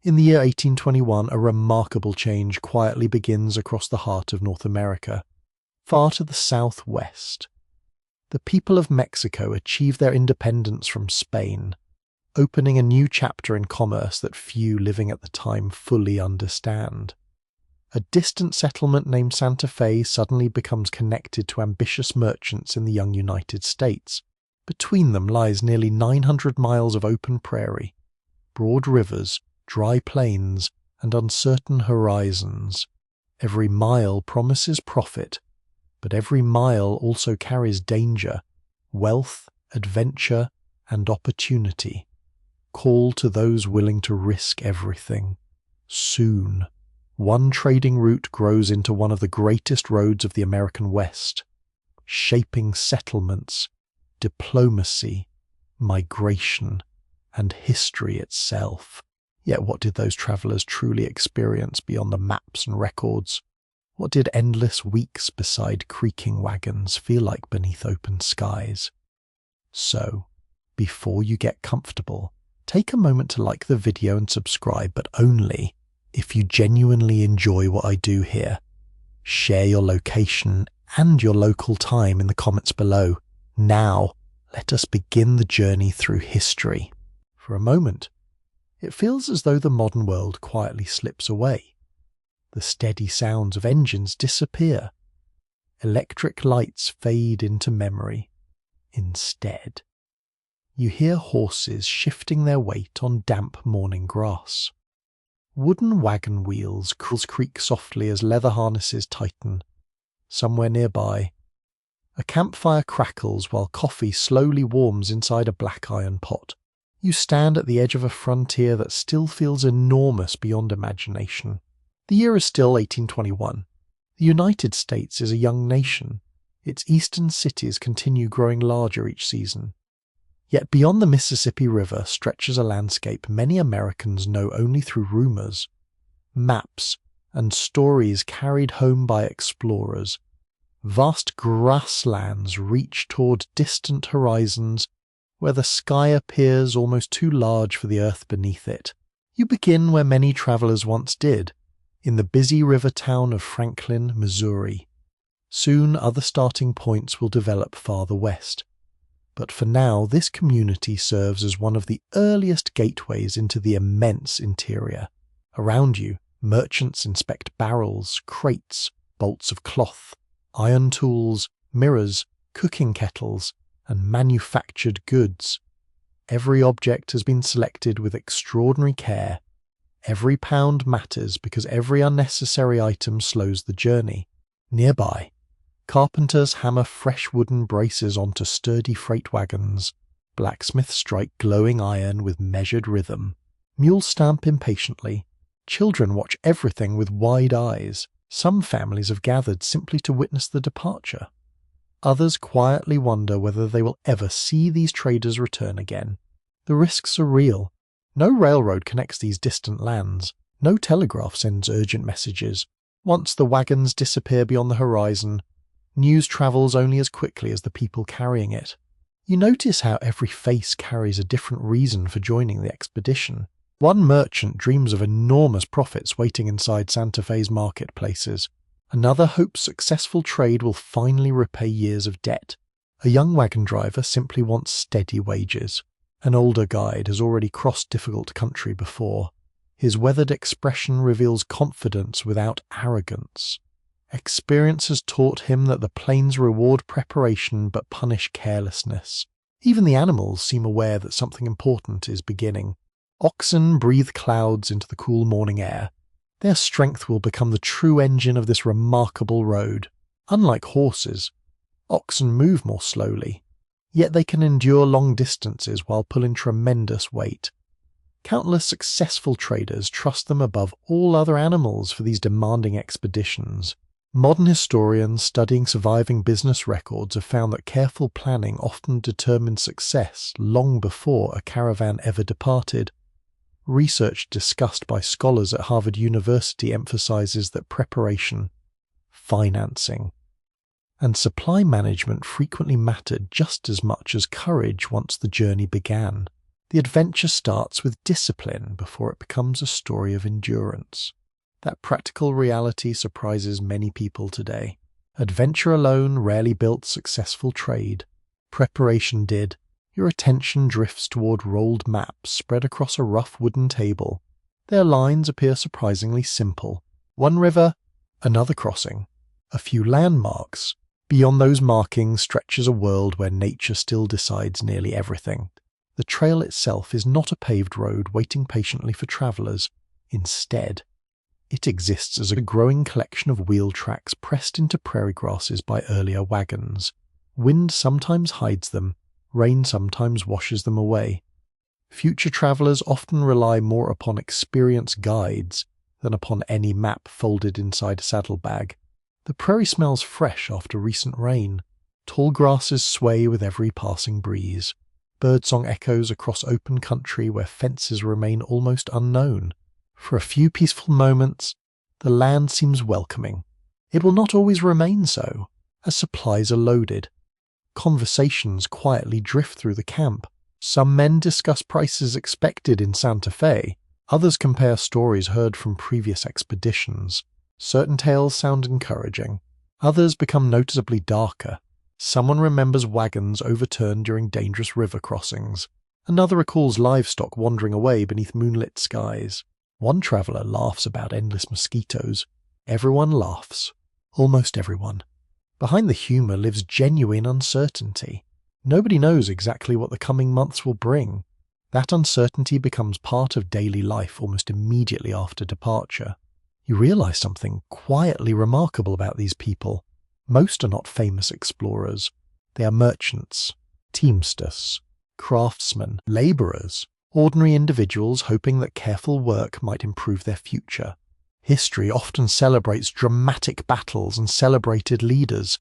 In the year 1821, a remarkable change quietly begins across the heart of North America, far to the southwest. The people of Mexico achieve their independence from Spain, opening a new chapter in commerce that few living at the time fully understand. A distant settlement named Santa Fe suddenly becomes connected to ambitious merchants in the young United States. Between them lies nearly 900 miles of open prairie, broad rivers, dry plains, and uncertain horizons. Every mile promises profit, but every mile also carries danger, wealth, adventure, and opportunity. Call to those willing to risk everything. Soon, one trading route grows into one of the greatest roads of the American West, shaping settlements, diplomacy, migration, and history itself. Yet what did those travellers truly experience beyond the maps and records? What did endless weeks beside creaking wagons feel like beneath open skies? So, before you get comfortable, take a moment to like the video and subscribe, but only if you genuinely enjoy what I do here. Share your location and your local time in the comments below. Now, let us begin the journey through history. For a moment, it feels as though the modern world quietly slips away. The steady sounds of engines disappear. Electric lights fade into memory. Instead, you hear horses shifting their weight on damp morning grass. Wooden wagon wheels creak softly as leather harnesses tighten. Somewhere nearby, a campfire crackles while coffee slowly warms inside a black iron pot. You stand at the edge of a frontier that still feels enormous beyond imagination. The year is still 1821. The United States is a young nation. Its eastern cities continue growing larger each season. Yet beyond the Mississippi River stretches a landscape many Americans know only through rumors, maps, and stories carried home by explorers. Vast grasslands reach toward distant horizons where the sky appears almost too large for the earth beneath it. You begin where many travelers once did, in the busy river town of Franklin, Missouri. Soon other starting points will develop farther west. But for now, this community serves as one of the earliest gateways into the immense interior. Around you, merchants inspect barrels, crates, bolts of cloth, iron tools, mirrors, cooking kettles, and manufactured goods. Every object has been selected with extraordinary care. Every pound matters because every unnecessary item slows the journey. Nearby, carpenters hammer fresh wooden braces onto sturdy freight wagons. Blacksmiths strike glowing iron with measured rhythm. Mules stamp impatiently. Children watch everything with wide eyes. Some families have gathered simply to witness the departure. Others quietly wonder whether they will ever see these traders return again. The risks are real. No railroad connects these distant lands. No telegraph sends urgent messages. Once the wagons disappear beyond the horizon, news travels only as quickly as the people carrying it. You notice how every face carries a different reason for joining the expedition. One merchant dreams of enormous profits waiting inside Santa Fe's marketplaces. Another hopes successful trade will finally repay years of debt. A young wagon driver simply wants steady wages. An older guide has already crossed difficult country before. His weathered expression reveals confidence without arrogance. Experience has taught him that the plains reward preparation but punish carelessness. Even the animals seem aware that something important is beginning. Oxen breathe clouds into the cool morning air. Their strength will become the true engine of this remarkable road. Unlike horses, oxen move more slowly, yet they can endure long distances while pulling tremendous weight. Countless successful traders trust them above all other animals for these demanding expeditions. Modern historians studying surviving business records have found that careful planning often determined success long before a caravan ever departed. Research discussed by scholars at Harvard University emphasizes that preparation, financing, and supply management frequently mattered just as much as courage once the journey began. The adventure starts with discipline before it becomes a story of endurance. That practical reality surprises many people today. Adventure alone rarely built successful trade. Preparation did. Your attention drifts toward rolled maps spread across a rough wooden table. Their lines appear surprisingly simple. One river, another crossing, a few landmarks. Beyond those markings stretches a world where nature still decides nearly everything. The trail itself is not a paved road waiting patiently for travelers. Instead, it exists as a growing collection of wheel tracks pressed into prairie grasses by earlier wagons. Wind sometimes hides them, rain sometimes washes them away. Future travelers often rely more upon experienced guides than upon any map folded inside a saddlebag. The prairie smells fresh after recent rain. Tall grasses sway with every passing breeze. Birdsong echoes across open country where fences remain almost unknown. For a few peaceful moments, the land seems welcoming. It will not always remain so, as supplies are loaded. Conversations quietly drift through the camp. Some men discuss prices expected in Santa Fe. Others compare stories heard from previous expeditions. Certain tales sound encouraging. Others become noticeably darker. Someone remembers wagons overturned during dangerous river crossings. Another recalls livestock wandering away beneath moonlit skies. One traveler laughs about endless mosquitoes. Everyone laughs. Almost everyone. Behind the humor lives genuine uncertainty. Nobody knows exactly what the coming months will bring. That uncertainty becomes part of daily life almost immediately after departure. You realize something quietly remarkable about these people. Most are not famous explorers. They are merchants, teamsters, craftsmen, laborers, ordinary individuals hoping that careful work might improve their future. History often celebrates dramatic battles and celebrated leaders,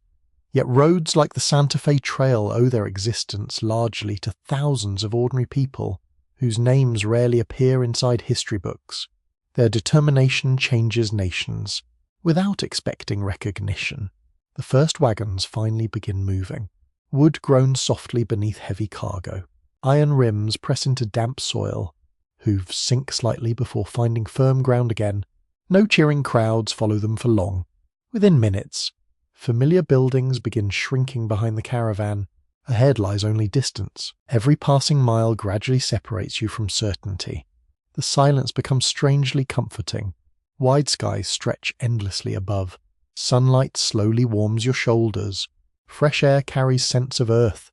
yet roads like the Santa Fe Trail owe their existence largely to thousands of ordinary people whose names rarely appear inside history books. Their determination changes nations, without expecting recognition. The first wagons finally begin moving. Wood groans softly beneath heavy cargo. Iron rims press into damp soil. Hooves sink slightly before finding firm ground again. No cheering crowds follow them for long. Within minutes, familiar buildings begin shrinking behind the caravan. Ahead lies only distance. Every passing mile gradually separates you from certainty. The silence becomes strangely comforting. Wide skies stretch endlessly above. Sunlight slowly warms your shoulders. Fresh air carries scents of earth,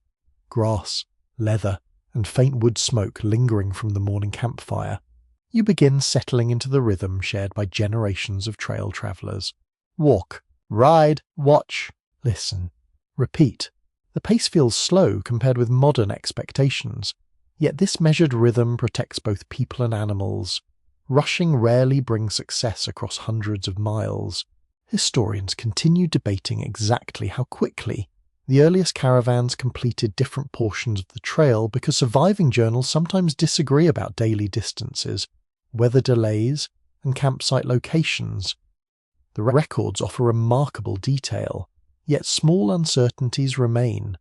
grass, leather, and faint wood smoke lingering from the morning campfire. You begin settling into the rhythm shared by generations of trail travelers. Walk, ride, watch, listen, repeat. The pace feels slow compared with modern expectations, yet this measured rhythm protects both people and animals. Rushing rarely brings success across hundreds of miles. Historians continue debating exactly how quickly the earliest caravans completed different portions of the trail because surviving journals sometimes disagree about daily distances, weather delays, and campsite locations. The records offer remarkable detail, yet small uncertainties remain,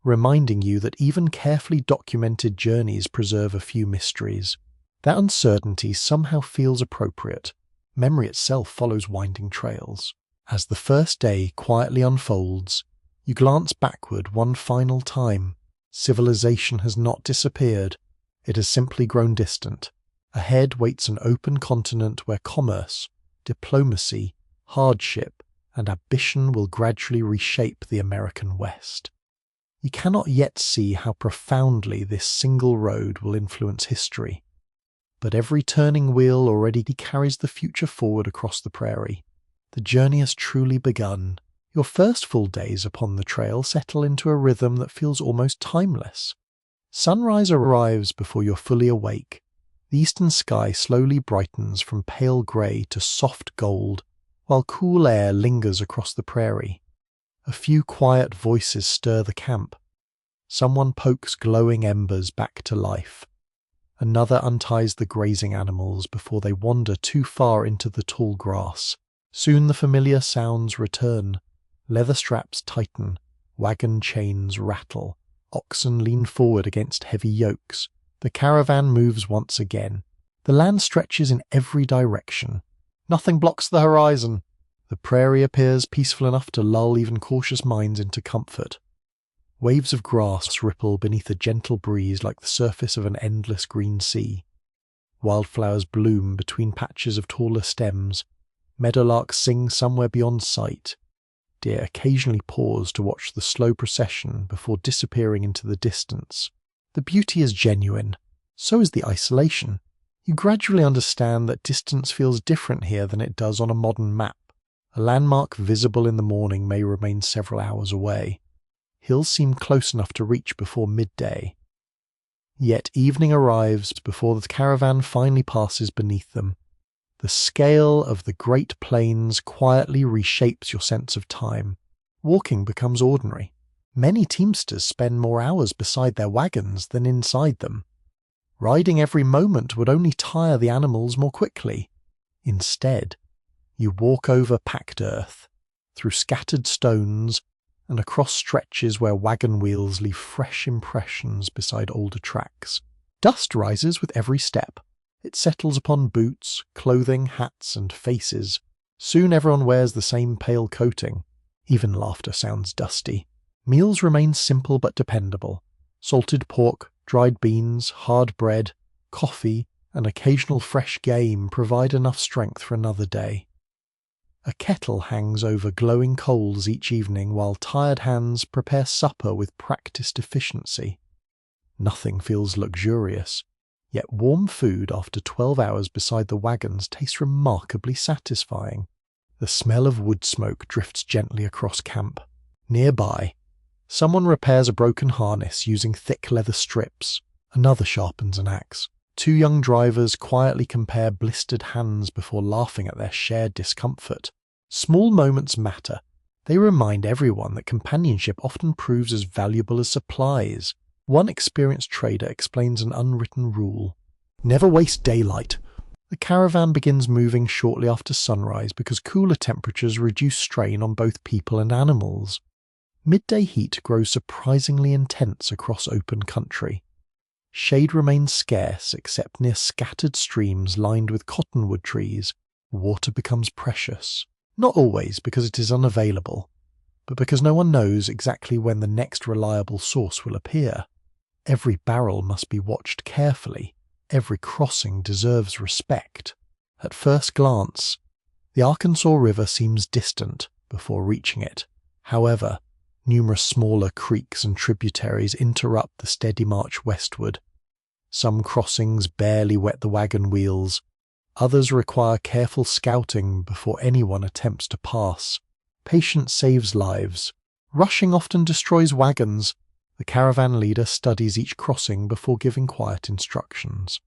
reminding you that even carefully documented journeys preserve a few mysteries. That uncertainty somehow feels appropriate. Memory itself follows winding trails. As the first day quietly unfolds, you glance backward one final time. Civilization has not disappeared. It has simply grown distant. Ahead waits an open continent where commerce, diplomacy, hardship, and ambition will gradually reshape the American West. You cannot yet see how profoundly this single road will influence history, but every turning wheel already carries the future forward across the prairie. The journey has truly begun. Your first full days upon the trail settle into a rhythm that feels almost timeless. Sunrise arrives before you're fully awake. The eastern sky slowly brightens from pale grey to soft gold, while cool air lingers across the prairie. A few quiet voices stir the camp. Someone pokes glowing embers back to life. Another unties the grazing animals before they wander too far into the tall grass. Soon the familiar sounds return. Leather straps tighten, wagon chains rattle, oxen lean forward against heavy yokes, The caravan moves once again. The land stretches in every direction. Nothing blocks the horizon. The prairie appears peaceful enough to lull even cautious minds into comfort. Waves of grass ripple beneath a gentle breeze like the surface of an endless green sea. Wildflowers bloom between patches of taller stems. Meadowlarks sing somewhere beyond sight. Deer occasionally pause to watch the slow procession before disappearing into the distance. The beauty is genuine. So is the isolation. You gradually understand that distance feels different here than it does on a modern map. A landmark visible in the morning may remain several hours away. Hills seem close enough to reach before midday. Yet evening arrives before the caravan finally passes beneath them. The scale of the Great Plains quietly reshapes your sense of time. Walking becomes ordinary. Many teamsters spend more hours beside their wagons than inside them. Riding every moment would only tire the animals more quickly. Instead, you walk over packed earth, through scattered stones, and across stretches where wagon wheels leave fresh impressions beside older tracks. Dust rises with every step. It settles upon boots, clothing, hats, and faces. Soon everyone wears the same pale coating. Even laughter sounds dusty. Meals remain simple but dependable. Salted pork, dried beans, hard bread, coffee, and occasional fresh game provide enough strength for another day. A kettle hangs over glowing coals each evening while tired hands prepare supper with practiced efficiency. Nothing feels luxurious, yet warm food after 12 hours beside the wagons tastes remarkably satisfying. The smell of wood smoke drifts gently across camp. Nearby, someone repairs a broken harness using thick leather strips. Another sharpens an axe. Two young drivers quietly compare blistered hands before laughing at their shared discomfort. Small moments matter. They remind everyone that companionship often proves as valuable as supplies. One experienced trader explains an unwritten rule. Never waste daylight. The caravan begins moving shortly after sunrise because cooler temperatures reduce strain on both people and animals. Midday heat grows surprisingly intense across open country. Shade remains scarce except near scattered streams lined with cottonwood trees. Water becomes precious. Not always because it is unavailable, but because no one knows exactly when the next reliable source will appear. Every barrel must be watched carefully. Every crossing deserves respect. At first glance, the Arkansas River seems distant before reaching it. However, numerous smaller creeks and tributaries interrupt the steady march westward. Some crossings barely wet the wagon wheels. Others require careful scouting before anyone attempts to pass. Patience saves lives. Rushing often destroys wagons. The caravan leader studies each crossing before giving quiet instructions.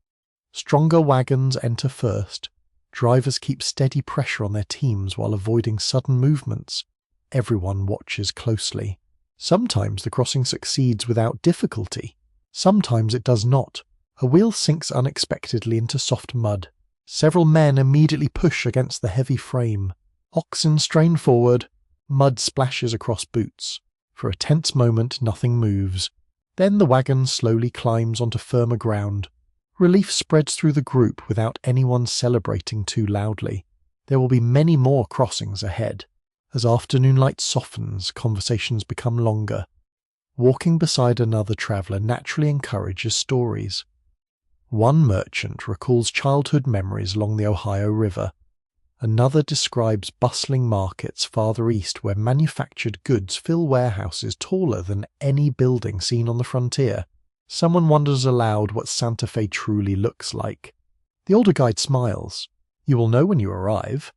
Stronger wagons enter first. Drivers keep steady pressure on their teams while avoiding sudden movements. Everyone watches closely. Sometimes the crossing succeeds without difficulty. Sometimes it does not. A wheel sinks unexpectedly into soft mud. Several men immediately push against the heavy frame. Oxen strain forward. Mud splashes across boots. For a tense moment, nothing moves. Then the wagon slowly climbs onto firmer ground. Relief spreads through the group without anyone celebrating too loudly. There will be many more crossings ahead. As afternoon light softens, conversations become longer. Walking beside another traveller naturally encourages stories. One merchant recalls childhood memories along the Ohio River. Another describes bustling markets farther east where manufactured goods fill warehouses taller than any building seen on the frontier. Someone wonders aloud what Santa Fe truly looks like. The older guide smiles. You will know when you arrive.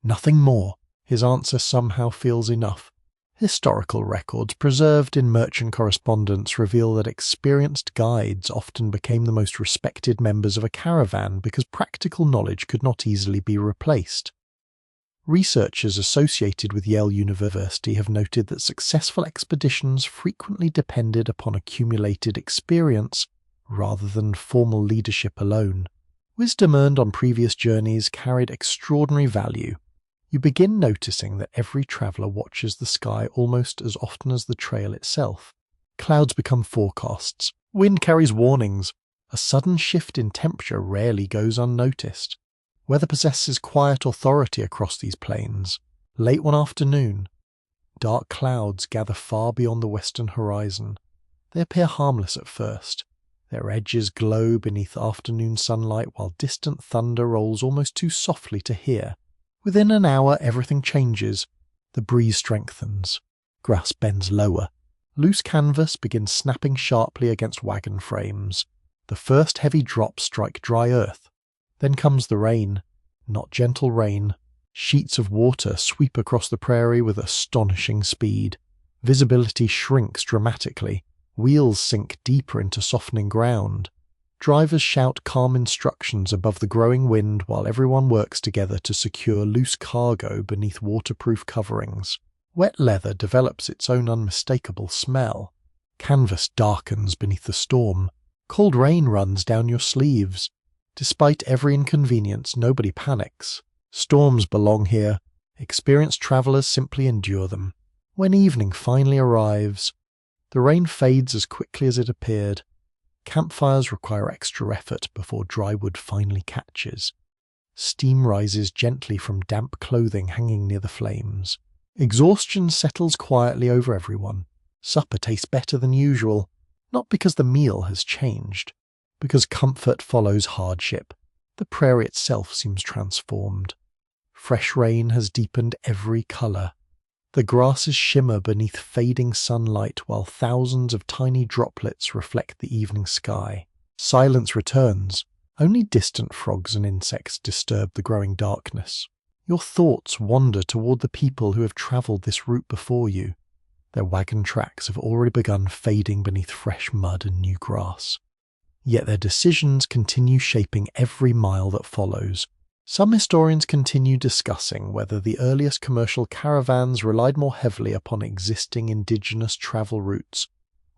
Nothing more. His answer somehow feels enough. Historical records preserved in merchant correspondence reveal that experienced guides often became the most respected members of a caravan because practical knowledge could not easily be replaced. Researchers associated with Yale University have noted that successful expeditions frequently depended upon accumulated experience rather than formal leadership alone. Wisdom earned on previous journeys carried extraordinary value. You begin noticing that every traveller watches the sky almost as often as the trail itself. Clouds become forecasts. Wind carries warnings. A A sudden shift in temperature rarely goes unnoticed. Weather possesses quiet authority across these plains. Late one afternoon, dark clouds gather far beyond the western horizon. They appear harmless at first. Their edges glow beneath afternoon sunlight while distant thunder rolls almost too softly to hear. Within an hour, everything changes. The breeze strengthens. Grass bends lower. Loose canvas begins snapping sharply against wagon frames. The first heavy drops strike dry earth. Then comes the rain. Not gentle rain. Sheets of water sweep across the prairie with astonishing speed. Visibility shrinks dramatically. Wheels sink deeper into softening ground. Drivers shout calm instructions above the growing wind while everyone works together to secure loose cargo beneath waterproof coverings. Wet leather develops its own unmistakable smell. Canvas darkens beneath the storm. Cold rain runs down your sleeves. Despite every inconvenience, nobody panics. Storms belong here. Experienced travelers simply endure them. When evening finally arrives, the rain fades as quickly as it appeared. Campfires require extra effort before dry wood finally catches. Steam rises gently from damp clothing hanging near the flames. Exhaustion settles quietly over everyone. Supper tastes better than usual, not because the meal has changed, because comfort follows hardship. The prairie itself seems transformed. Fresh rain has deepened every colour. The grasses shimmer beneath fading sunlight while thousands of tiny droplets reflect the evening sky. Silence returns. Only distant frogs and insects disturb the growing darkness. Your thoughts wander toward the people who have travelled this route before you. Their wagon tracks have already begun fading beneath fresh mud and new grass. Yet their decisions continue shaping every mile that follows. Some historians continue discussing whether the earliest commercial caravans relied more heavily upon existing indigenous travel routes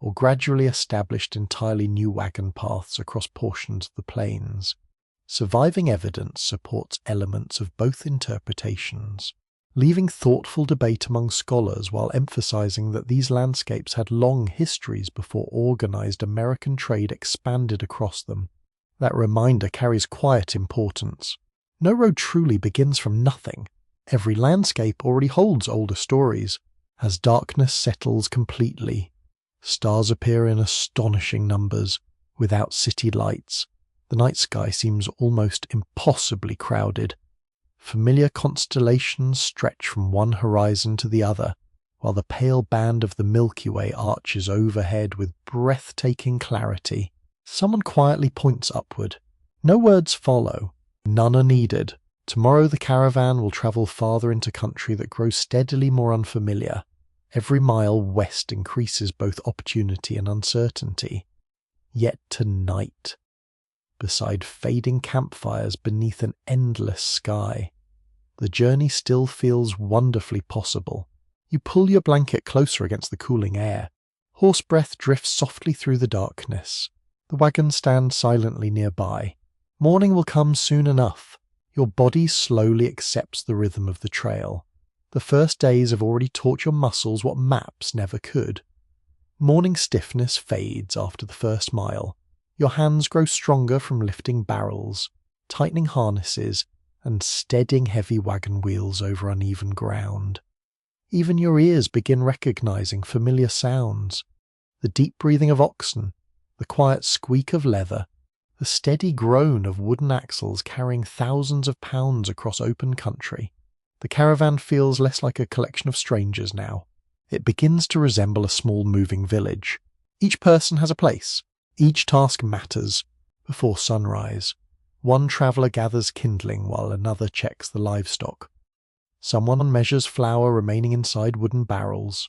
or gradually established entirely new wagon paths across portions of the plains. Surviving evidence supports elements of both interpretations, leaving thoughtful debate among scholars while emphasizing that these landscapes had long histories before organized American trade expanded across them. That reminder carries quiet importance. No road truly begins from nothing. Every landscape already holds older stories. As darkness settles completely, stars appear in astonishing numbers. Without city lights, the night sky seems almost impossibly crowded. Familiar constellations stretch from one horizon to the other, while the pale band of the Milky Way arches overhead with breathtaking clarity. Someone quietly points upward. No words follow. None are needed. Tomorrow the caravan will travel farther into country that grows steadily more unfamiliar. Every mile west increases both opportunity and uncertainty. Yet tonight, beside fading campfires beneath an endless sky, the journey still feels wonderfully possible. You pull your blanket closer against the cooling air. Horse breath drifts softly through the darkness. The wagon stands silently nearby. Morning will come soon enough. Your body slowly accepts the rhythm of the trail. The first days have already taught your muscles what maps never could. Morning stiffness fades after the first mile. Your hands grow stronger from lifting barrels, tightening harnesses, and steadying heavy wagon wheels over uneven ground. Even your ears begin recognizing familiar sounds. The deep breathing of oxen, the quiet squeak of leather, the steady groan of wooden axles carrying thousands of pounds across open country. The caravan feels less like a collection of strangers now. It begins to resemble a small moving village. Each person has a place. Each task matters. Before sunrise, one traveller gathers kindling while another checks the livestock. Someone measures flour remaining inside wooden barrels.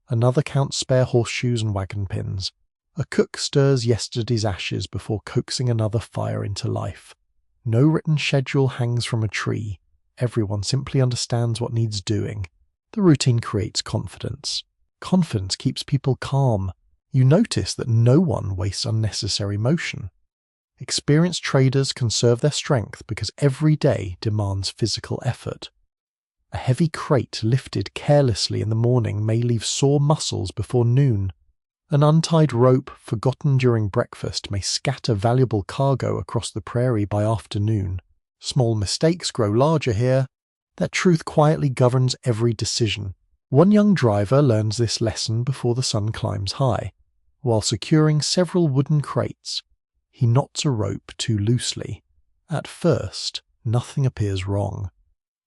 Another counts spare horseshoes and wagon pins. A cook stirs yesterday's ashes before coaxing another fire into life. No written schedule hangs from a tree. Everyone simply understands what needs doing. The routine creates confidence. Confidence keeps people calm. You notice that no one wastes unnecessary motion. Experienced traders conserve their strength because every day demands physical effort. A heavy crate lifted carelessly in the morning may leave sore muscles before noon. An untied rope forgotten during breakfast may scatter valuable cargo across the prairie by afternoon. Small mistakes grow larger here. That truth quietly governs every decision. One young driver learns this lesson before the sun climbs high. While securing several wooden crates, he knots a rope too loosely. At first, nothing appears wrong.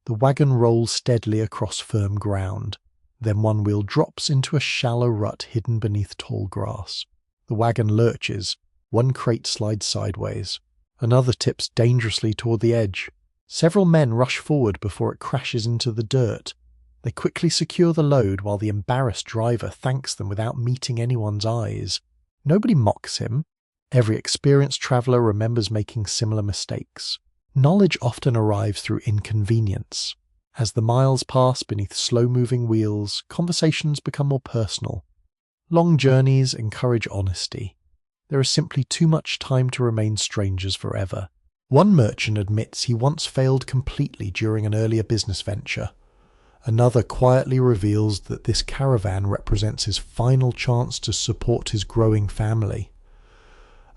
The wagon rolls steadily across firm ground. Then one wheel drops into a shallow rut hidden beneath tall grass. The wagon lurches. One crate slides sideways. Another tips dangerously toward the edge. Several men rush forward before it crashes into the dirt. They quickly secure the load while the embarrassed driver thanks them without meeting anyone's eyes. Nobody mocks him. Every experienced traveler remembers making similar mistakes. Knowledge often arrives through inconvenience. As the miles pass beneath slow-moving wheels, conversations become more personal. Long journeys encourage honesty. There is simply too much time to remain strangers forever. One merchant admits he once failed completely during an earlier business venture. Another quietly reveals that this caravan represents his final chance to support his growing family.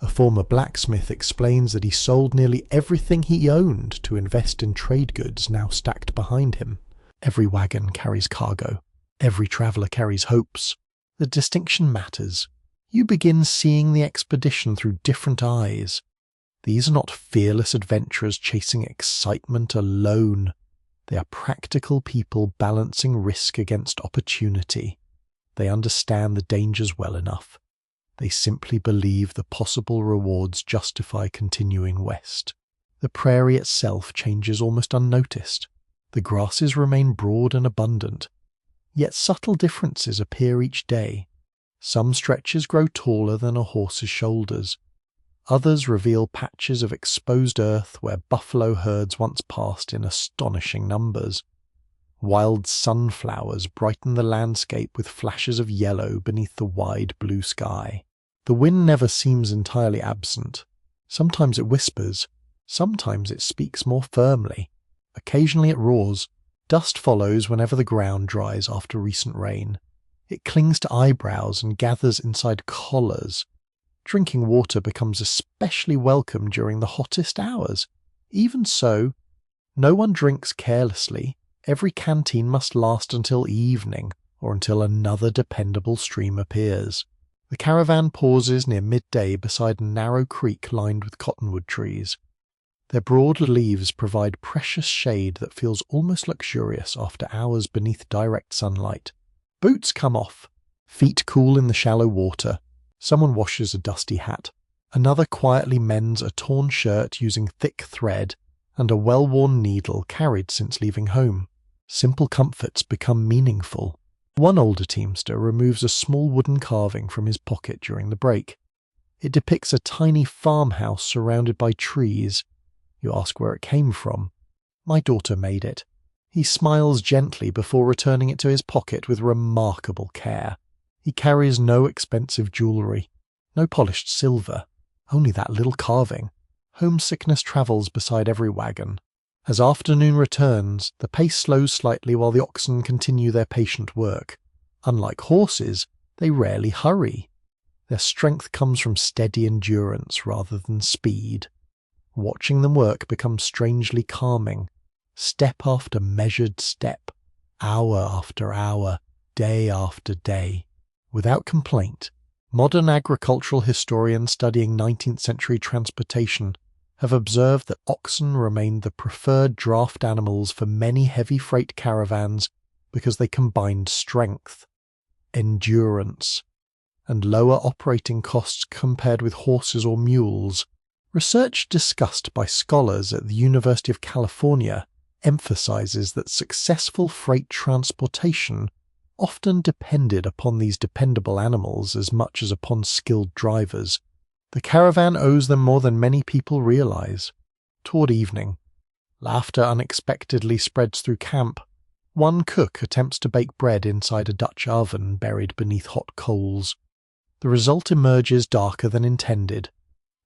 A former blacksmith explains that he sold nearly everything he owned to invest in trade goods now stacked behind him. Every wagon carries cargo. Every traveller carries hopes. The distinction matters. You begin seeing the expedition through different eyes. These are not fearless adventurers chasing excitement alone. They are practical people balancing risk against opportunity. They understand the dangers well enough. They simply believe the possible rewards justify continuing west. The prairie itself changes almost unnoticed. The grasses remain broad and abundant. Yet subtle differences appear each day. Some stretches grow taller than a horse's shoulders. Others reveal patches of exposed earth where buffalo herds once passed in astonishing numbers. Wild sunflowers brighten the landscape with flashes of yellow beneath the wide blue sky. The wind never seems entirely absent. Sometimes it whispers, sometimes it speaks more firmly. Occasionally it roars. Dust follows whenever the ground dries after recent rain. It clings to eyebrows and gathers inside collars. Drinking water becomes especially welcome during the hottest hours. Even so, no one drinks carelessly. Every canteen must last until evening, or until another dependable stream appears. The caravan pauses near midday beside a narrow creek lined with cottonwood trees. Their broad leaves provide precious shade that feels almost luxurious after hours beneath direct sunlight. Boots come off. Feet cool in the shallow water. Someone washes a dusty hat. Another quietly mends a torn shirt using thick thread and a well-worn needle carried since leaving home. Simple comforts become meaningful. One older teamster removes a small wooden carving from his pocket during the break. It depicts a tiny farmhouse surrounded by trees. You ask where it came from. My daughter made it. He smiles gently before returning it to his pocket with remarkable care. He carries no expensive jewellery, no polished silver, only that little carving. Homesickness travels beside every wagon. As afternoon returns, the pace slows slightly while the oxen continue their patient work. Unlike horses, they rarely hurry. Their strength comes from steady endurance rather than speed. Watching them work becomes strangely calming. Step after measured step, hour after hour, day after day. Without complaint, modern agricultural historians studying 19th century transportation have observed that oxen remained the preferred draft animals for many heavy freight caravans because they combined strength, endurance, and lower operating costs compared with horses or mules. Research discussed by scholars at the University of California emphasizes that successful freight transportation often depended upon these dependable animals as much as upon skilled drivers. The caravan owes them more than many people realize. Toward evening, laughter unexpectedly spreads through camp. One cook attempts to bake bread inside a Dutch oven buried beneath hot coals. The result emerges darker than intended.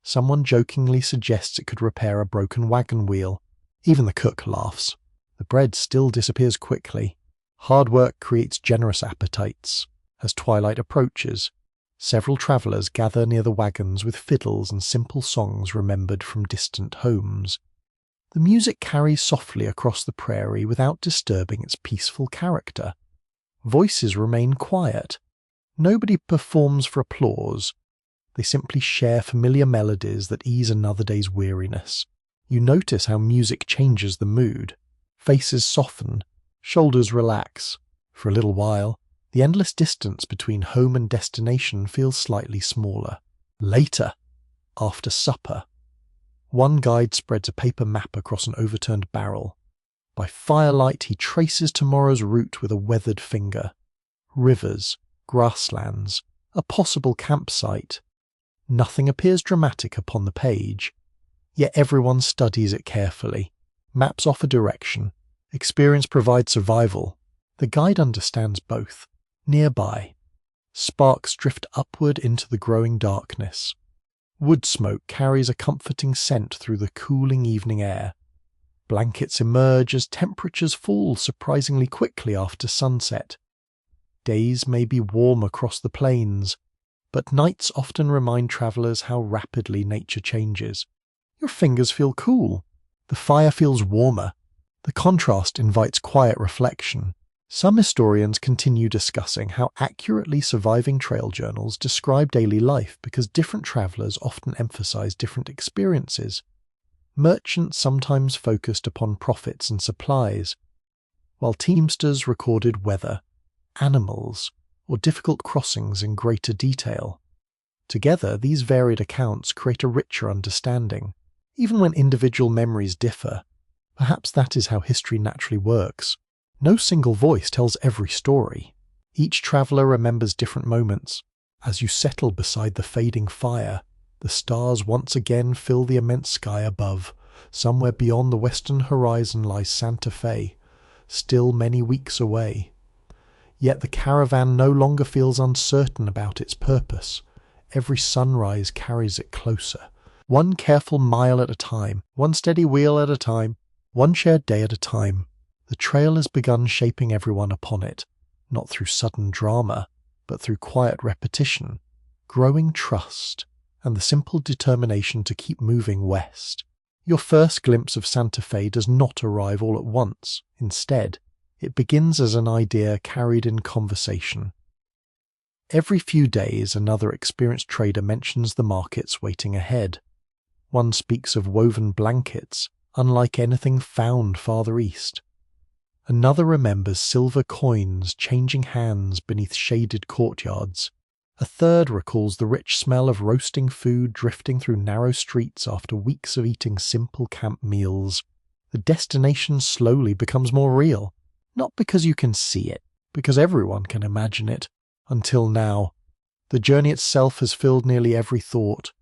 Someone jokingly suggests it could repair a broken wagon wheel. Even the cook laughs. The bread still disappears quickly. Hard work creates generous appetites. As twilight approaches, Several travellers gather near the wagons with fiddles and simple songs remembered from distant homes. The music carries softly across the prairie without disturbing its peaceful character. Voices remain quiet. Nobody performs for applause. They simply share familiar melodies that ease another day's weariness. You notice how music changes the mood. Faces soften, shoulders relax. For a little while, the endless distance between home and destination feels slightly smaller. Later, after supper, one guide spreads a paper map across an overturned barrel. By firelight, he traces tomorrow's route with a weathered finger. Rivers, grasslands, a possible campsite. Nothing appears dramatic upon the page, yet everyone studies it carefully. Maps offer direction. Experience provides survival. The guide understands both. Nearby, sparks drift upward into the growing darkness. Wood smoke carries a comforting scent through the cooling evening air. Blankets emerge as temperatures fall surprisingly quickly after sunset. Days may be warm across the plains, but nights often remind travellers how rapidly nature changes. Your fingers feel cool. The fire feels warmer. The contrast invites quiet reflection. Some historians continue discussing how accurately surviving trail journals describe daily life because different travellers often emphasize different experiences. Merchants sometimes focused upon profits and supplies, while teamsters recorded weather, animals, or difficult crossings in greater detail. Together, these varied accounts create a richer understanding. Even when individual memories differ, perhaps that is how history naturally works. No single voice tells every story. Each traveller remembers different moments. As you settle beside the fading fire, the stars once again fill the immense sky above. Somewhere beyond the western horizon lies Santa Fe, still many weeks away. Yet the caravan no longer feels uncertain about its purpose. Every sunrise carries it closer. One careful mile at a time, one steady wheel at a time, one shared day at a time. The trail has begun shaping everyone upon it, not through sudden drama, but through quiet repetition, growing trust, and the simple determination to keep moving west. Your first glimpse of Santa Fe does not arrive all at once. Instead, it begins as an idea carried in conversation. Every few days, another experienced trader mentions the markets waiting ahead. One speaks of woven blankets, unlike anything found farther east. Another remembers silver coins changing hands beneath shaded courtyards. A third recalls the rich smell of roasting food drifting through narrow streets after weeks of eating simple camp meals. The destination slowly becomes more real, not because you can see it, because everyone can imagine it. Until now, the journey itself has filled nearly every thought.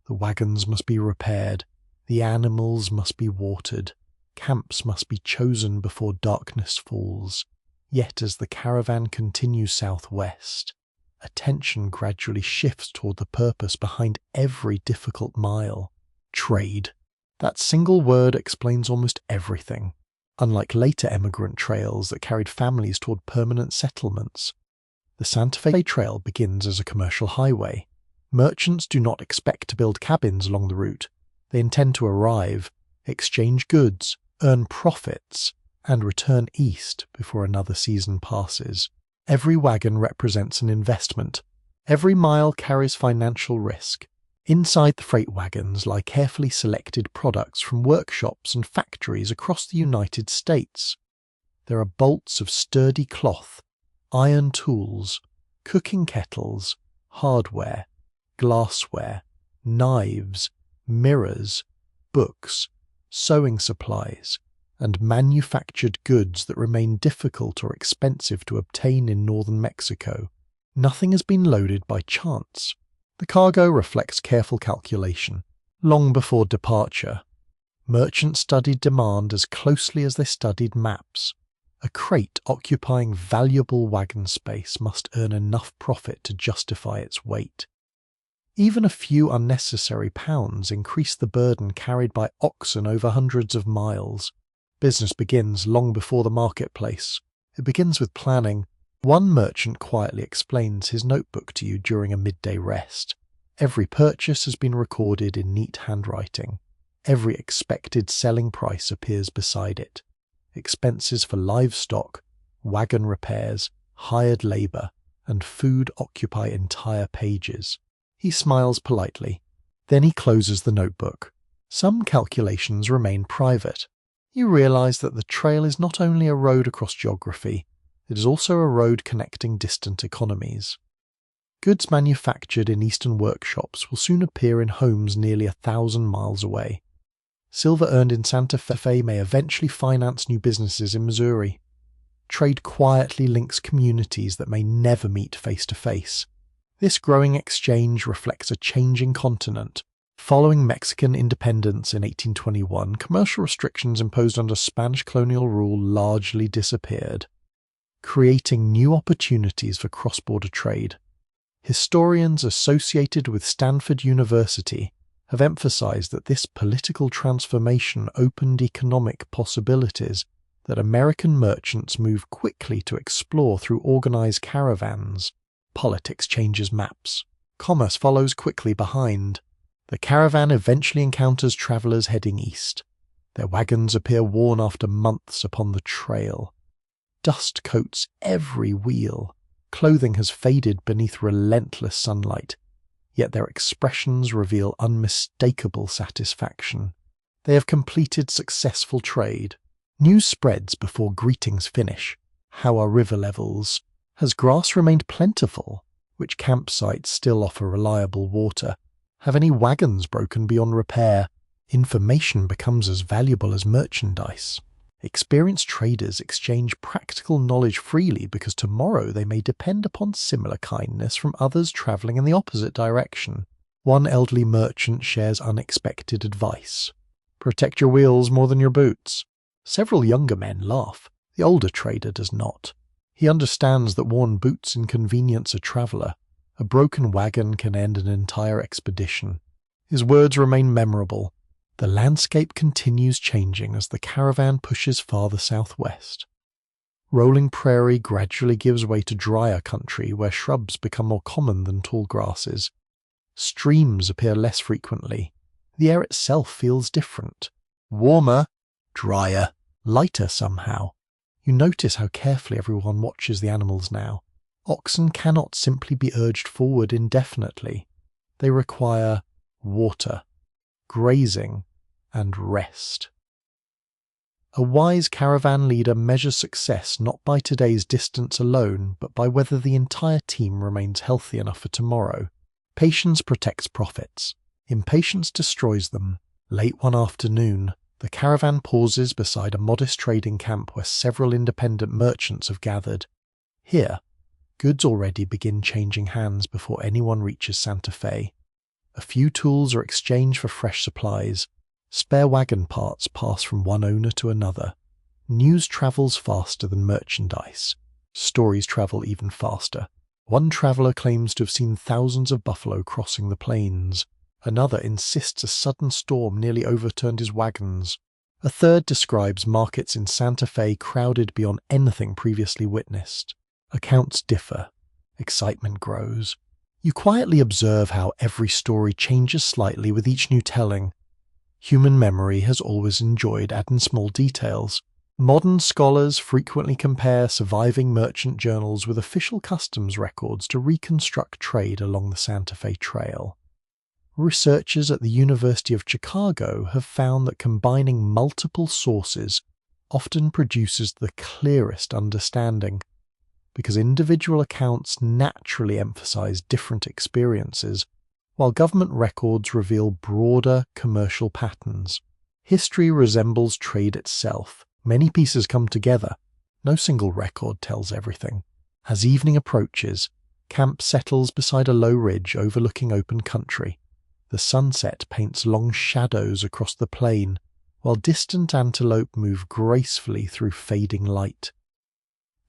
The wagons must be repaired, the animals must be watered, camps must be chosen before darkness falls. Yet as the caravan continues southwest, attention gradually shifts toward the purpose behind every difficult mile. Trade. That single word explains almost everything. Unlike later emigrant trails that carried families toward permanent settlements, the Santa Fe Trail begins as a commercial highway. Merchants do not expect to build cabins along the route. They intend to arrive, exchange goods, earn profits, and return east before another season passes. Every wagon represents an investment. Every mile carries financial risk. Inside the freight wagons lie carefully selected products from workshops and factories across the United States. There are bolts of sturdy cloth, iron tools, cooking kettles, hardware, glassware, knives, mirrors, books, sewing supplies, and manufactured goods that remain difficult or expensive to obtain in northern Mexico. Nothing has been loaded by chance. The cargo reflects careful calculation. Long before departure, merchants studied demand as closely as they studied maps. A crate occupying valuable wagon space must earn enough profit to justify its weight. Even a few unnecessary pounds increase the burden carried by oxen over hundreds of miles. Business begins long before the marketplace. It begins with planning, One merchant quietly explains his notebook to you during a midday rest. Every purchase has been recorded in neat handwriting. Every expected selling price appears beside it. Expenses for livestock, wagon repairs, hired labor, and food occupy entire pages. He smiles politely. Then he closes the notebook. Some calculations remain private. You realize that the trail is not only a road across geography, it is also a road connecting distant economies. Goods manufactured in eastern workshops will soon appear in homes nearly 1,000 miles away. Silver earned in Santa Fe may eventually finance new businesses in Missouri. Trade quietly links communities that may never meet face to face. This growing exchange reflects a changing continent. Following Mexican independence in 1821, commercial restrictions imposed under Spanish colonial rule largely disappeared, creating new opportunities for cross-border trade. Historians associated with Stanford University have emphasized that this political transformation opened economic possibilities that American merchants moved quickly to explore through organized caravans. Politics changes maps. Commerce follows quickly behind. The caravan eventually encounters travelers heading east. Their wagons appear worn after months upon the trail. Dust coats every wheel. Clothing has faded beneath relentless sunlight, yet their expressions reveal unmistakable satisfaction. They have completed successful trade. News spreads before greetings finish. How are river levels? Has grass remained plentiful? Which campsites still offer reliable water? Have any wagons broken beyond repair? Information becomes as valuable as merchandise. Experienced traders exchange practical knowledge freely because tomorrow they may depend upon similar kindness from others traveling in the opposite direction. One elderly merchant shares unexpected advice. Protect your wheels more than your boots. Several younger men laugh. The older trader does not. He understands that worn boots inconvenience a traveler. A broken wagon can end an entire expedition. His words remain memorable. The landscape continues changing as the caravan pushes farther southwest. Rolling prairie gradually gives way to drier country where shrubs become more common than tall grasses. Streams appear less frequently. The air itself feels different. Warmer, drier, lighter somehow. You notice how carefully everyone watches the animals now. Oxen cannot simply be urged forward indefinitely. They require water, grazing, and rest. A wise caravan leader measures success not by today's distance alone, but by whether the entire team remains healthy enough for tomorrow. Patience protects profits. Impatience destroys them. Late one afternoon, the caravan pauses beside a modest trading camp where several independent merchants have gathered. Here, goods already begin changing hands before anyone reaches Santa Fe. A few tools are exchanged for fresh supplies. Spare wagon parts pass from one owner to another. News travels faster than merchandise. Stories travel even faster. One traveler claims to have seen thousands of buffalo crossing the plains. Another insists a sudden storm nearly overturned his wagons. A third describes markets in Santa Fe crowded beyond anything previously witnessed. Accounts differ. Excitement grows. You quietly observe how every story changes slightly with each new telling. Human memory has always enjoyed adding small details. Modern scholars frequently compare surviving merchant journals with official customs records to reconstruct trade along the Santa Fe Trail. Researchers at the University of Chicago have found that combining multiple sources often produces the clearest understanding, because individual accounts naturally emphasize different experiences, while government records reveal broader commercial patterns. History resembles trade itself. Many pieces come together. No single record tells everything. As evening approaches, camp settles beside a low ridge overlooking open country. The sunset paints long shadows across the plain, while distant antelope move gracefully through fading light.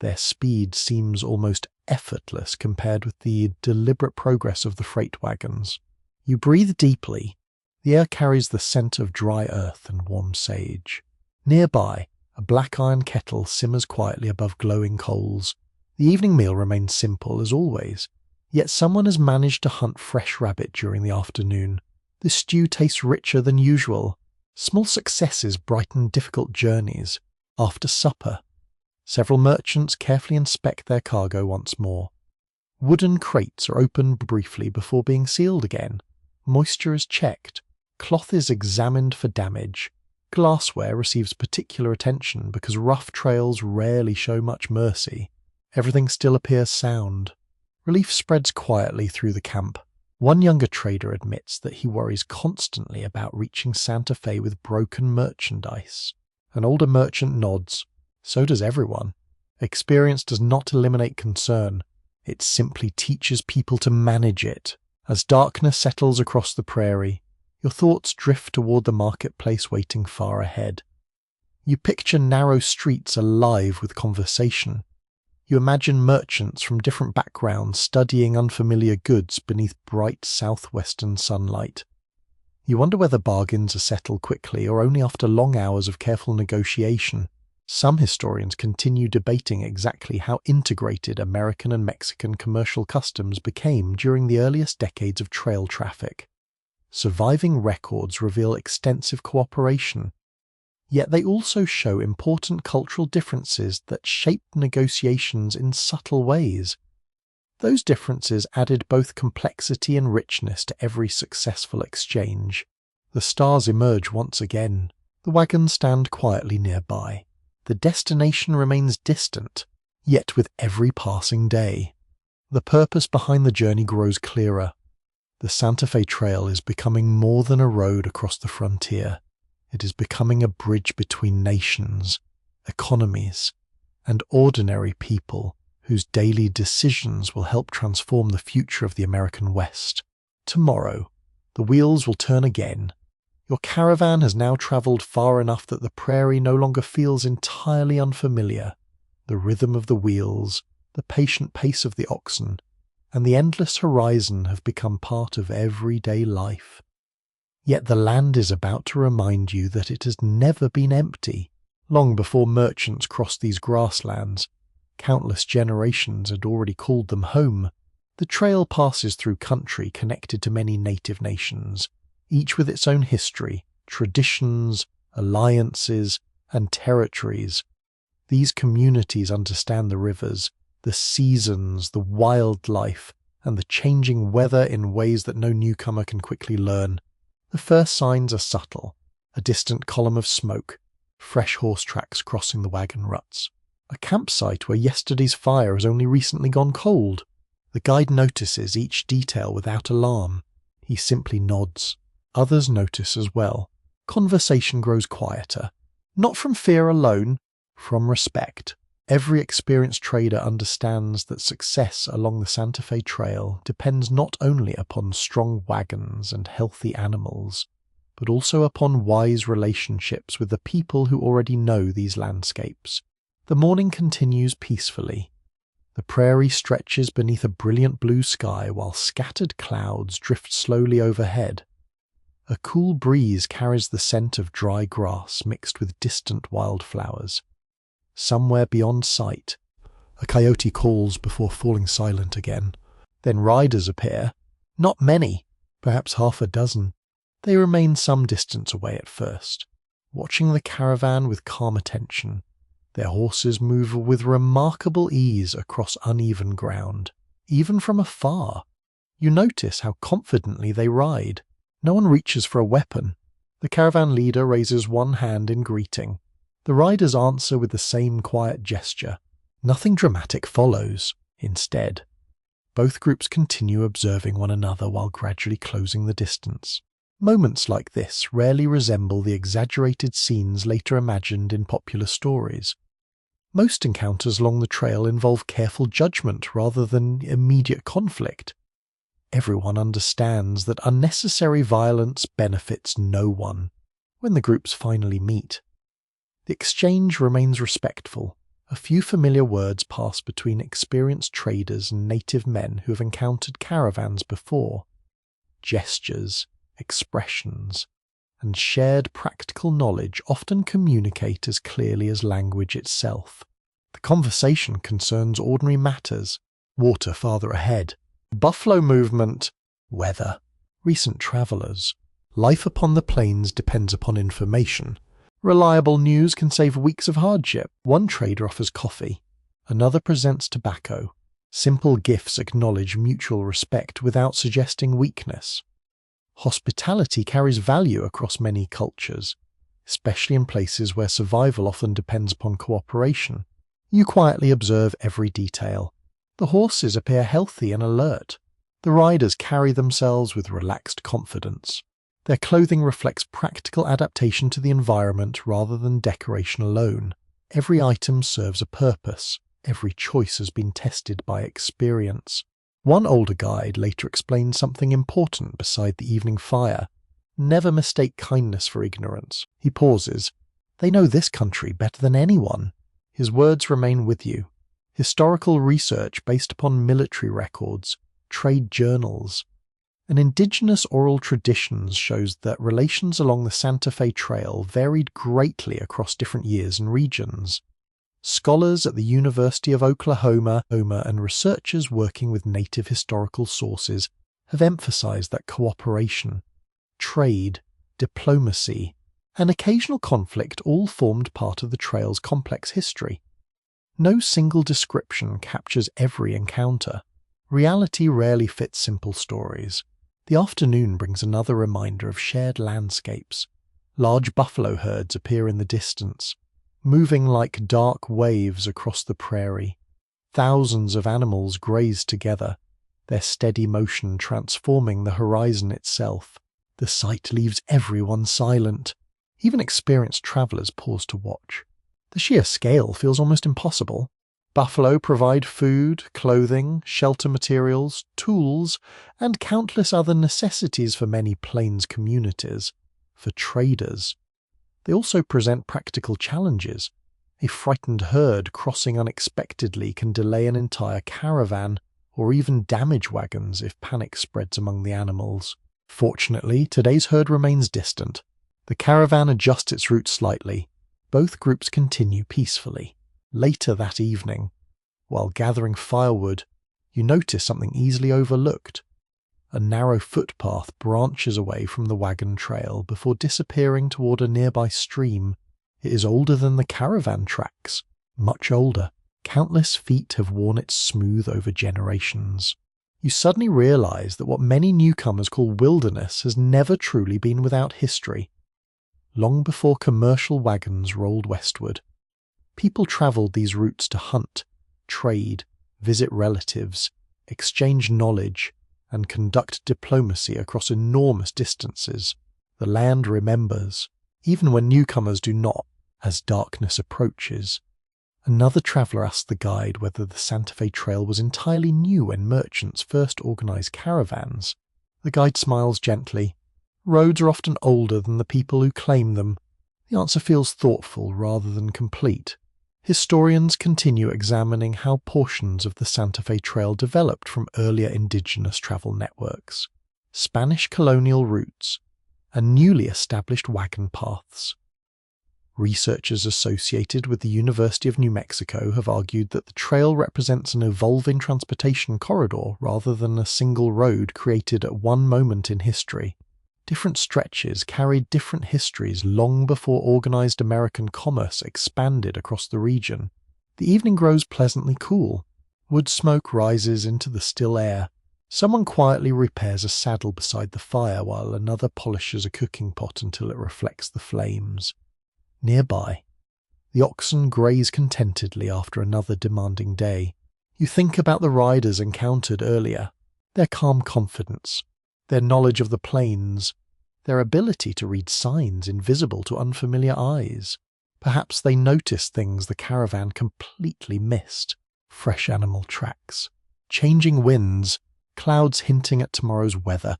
Their speed seems almost effortless compared with the deliberate progress of the freight wagons. You breathe deeply. The air carries the scent of dry earth and warm sage. Nearby, a black iron kettle simmers quietly above glowing coals. The evening meal remains simple as always, yet someone has managed to hunt fresh rabbit during the afternoon. The stew tastes richer than usual. Small successes brighten difficult journeys. After supper, several merchants carefully inspect their cargo once more. Wooden crates are opened briefly before being sealed again. Moisture is checked. Cloth is examined for damage. Glassware receives particular attention because rough trails rarely show much mercy. Everything still appears sound. Relief spreads quietly through the camp. One younger trader admits that he worries constantly about reaching Santa Fe with broken merchandise. An older merchant nods. So does everyone. Experience does not eliminate concern. It simply teaches people to manage it. As darkness settles across the prairie, your thoughts drift toward the marketplace waiting far ahead. You picture narrow streets alive with conversation. You imagine merchants from different backgrounds studying unfamiliar goods beneath bright southwestern sunlight. You wonder whether bargains are settled quickly or only after long hours of careful negotiation. Some historians continue debating exactly how integrated American and Mexican commercial customs became during the earliest decades of trail traffic. Surviving records reveal extensive cooperation, yet they also show important cultural differences that shaped negotiations in subtle ways. Those differences added both complexity and richness to every successful exchange. The stars emerge once again. The wagons stand quietly nearby. The destination remains distant, yet with every passing day, the purpose behind the journey grows clearer. The Santa Fe Trail is becoming more than a road across the frontier. It is becoming a bridge between nations, economies, and ordinary people whose daily decisions will help transform the future of the American West. Tomorrow, the wheels will turn again. Your caravan has now traveled far enough that the prairie no longer feels entirely unfamiliar. The rhythm of the wheels, the patient pace of the oxen, and the endless horizon have become part of everyday life. Yet the land is about to remind you that it has never been empty. Long before merchants crossed these grasslands, countless generations had already called them home. The trail passes through country connected to many native nations, each with its own history, traditions, alliances, and territories. These communities understand the rivers, the seasons, the wildlife, and the changing weather in ways that no newcomer can quickly learn. The first signs are subtle: a distant column of smoke, fresh horse tracks crossing the wagon ruts, a campsite where yesterday's fire has only recently gone cold. The guide notices each detail without alarm. He simply nods. Others notice as well. Conversation grows quieter, not from fear alone, from respect. Every experienced trader understands that success along the Santa Fe Trail depends not only upon strong wagons and healthy animals, but also upon wise relationships with the people who already know these landscapes. The morning continues peacefully. The prairie stretches beneath a brilliant blue sky while scattered clouds drift slowly overhead. A cool breeze carries the scent of dry grass mixed with distant wildflowers. Somewhere beyond sight, a coyote calls before falling silent again. Then riders appear. Not many, perhaps half a dozen. They remain some distance away at first, watching the caravan with calm attention. Their horses move with remarkable ease across uneven ground. Even from afar, you notice how confidently they ride. No one reaches for a weapon. The caravan leader raises one hand in greeting. The riders answer with the same quiet gesture. Nothing dramatic follows. Instead, both groups continue observing one another while gradually closing the distance. Moments like this rarely resemble the exaggerated scenes later imagined in popular stories. Most encounters along the trail involve careful judgment rather than immediate conflict. Everyone understands that unnecessary violence benefits no one. When the groups finally meet, the exchange remains respectful. A few familiar words pass between experienced traders and native men who have encountered caravans before. Gestures, expressions, and shared practical knowledge often communicate as clearly as language itself. The conversation concerns ordinary matters: water farther ahead, buffalo movement, weather, recent travellers. Life upon the plains depends upon information. Reliable news can save weeks of hardship. One trader offers coffee, another presents tobacco. Simple gifts acknowledge mutual respect without suggesting weakness. Hospitality carries value across many cultures, especially in places where survival often depends upon cooperation. You quietly observe every detail. The horses appear healthy and alert. The riders carry themselves with relaxed confidence. Their clothing reflects practical adaptation to the environment rather than decoration alone. Every item serves a purpose. Every choice has been tested by experience. One older guide later explained something important beside the evening fire. Never mistake kindness for ignorance. He pauses. They know this country better than anyone. His words remain with you. Historical research based upon military records, trade journals, and indigenous oral traditions shows that relations along the Santa Fe Trail varied greatly across different years and regions. Scholars at the University of Oklahoma and researchers working with native historical sources have emphasized that cooperation, trade, diplomacy, and occasional conflict all formed part of the trail's complex history. No single description captures every encounter. Reality rarely fits simple stories. The afternoon brings another reminder of shared landscapes. Large buffalo herds appear in the distance, moving like dark waves across the prairie. Thousands of animals graze together, their steady motion transforming the horizon itself. The sight leaves everyone silent. Even experienced travelers pause to watch. The sheer scale feels almost impossible. Buffalo provide food, clothing, shelter materials, tools, and countless other necessities for many plains communities. For traders, they also present practical challenges. A frightened herd crossing unexpectedly can delay an entire caravan, or even damage wagons if panic spreads among the animals. Fortunately, today's herd remains distant. The caravan adjusts its route slightly. Both groups continue peacefully. Later that evening, while gathering firewood, you notice something easily overlooked. A narrow footpath branches away from the wagon trail before disappearing toward a nearby stream. It is older than the caravan tracks, much older. Countless feet have worn it smooth over generations. You suddenly realize that what many newcomers call wilderness has never truly been without history. Long before commercial wagons rolled westward, people traveled these routes to hunt, trade, visit relatives, exchange knowledge, and conduct diplomacy across enormous distances. The land remembers, even when newcomers do not, as darkness approaches. Another traveler asks the guide whether the Santa Fe Trail was entirely new when merchants first organized caravans. The guide smiles gently. Roads are often older than the people who claim them. The answer feels thoughtful rather than complete. Historians continue examining how portions of the Santa Fe Trail developed from earlier indigenous travel networks, Spanish colonial routes, and newly established wagon paths. Researchers associated with the University of New Mexico have argued that the trail represents an evolving transportation corridor rather than a single road created at one moment in history. Different stretches carried different histories long before organized American commerce expanded across the region. The evening grows pleasantly cool. Wood smoke rises into the still air. Someone quietly repairs a saddle beside the fire while another polishes a cooking pot until it reflects the flames. Nearby, the oxen graze contentedly after another demanding day. You think about the riders encountered earlier, their calm confidence, their knowledge of the plains, their ability to read signs invisible to unfamiliar eyes. Perhaps they noticed things the caravan completely missed. Fresh animal tracks, changing winds, clouds hinting at tomorrow's weather.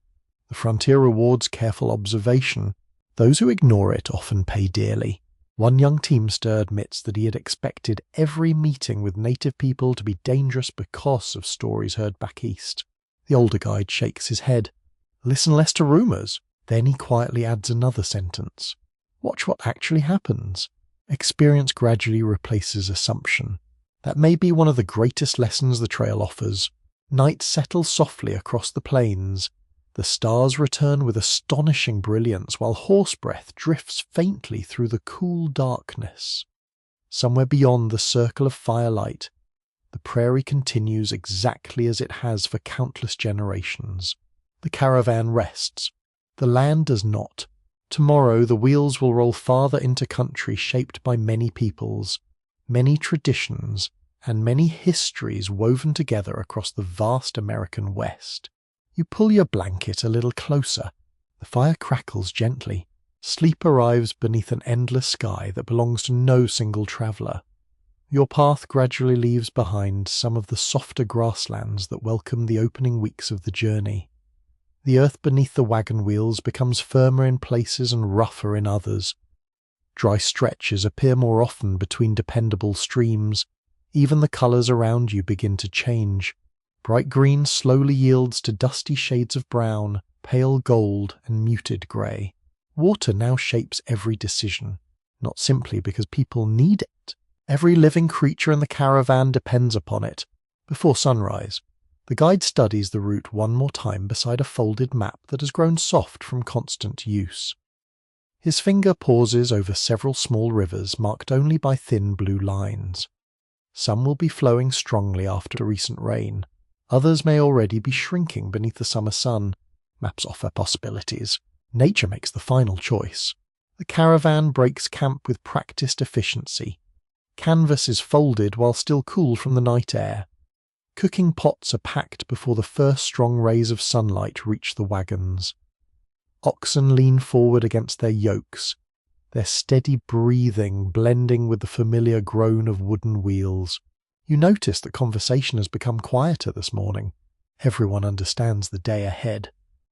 The frontier rewards careful observation. Those who ignore it often pay dearly. One young teamster admits that he had expected every meeting with native people to be dangerous because of stories heard back east. The older guide shakes his head. Listen less to rumors. Then he quietly adds another sentence. Watch what actually happens. Experience gradually replaces assumption. That may be one of the greatest lessons the trail offers. Night settles softly across the plains. The stars return with astonishing brilliance while horse breath drifts faintly through the cool darkness. Somewhere beyond the circle of firelight, the prairie continues exactly as it has for countless generations. The caravan rests. The land does not. Tomorrow the wheels will roll farther into country shaped by many peoples, many traditions, and many histories woven together across the vast American West. You pull your blanket a little closer. The fire crackles gently. Sleep arrives beneath an endless sky that belongs to no single traveller. Your path gradually leaves behind some of the softer grasslands that welcome the opening weeks of the journey. The earth beneath the wagon wheels becomes firmer in places and rougher in others. Dry stretches appear more often between dependable streams. Even the colours around you begin to change. Bright green slowly yields to dusty shades of brown, pale gold, and muted grey. Water now shapes every decision, not simply because people need it. Every living creature in the caravan depends upon it. Before sunrise, the guide studies the route one more time beside a folded map that has grown soft from constant use. His finger pauses over several small rivers marked only by thin blue lines. Some will be flowing strongly after recent rain. Others may already be shrinking beneath the summer sun. Maps offer possibilities. Nature makes the final choice. The caravan breaks camp with practiced efficiency. Canvas is folded while still cool from the night air. Cooking pots are packed before the first strong rays of sunlight reach the wagons. Oxen lean forward against their yokes, their steady breathing blending with the familiar groan of wooden wheels. You notice that conversation has become quieter this morning. Everyone understands the day ahead.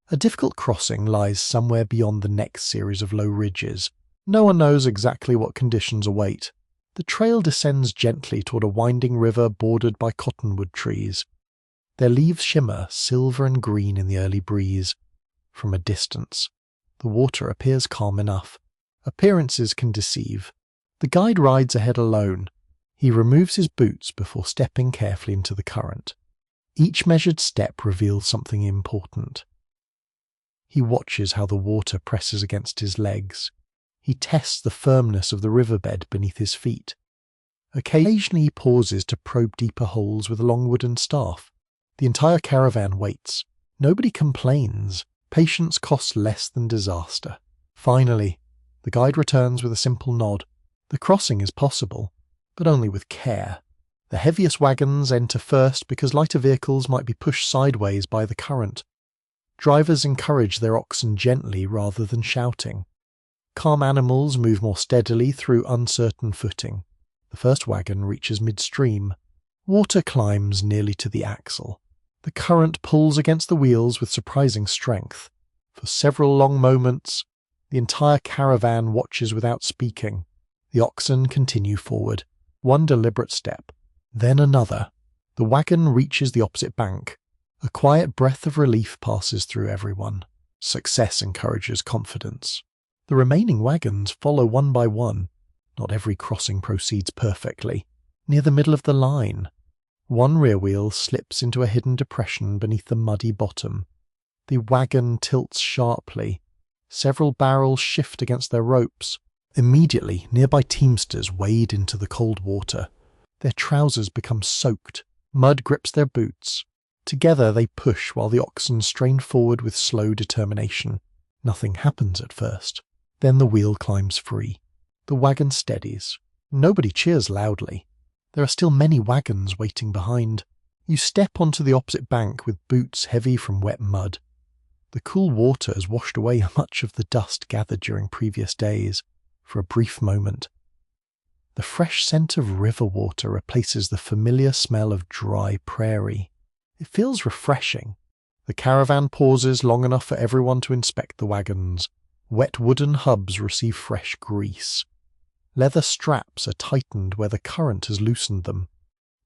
A difficult crossing lies somewhere beyond the next series of low ridges. No one knows exactly what conditions await. The trail descends gently toward a winding river bordered by cottonwood trees. Their leaves shimmer silver and green in the early breeze. From a distance, the water appears calm enough. Appearances can deceive. The guide rides ahead alone. He removes his boots before stepping carefully into the current. Each measured step reveals something important. He watches how the water presses against his legs. He tests the firmness of the riverbed beneath his feet. Occasionally he pauses to probe deeper holes with a long wooden staff. The entire caravan waits. Nobody complains. Patience costs less than disaster. Finally, the guide returns with a simple nod. The crossing is possible, but only with care. The heaviest wagons enter first because lighter vehicles might be pushed sideways by the current. Drivers encourage their oxen gently rather than shouting. Calm animals move more steadily through uncertain footing. The first wagon reaches midstream. Water climbs nearly to the axle. The current pulls against the wheels with surprising strength. For several long moments, the entire caravan watches without speaking. The oxen continue forward, one deliberate step, then another. The wagon reaches the opposite bank. A quiet breath of relief passes through everyone. Success encourages confidence. The remaining wagons follow one by one. Not every crossing proceeds perfectly. Near the middle of the line, one rear wheel slips into a hidden depression beneath the muddy bottom. The wagon tilts sharply. Several barrels shift against their ropes. Immediately, nearby teamsters wade into the cold water. Their trousers become soaked. Mud grips their boots. Together they push while the oxen strain forward with slow determination. Nothing happens at first. Then the wheel climbs free. The wagon steadies. Nobody cheers loudly. There are still many wagons waiting behind. You step onto the opposite bank with boots heavy from wet mud. The cool water has washed away much of the dust gathered during previous days. For a brief moment, the fresh scent of river water replaces the familiar smell of dry prairie. It feels refreshing. The caravan pauses long enough for everyone to inspect the wagons. Wet wooden hubs receive fresh grease. Leather straps are tightened where the current has loosened them.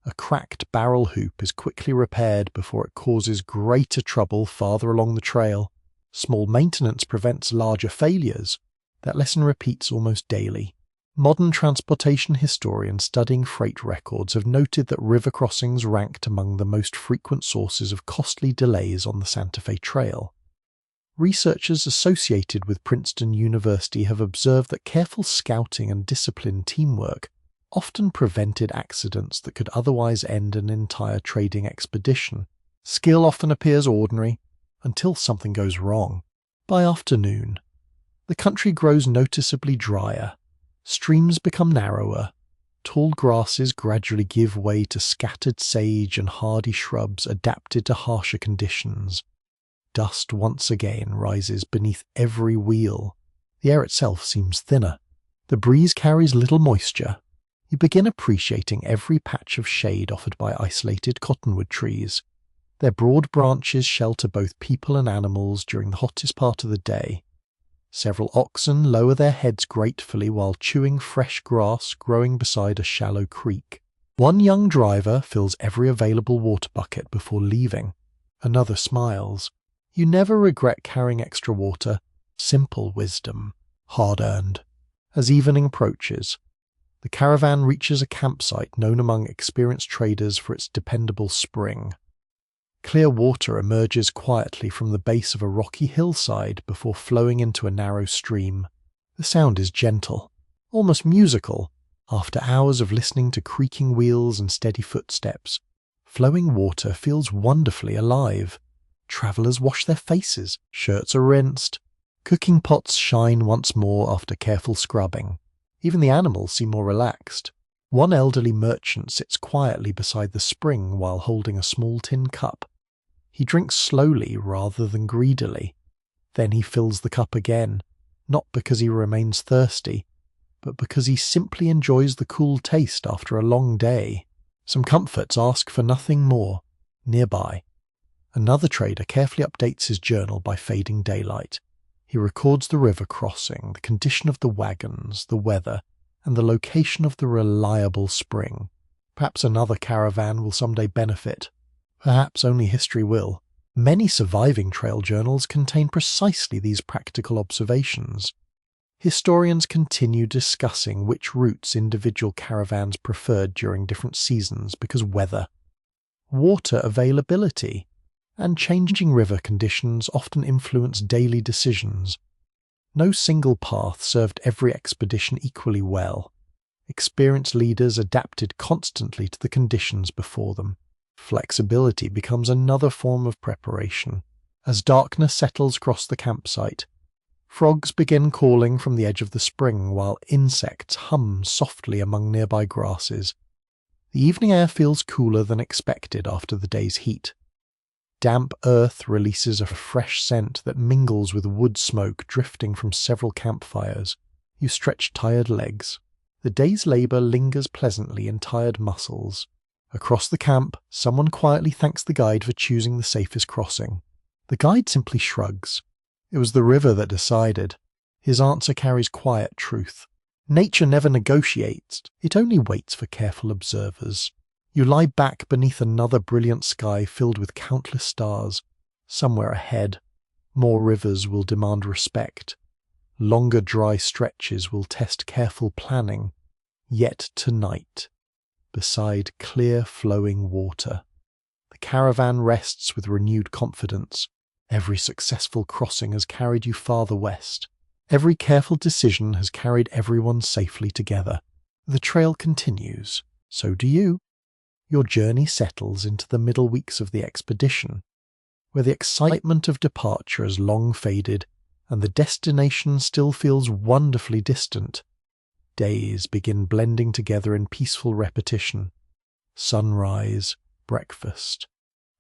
A cracked barrel hoop is quickly repaired before it causes greater trouble farther along the trail. Small maintenance prevents larger failures. That lesson repeats almost daily. Modern transportation historians studying freight records have noted that river crossings ranked among the most frequent sources of costly delays on the Santa Fe Trail. Researchers associated with Princeton University have observed that careful scouting and disciplined teamwork often prevented accidents that could otherwise end an entire trading expedition. Skill often appears ordinary until something goes wrong. By afternoon, the country grows noticeably drier, streams become narrower, tall grasses gradually give way to scattered sage and hardy shrubs adapted to harsher conditions. Dust once again rises beneath every wheel. The air itself seems thinner. The breeze carries little moisture. You begin appreciating every patch of shade offered by isolated cottonwood trees. Their broad branches shelter both people and animals during the hottest part of the day. Several oxen lower their heads gratefully while chewing fresh grass growing beside a shallow creek. One young driver fills every available water bucket before leaving. Another smiles. You never regret carrying extra water. Simple wisdom, hard-earned. As evening approaches, the caravan reaches a campsite known among experienced traders for its dependable spring. Clear water emerges quietly from the base of a rocky hillside before flowing into a narrow stream. The sound is gentle, almost musical. After hours of listening to creaking wheels and steady footsteps, flowing water feels wonderfully alive. Travellers wash their faces, shirts are rinsed, cooking pots shine once more after careful scrubbing. Even the animals seem more relaxed. One elderly merchant sits quietly beside the spring while holding a small tin cup. He drinks slowly rather than greedily. Then he fills the cup again, not because he remains thirsty, but because he simply enjoys the cool taste after a long day. Some comforts ask for nothing more. Nearby, another trader carefully updates his journal by fading daylight. He records the river crossing, the condition of the wagons, the weather, and the location of the reliable spring. Perhaps another caravan will someday benefit. Perhaps only history will. Many surviving trail journals contain precisely these practical observations. Historians continue discussing which routes individual caravans preferred during different seasons because weather, water availability, and changing river conditions often influence daily decisions. No single path served every expedition equally well. Experienced leaders adapted constantly to the conditions before them. Flexibility becomes another form of preparation. As darkness settles across the campsite, frogs begin calling from the edge of the spring while insects hum softly among nearby grasses. The evening air feels cooler than expected after the day's heat. Damp earth releases a fresh scent that mingles with wood smoke drifting from several campfires. You stretch tired legs. The day's labor lingers pleasantly in tired muscles. Across the camp, someone quietly thanks the guide for choosing the safest crossing. The guide simply shrugs. It was the river that decided. His answer carries quiet truth. Nature never negotiates, it only waits for careful observers. You lie back beneath another brilliant sky filled with countless stars. Somewhere ahead, more rivers will demand respect. Longer dry stretches will test careful planning. Yet tonight, beside clear flowing water, the caravan rests with renewed confidence. Every successful crossing has carried you farther west. Every careful decision has carried everyone safely together. The trail continues. So do you. Your journey settles into the middle weeks of the expedition, where the excitement of departure has long faded and the destination still feels wonderfully distant. Days begin blending together in peaceful repetition. Sunrise, breakfast,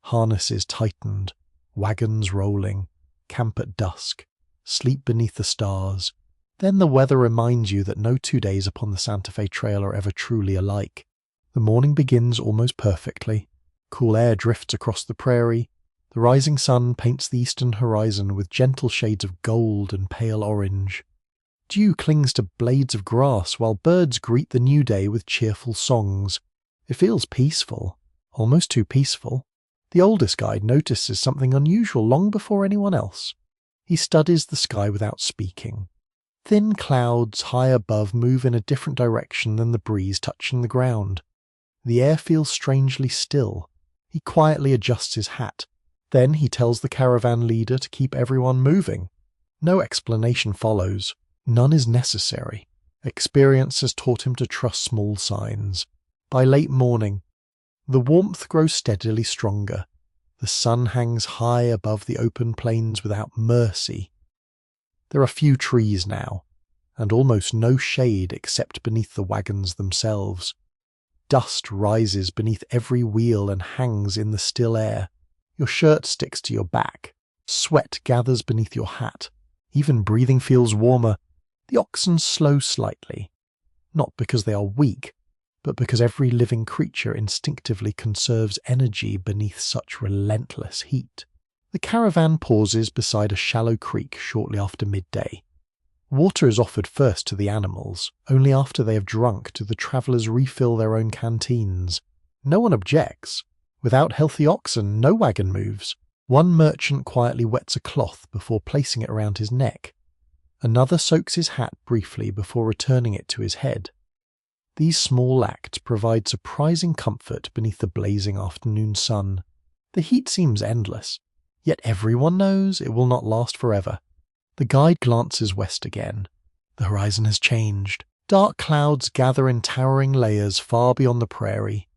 harnesses tightened, wagons rolling, camp at dusk, sleep beneath the stars. Then the weather reminds you that no 2 days upon the Santa Fe Trail are ever truly alike. The morning begins almost perfectly. Cool air drifts across the prairie. The rising sun paints the eastern horizon with gentle shades of gold and pale orange. Dew clings to blades of grass while birds greet the new day with cheerful songs. It feels peaceful, almost too peaceful. The oldest guide notices something unusual long before anyone else. He studies the sky without speaking. Thin clouds high above move in a different direction than the breeze touching the ground. The air feels strangely still. He quietly adjusts his hat. Then he tells the caravan leader to keep everyone moving. No explanation follows. None is necessary. Experience has taught him to trust small signs. By late morning, the warmth grows steadily stronger. The sun hangs high above the open plains without mercy. There are few trees now, and almost no shade except beneath the wagons themselves. Dust rises beneath every wheel and hangs in the still air. Your shirt sticks to your back. Sweat gathers beneath your hat. Even breathing feels warmer. The oxen slow slightly, not because they are weak, but because every living creature instinctively conserves energy beneath such relentless heat. The caravan pauses beside a shallow creek shortly after midday. Water is offered first to the animals. Only after they have drunk do the travellers refill their own canteens. No one objects. Without healthy oxen, no wagon moves. One merchant quietly wets a cloth before placing it around his neck. Another soaks his hat briefly before returning it to his head. These small acts provide surprising comfort beneath the blazing afternoon sun. The heat seems endless, yet everyone knows it will not last forever. The guide glances west again. The horizon has changed. Dark clouds gather in towering layers far beyond the prairie.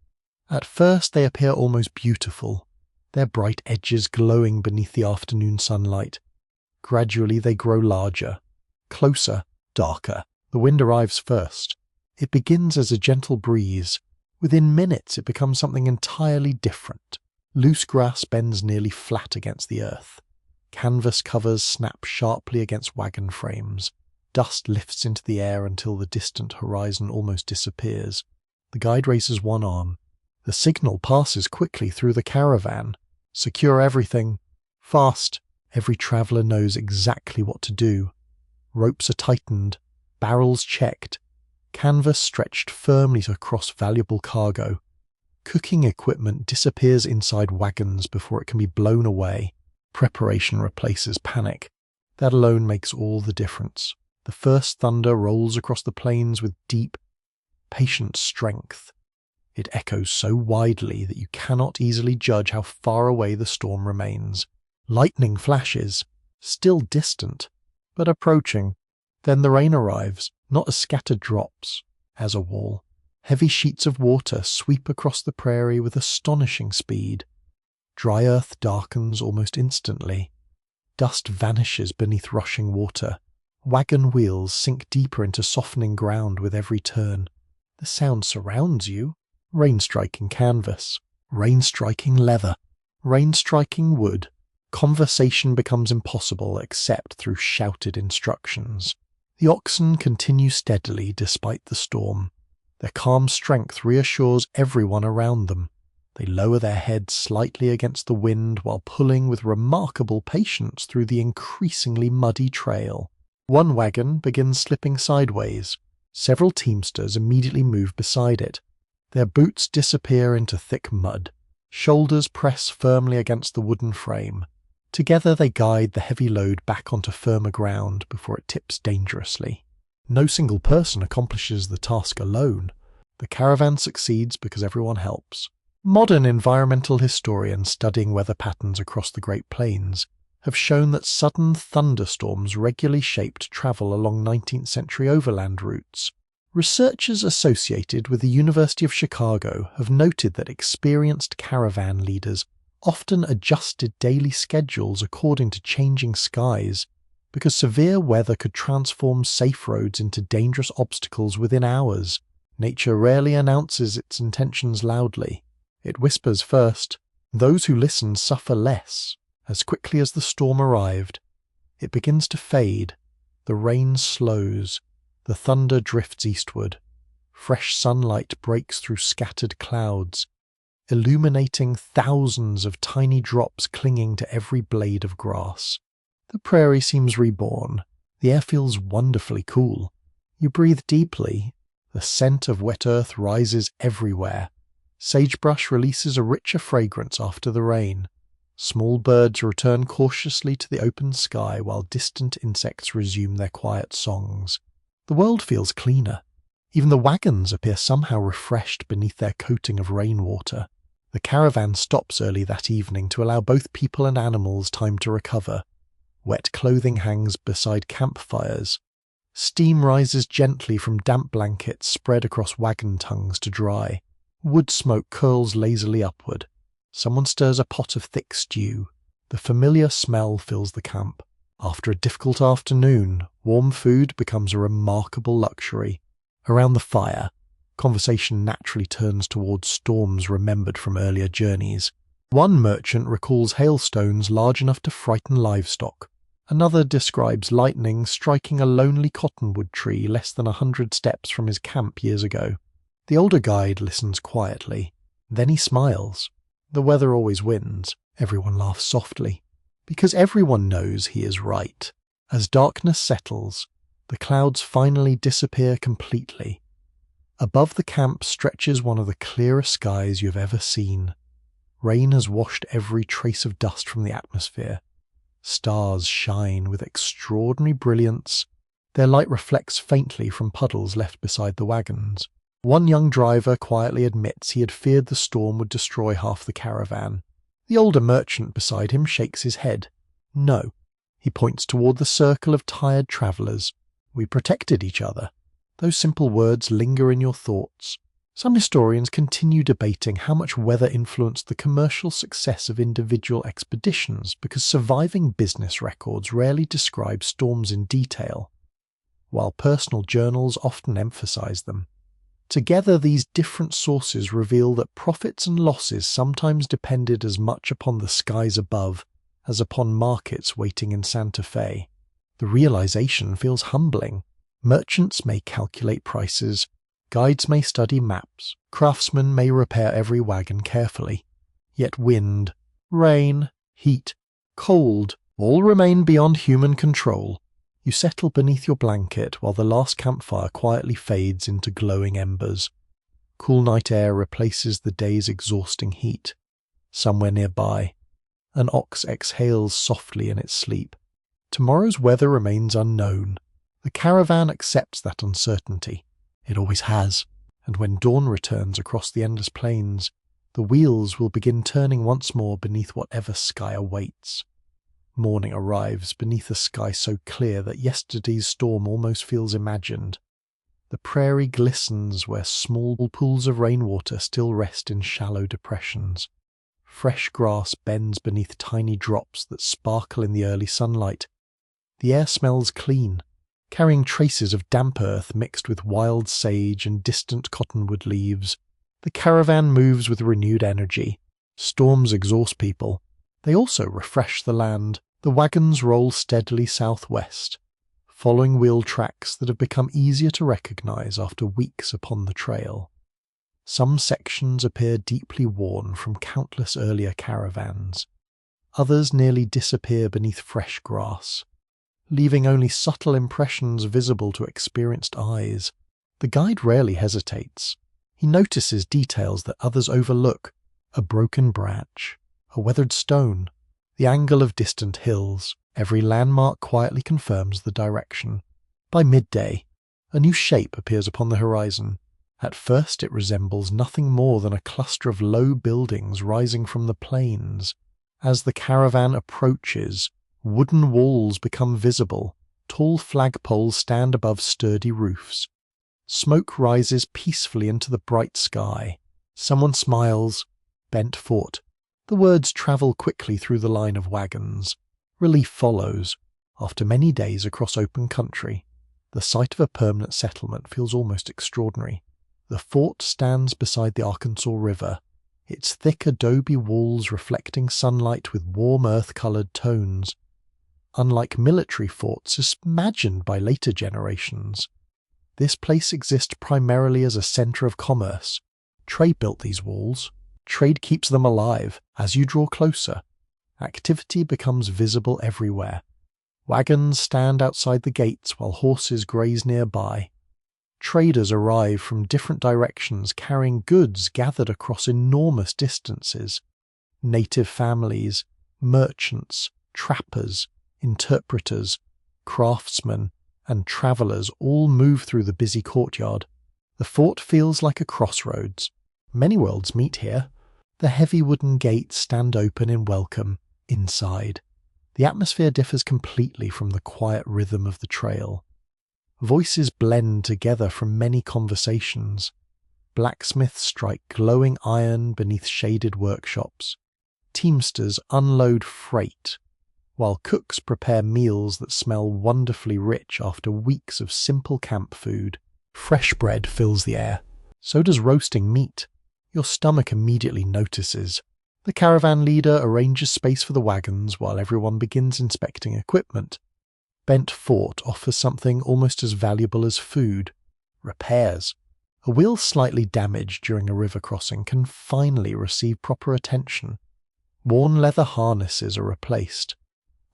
At first they appear almost beautiful, their bright edges glowing beneath the afternoon sunlight. Gradually they grow larger, closer, darker. The wind arrives first. It begins as a gentle breeze. Within minutes it becomes something entirely different. Loose grass bends nearly flat against the earth. Canvas covers snap sharply against wagon frames. Dust lifts into the air until the distant horizon almost disappears. The guide raises one arm. The signal passes quickly through the caravan. Secure everything. Fast. Every traveller knows exactly what to do. Ropes are tightened. Barrels checked. Canvas stretched firmly to cross valuable cargo. Cooking equipment disappears inside wagons before it can be blown away. Preparation replaces panic. That alone makes all the difference. The first thunder rolls across the plains with deep, patient strength. It echoes so widely that you cannot easily judge how far away the storm remains. Lightning flashes, still distant, but approaching. Then the rain arrives, not as scattered drops, as a wall. Heavy sheets of water sweep across the prairie with astonishing speed. Dry earth darkens almost instantly. Dust vanishes beneath rushing water. Wagon wheels sink deeper into softening ground with every turn. The sound surrounds you. Rain striking canvas. Rain striking leather. Rain striking wood. Conversation becomes impossible except through shouted instructions. The oxen continue steadily despite the storm. Their calm strength reassures everyone around them. They lower their heads slightly against the wind while pulling with remarkable patience through the increasingly muddy trail. One wagon begins slipping sideways. Several teamsters immediately move beside it. Their boots disappear into thick mud. Shoulders press firmly against the wooden frame. Together they guide the heavy load back onto firmer ground before it tips dangerously. No single person accomplishes the task alone. The caravan succeeds because everyone helps. Modern environmental historians studying weather patterns across the Great Plains have shown that sudden thunderstorms regularly shaped travel along 19th century overland routes. Researchers associated with the University of Chicago have noted that experienced caravan leaders often adjusted daily schedules according to changing skies, because severe weather could transform safe roads into dangerous obstacles within hours. Nature rarely announces its intentions loudly. It whispers first. Those who listen suffer less. As quickly as the storm arrived, it begins to fade. The rain slows. The thunder drifts eastward. Fresh sunlight breaks through scattered clouds, illuminating thousands of tiny drops clinging to every blade of grass. The prairie seems reborn. The air feels wonderfully cool. You breathe deeply. The scent of wet earth rises everywhere. Sagebrush releases a richer fragrance after the rain. Small birds return cautiously to the open sky while distant insects resume their quiet songs. The world feels cleaner. Even the wagons appear somehow refreshed beneath their coating of rainwater. The caravan stops early that evening to allow both people and animals time to recover. Wet clothing hangs beside campfires. Steam rises gently from damp blankets spread across wagon tongues to dry. Wood smoke curls lazily upward. Someone stirs a pot of thick stew. The familiar smell fills the camp. After a difficult afternoon, warm food becomes a remarkable luxury. Around the fire, conversation naturally turns towards storms remembered from earlier journeys. One merchant recalls hailstones large enough to frighten livestock. Another describes lightning striking a lonely cottonwood tree less than 100 steps from his camp years ago. The older guide listens quietly. Then he smiles. The weather always wins. Everyone laughs softly, because everyone knows he is right. As darkness settles, the clouds finally disappear completely. Above the camp stretches one of the clearest skies you have ever seen. Rain has washed every trace of dust from the atmosphere. Stars shine with extraordinary brilliance. Their light reflects faintly from puddles left beside the wagons. One young driver quietly admits he had feared the storm would destroy half the caravan. The older merchant beside him shakes his head. No. He points toward the circle of tired travellers. We protected each other. Those simple words linger in your thoughts. Some historians continue debating how much weather influenced the commercial success of individual expeditions because surviving business records rarely describe storms in detail, while personal journals often emphasize them. Together, these different sources reveal that profits and losses sometimes depended as much upon the skies above as upon markets waiting in Santa Fe. The realization feels humbling. Merchants may calculate prices, guides may study maps, craftsmen may repair every wagon carefully. Yet wind, rain, heat, cold, all remain beyond human control. You settle beneath your blanket while the last campfire quietly fades into glowing embers. Cool night air replaces the day's exhausting heat. Somewhere nearby, an ox exhales softly in its sleep. Tomorrow's weather remains unknown. The caravan accepts that uncertainty. It always has, and when dawn returns across the endless plains, the wheels will begin turning once more beneath whatever sky awaits. Morning arrives beneath a sky so clear that yesterday's storm almost feels imagined. The prairie glistens where small pools of rainwater still rest in shallow depressions. Fresh grass bends beneath tiny drops that sparkle in the early sunlight. The air smells clean, carrying traces of damp earth mixed with wild sage and distant cottonwood leaves. The caravan moves with renewed energy. Storms exhaust people. They also refresh the land. The wagons roll steadily southwest, following wheel tracks that have become easier to recognize after weeks upon the trail. Some sections appear deeply worn from countless earlier caravans. Others nearly disappear beneath fresh grass, leaving only subtle impressions visible to experienced eyes. The guide rarely hesitates. He notices details that others overlook: a broken branch, a weathered stone, the angle of distant hills. Every landmark quietly confirms the direction. By midday, a new shape appears upon the horizon. At first it resembles nothing more than a cluster of low buildings rising from the plains. As the caravan approaches, wooden walls become visible. Tall flagpoles stand above sturdy roofs. Smoke rises peacefully into the bright sky. Someone smiles. Bent foot. The words travel quickly through the line of wagons. Relief follows. After many days across open country, the sight of a permanent settlement feels almost extraordinary. The fort stands beside the Arkansas River, its thick adobe walls reflecting sunlight with warm earth-colored tones. Unlike military forts imagined by later generations, this place exists primarily as a center of commerce. Trade built these walls. Trade keeps them alive. As you draw closer, activity becomes visible everywhere. Wagons stand outside the gates while horses graze nearby. Traders arrive from different directions carrying goods gathered across enormous distances. Native families, Merchants, trappers, interpreters, craftsmen, and travellers all move through the busy courtyard. The fort feels like a crossroads. Many worlds meet here. The heavy wooden gates stand open in welcome inside. The atmosphere differs completely from the quiet rhythm of the trail. Voices blend together from many conversations. Blacksmiths strike glowing iron beneath shaded workshops. Teamsters unload freight, while cooks prepare meals that smell wonderfully rich after weeks of simple camp food. Fresh bread fills the air. So does roasting meat. Your stomach immediately notices. The caravan leader arranges space for the wagons while everyone begins inspecting equipment. Bent Fort offers something almost as valuable as food: repairs. A wheel slightly damaged during a river crossing can finally receive proper attention. Worn leather harnesses are replaced.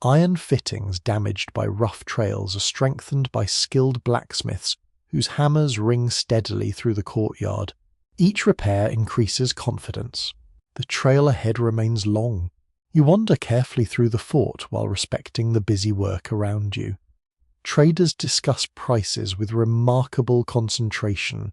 Iron fittings damaged by rough trails are strengthened by skilled blacksmiths whose hammers ring steadily through the courtyard. Each repair increases confidence. The trail ahead remains long. You wander carefully through the fort while respecting the busy work around you. Traders discuss prices with remarkable concentration.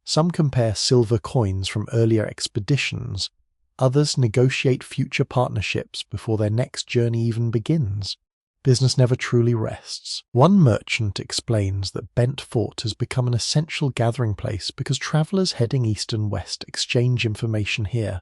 Some compare silver coins from earlier expeditions. Others negotiate future partnerships before their next journey even begins. Business never truly rests. One merchant explains that Bent Fort has become an essential gathering place because travellers heading east and west exchange information here.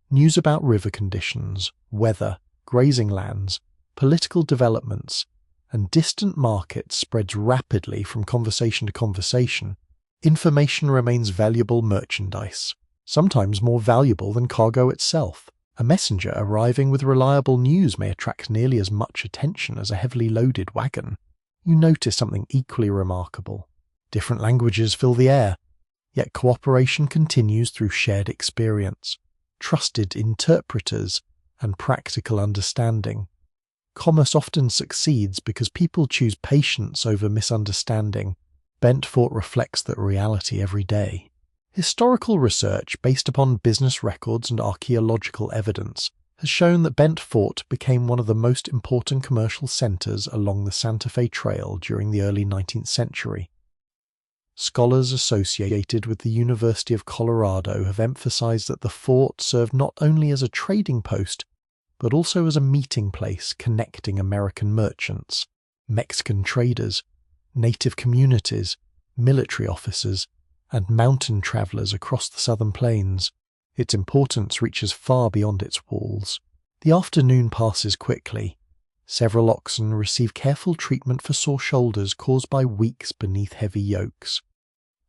News about river conditions, weather, grazing lands, political developments, and distant markets spreads rapidly from conversation to conversation. Information remains valuable merchandise, sometimes more valuable than cargo itself. A messenger arriving with reliable news may attract nearly as much attention as a heavily loaded wagon. You notice something equally remarkable. Different languages fill the air, yet cooperation continues through shared experience, trusted interpreters, and practical understanding. Commerce often succeeds because people choose patience over misunderstanding. Bent Fort reflects that reality every day. Historical research based upon business records and archaeological evidence has shown that Bent Fort became one of the most important commercial centers along the Santa Fe Trail during the early 19th century. Scholars associated with the University of Colorado have emphasized that the fort served not only as a trading post, but also as a meeting place connecting American merchants, Mexican traders, native communities, military officers, and mountain travelers across the southern plains. Its importance reaches far beyond its walls. The afternoon passes quickly. Several oxen receive careful treatment for sore shoulders caused by weeks beneath heavy yokes.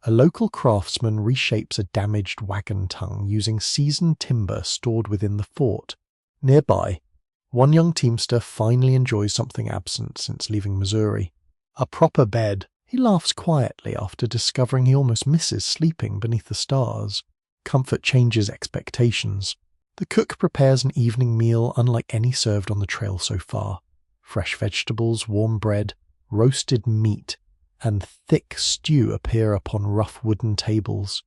A local craftsman reshapes a damaged wagon tongue using seasoned timber stored within the fort. Nearby, one young teamster finally enjoys something absent since leaving Missouri: a proper bed. He laughs quietly after discovering he almost misses sleeping beneath the stars. Comfort changes expectations. The cook prepares an evening meal unlike any served on the trail so far. Fresh vegetables, warm bread, roasted meat, and thick stew appear upon rough wooden tables.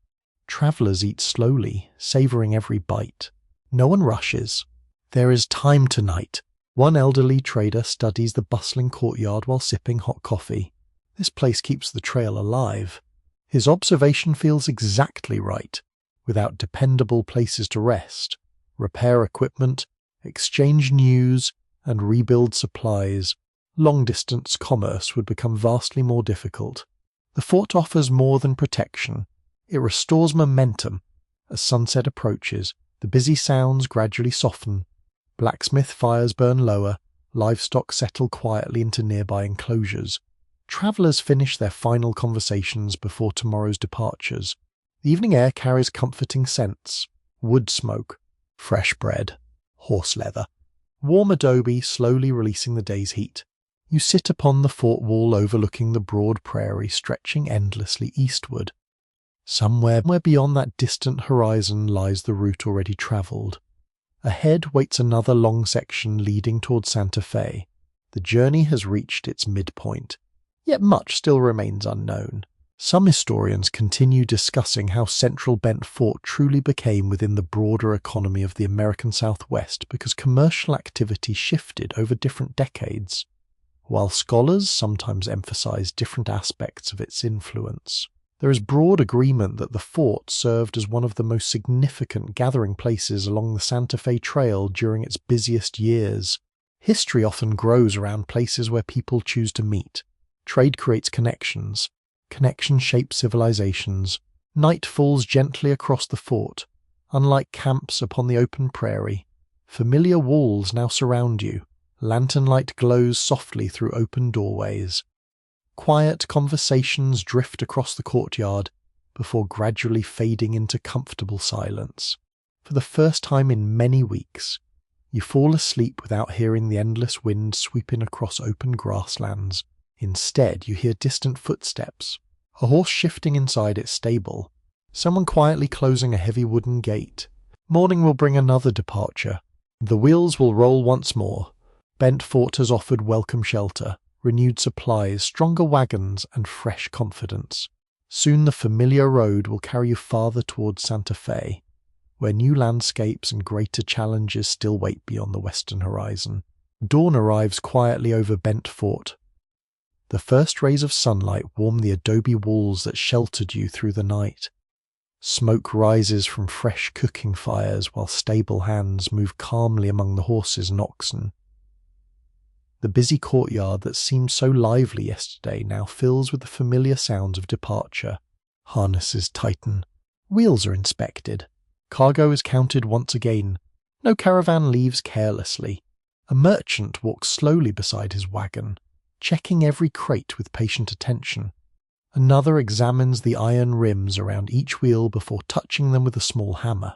Travelers eat slowly, savoring every bite. No one rushes. There is time tonight. One elderly trader studies the bustling courtyard while sipping hot coffee. This place keeps the trail alive. His observation feels exactly right. Without dependable places to rest, repair equipment, exchange news, and rebuild supplies, long-distance commerce would become vastly more difficult. The fort offers more than protection. It restores momentum. As sunset approaches, the busy sounds gradually soften. Blacksmith fires burn lower, livestock settle quietly into nearby enclosures. Travelers finish their final conversations before tomorrow's departures. The evening air carries comforting scents: wood smoke, fresh bread, horse leather, warm adobe slowly releasing the day's heat. You sit upon the fort wall overlooking the broad prairie stretching endlessly eastward. Somewhere beyond that distant horizon lies the route already travelled. Ahead waits another long section leading toward Santa Fe. The journey has reached its midpoint, yet much still remains unknown. Some historians continue discussing how central Bent Fort truly became within the broader economy of the American Southwest because commercial activity shifted over different decades, while scholars sometimes emphasize different aspects of its influence. There is broad agreement that the fort served as one of the most significant gathering places along the Santa Fe Trail during its busiest years. History often grows around places where people choose to meet. Trade creates connections. Connection shapes civilizations. Night falls gently across the fort. Unlike camps upon the open prairie, familiar walls now surround you. Lantern light glows softly through open doorways. Quiet conversations drift across the courtyard before gradually fading into comfortable silence. For the first time in many weeks, you fall asleep without hearing the endless wind sweeping across open grasslands. Instead, you hear distant footsteps, a horse shifting inside its stable, someone quietly closing a heavy wooden gate. Morning will bring another departure. The wheels will roll once more. Bent Fort has offered welcome shelter, renewed supplies, stronger wagons, and fresh confidence. Soon the familiar road will carry you farther towards Santa Fe, where new landscapes and greater challenges still wait beyond the western horizon. Dawn arrives quietly over Bent Fort. The first rays of sunlight warm the adobe walls that sheltered you through the night. Smoke rises from fresh cooking fires while stable hands move calmly among the horses and oxen. The busy courtyard that seemed so lively yesterday now fills with the familiar sounds of departure. Harnesses tighten. Wheels are inspected. Cargo is counted once again. No caravan leaves carelessly. A merchant walks slowly beside his wagon, checking every crate with patient attention. Another examines the iron rims around each wheel before touching them with a small hammer.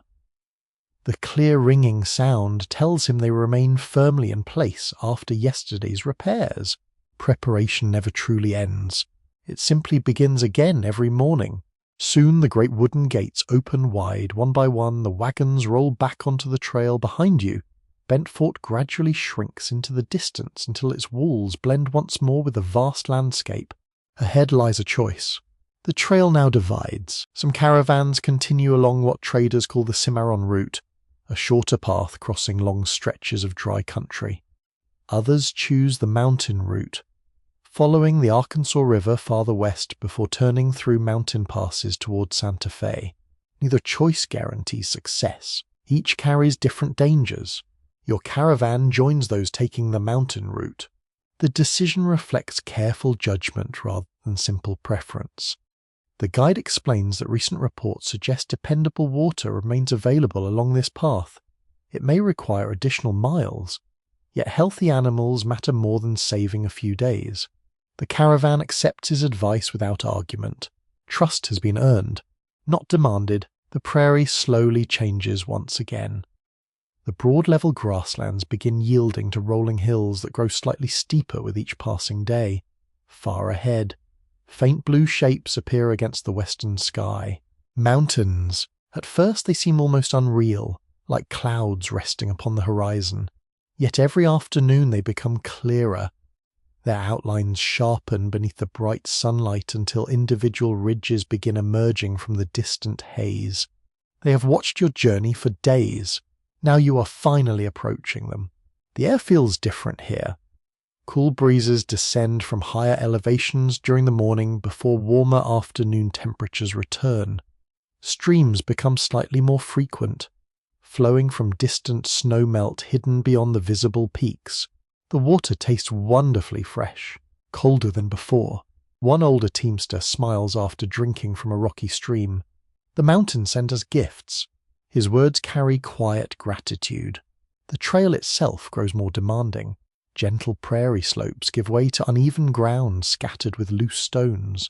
The clear ringing sound tells him they remain firmly in place after yesterday's repairs. Preparation never truly ends. It simply begins again every morning. Soon the great wooden gates open wide. One by one, the wagons roll back onto the trail behind you. Bent Fort gradually shrinks into the distance until its walls blend once more with the vast landscape. Ahead lies a choice. The trail now divides. Some caravans continue along what traders call the Cimarron route, a shorter path crossing long stretches of dry country. Others choose the mountain route, following the Arkansas River farther west before turning through mountain passes toward Santa Fe. Neither choice guarantees success. Each carries different dangers. Your caravan joins those taking the mountain route. The decision reflects careful judgment rather than simple preference. The guide explains that recent reports suggest dependable water remains available along this path. It may require additional miles, yet healthy animals matter more than saving a few days. The caravan accepts his advice without argument. Trust has been earned, not demanded. The prairie slowly changes once again. The broad level grasslands begin yielding to rolling hills that grow slightly steeper with each passing day. Far ahead, faint blue shapes appear against the western sky. Mountains. At first they seem almost unreal, like clouds resting upon the horizon. Yet every afternoon they become clearer. Their outlines sharpen beneath the bright sunlight until individual ridges begin emerging from the distant haze. They have watched your journey for days. Now you are finally approaching them. The air feels different here. Cool breezes descend from higher elevations during the morning before warmer afternoon temperatures return. Streams become slightly more frequent, flowing from distant snowmelt hidden beyond the visible peaks. The water tastes wonderfully fresh, colder than before. One older teamster smiles after drinking from a rocky stream. The mountains send us gifts. His words carry quiet gratitude. The trail itself grows more demanding. Gentle prairie slopes give way to uneven ground scattered with loose stones.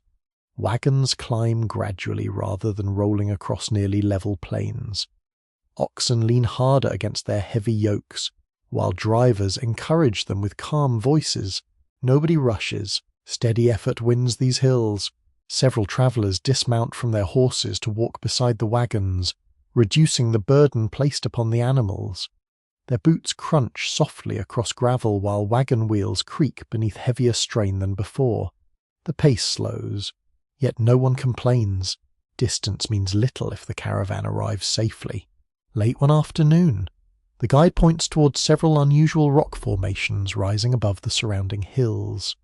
Wagons climb gradually rather than rolling across nearly level plains. Oxen lean harder against their heavy yokes, while drivers encourage them with calm voices. Nobody rushes. Steady effort wins these hills. Several travelers dismount from their horses to walk beside the wagons, reducing the burden placed upon the animals. Their boots crunch softly across gravel while wagon wheels creak beneath heavier strain than before. The pace slows. Yet no one complains. Distance means little if the caravan arrives safely. Late one afternoon, the guide points towards several unusual rock formations rising above the surrounding hills.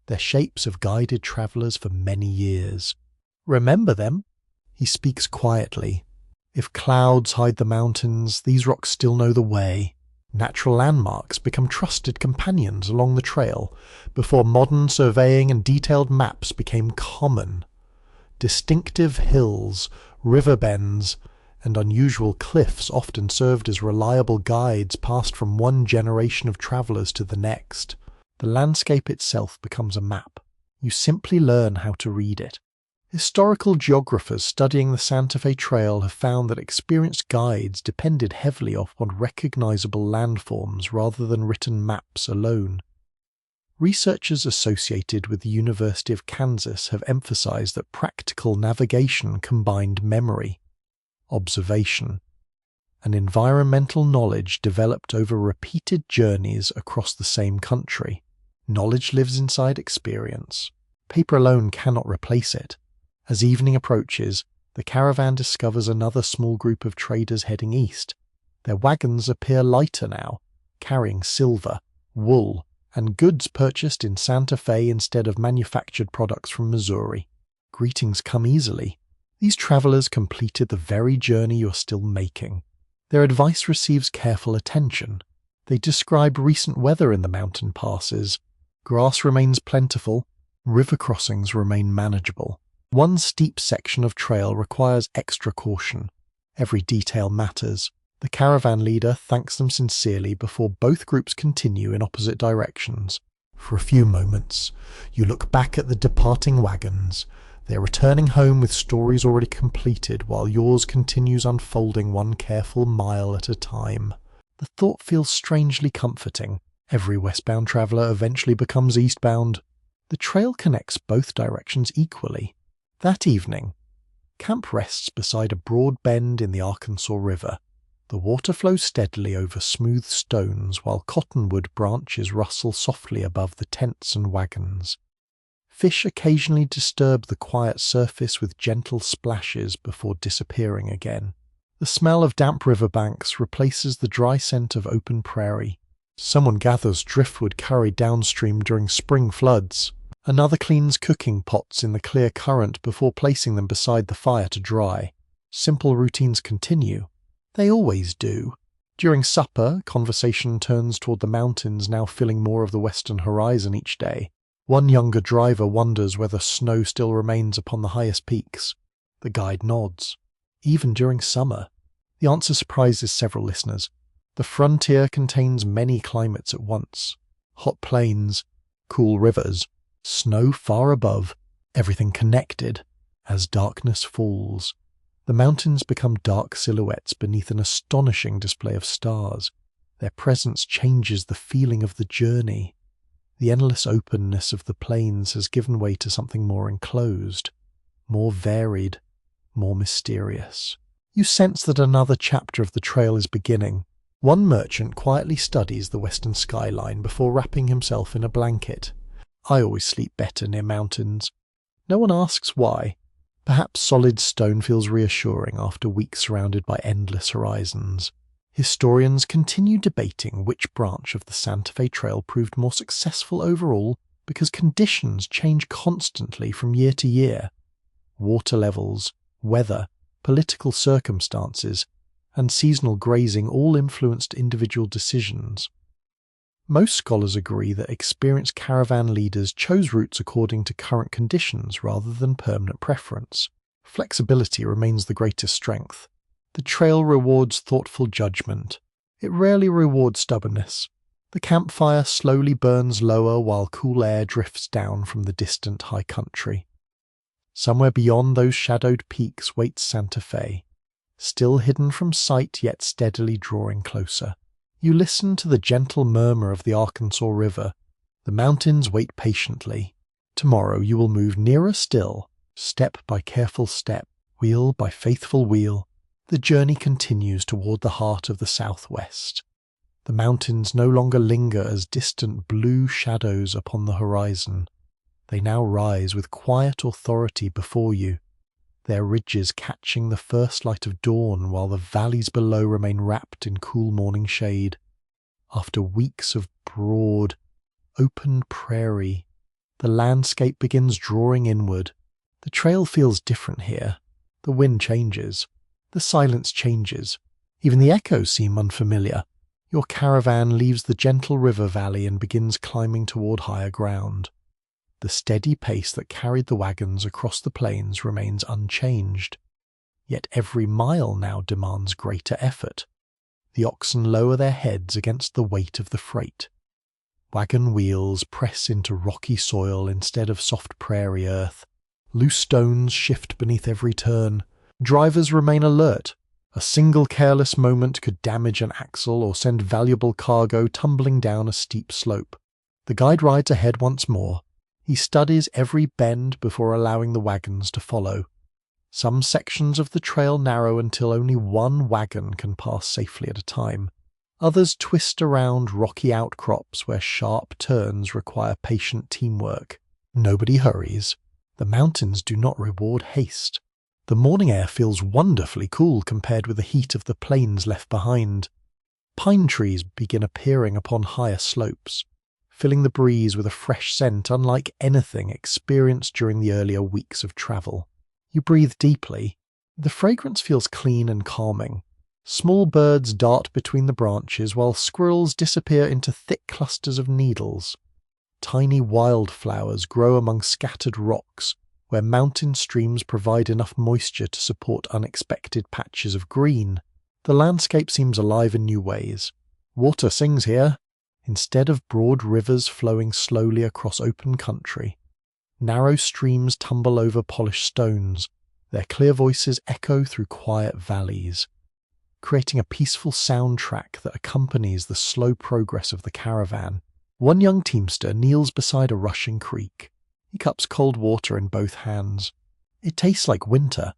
Their shapes have guided travellers for many years. Remember them? He speaks quietly. If clouds hide the mountains, these rocks still know the way. Natural landmarks become trusted companions along the trail before modern surveying and detailed maps became common. Distinctive hills, river bends, and unusual cliffs often served as reliable guides passed from one generation of travellers to the next. The landscape itself becomes a map. You simply learn how to read it. Historical geographers studying the Santa Fe Trail have found that experienced guides depended heavily upon recognizable landforms rather than written maps alone. Researchers associated with the University of Kansas have emphasized that practical navigation combined memory, observation, and environmental knowledge developed over repeated journeys across the same country. Knowledge lives inside experience. Paper alone cannot replace it. As evening approaches, the caravan discovers another small group of traders heading east. Their wagons appear lighter now, carrying silver, wool, and goods purchased in Santa Fe instead of manufactured products from Missouri. Greetings come easily. These travelers completed the very journey you're still making. Their advice receives careful attention. They describe recent weather in the mountain passes. Grass remains plentiful, river crossings remain manageable. One steep section of trail requires extra caution. Every detail matters. The caravan leader thanks them sincerely before both groups continue in opposite directions. For a few moments, you look back at the departing wagons. They are returning home with stories already completed, while yours continues unfolding one careful mile at a time. The thought feels strangely comforting. Every westbound traveller eventually becomes eastbound. The trail connects both directions equally. That evening, camp rests beside a broad bend in the Arkansas River. The water flows steadily over smooth stones while cottonwood branches rustle softly above the tents and wagons. Fish occasionally disturb the quiet surface with gentle splashes before disappearing again. The smell of damp riverbanks replaces the dry scent of open prairie. Someone gathers driftwood carried downstream during spring floods. Another cleans cooking pots in the clear current before placing them beside the fire to dry. Simple routines continue. They always do. During supper, conversation turns toward the mountains now filling more of the western horizon each day. One younger driver wonders whether snow still remains upon the highest peaks. The guide nods. Even during summer. The answer surprises several listeners. The frontier contains many climates at once. Hot plains, cool rivers, snow far above, everything connected. As darkness falls, the mountains become dark silhouettes beneath an astonishing display of stars. Their presence changes the feeling of the journey. The endless openness of the plains has given way to something more enclosed, more varied, more mysterious. You sense that another chapter of the trail is beginning. One merchant quietly studies the western skyline before wrapping himself in a blanket. I always sleep better near mountains. No one asks why. Perhaps solid stone feels reassuring after weeks surrounded by endless horizons. Historians continue debating which branch of the Santa Fe Trail proved more successful overall because conditions change constantly from year to year. Water levels, weather, political circumstances, and seasonal grazing all influenced individual decisions. Most scholars agree that experienced caravan leaders chose routes according to current conditions rather than permanent preference. Flexibility remains the greatest strength. The trail rewards thoughtful judgment. It rarely rewards stubbornness. The campfire slowly burns lower while cool air drifts down from the distant high country. Somewhere beyond those shadowed peaks waits Santa Fe, still hidden from sight yet steadily drawing closer. You listen to the gentle murmur of the Arkansas River. The mountains wait patiently. Tomorrow you will move nearer still, step by careful step, wheel by faithful wheel. The journey continues toward the heart of the southwest. The mountains no longer linger as distant blue shadows upon the horizon. They now rise with quiet authority before you, their ridges catching the first light of dawn while the valleys below remain wrapped in cool morning shade. After weeks of broad, open prairie, the landscape begins drawing inward. The trail feels different here. The wind changes. The silence changes. Even the echoes seem unfamiliar. Your caravan leaves the gentle river valley and begins climbing toward higher ground. The steady pace that carried the wagons across the plains remains unchanged. Yet every mile now demands greater effort. The oxen lower their heads against the weight of the freight. Wagon wheels press into rocky soil instead of soft prairie earth. Loose stones shift beneath every turn. Drivers remain alert. A single careless moment could damage an axle or send valuable cargo tumbling down a steep slope. The guide rides ahead once more. He studies every bend before allowing the wagons to follow. Some sections of the trail narrow until only one wagon can pass safely at a time. Others twist around rocky outcrops where sharp turns require patient teamwork. Nobody hurries. The mountains do not reward haste. The morning air feels wonderfully cool compared with the heat of the plains left behind. Pine trees begin appearing upon higher slopes, filling the breeze with a fresh scent unlike anything experienced during the earlier weeks of travel. You breathe deeply. The fragrance feels clean and calming. Small birds dart between the branches while squirrels disappear into thick clusters of needles. Tiny wildflowers grow among scattered rocks, where mountain streams provide enough moisture to support unexpected patches of green. The landscape seems alive in new ways. Water sings here. Instead of broad rivers flowing slowly across open country, narrow streams tumble over polished stones. Their clear voices echo through quiet valleys, creating a peaceful soundtrack that accompanies the slow progress of the caravan. One young teamster kneels beside a rushing creek. He cups cold water in both hands. It tastes like winter.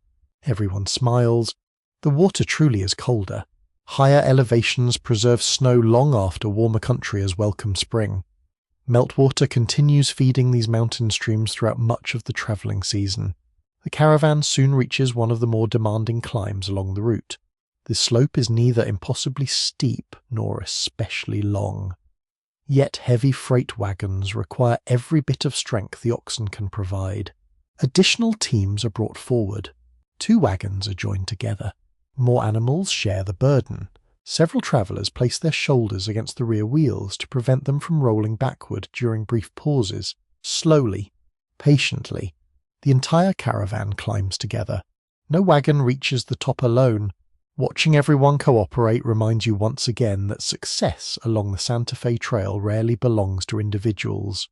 Everyone smiles. The water truly is colder. Higher elevations preserve snow long after warmer country has welcomed spring. Meltwater continues feeding these mountain streams throughout much of the travelling season. The caravan soon reaches one of the more demanding climbs along the route. The slope is neither impossibly steep nor especially long. Yet heavy freight wagons require every bit of strength the oxen can provide. Additional teams are brought forward. 2 wagons are joined together. More animals share the burden. Several travellers place their shoulders against the rear wheels to prevent them from rolling backward during brief pauses. Slowly, patiently, the entire caravan climbs together. No wagon reaches the top alone. Watching everyone cooperate reminds you once again that success along the Santa Fe Trail rarely belongs to individuals.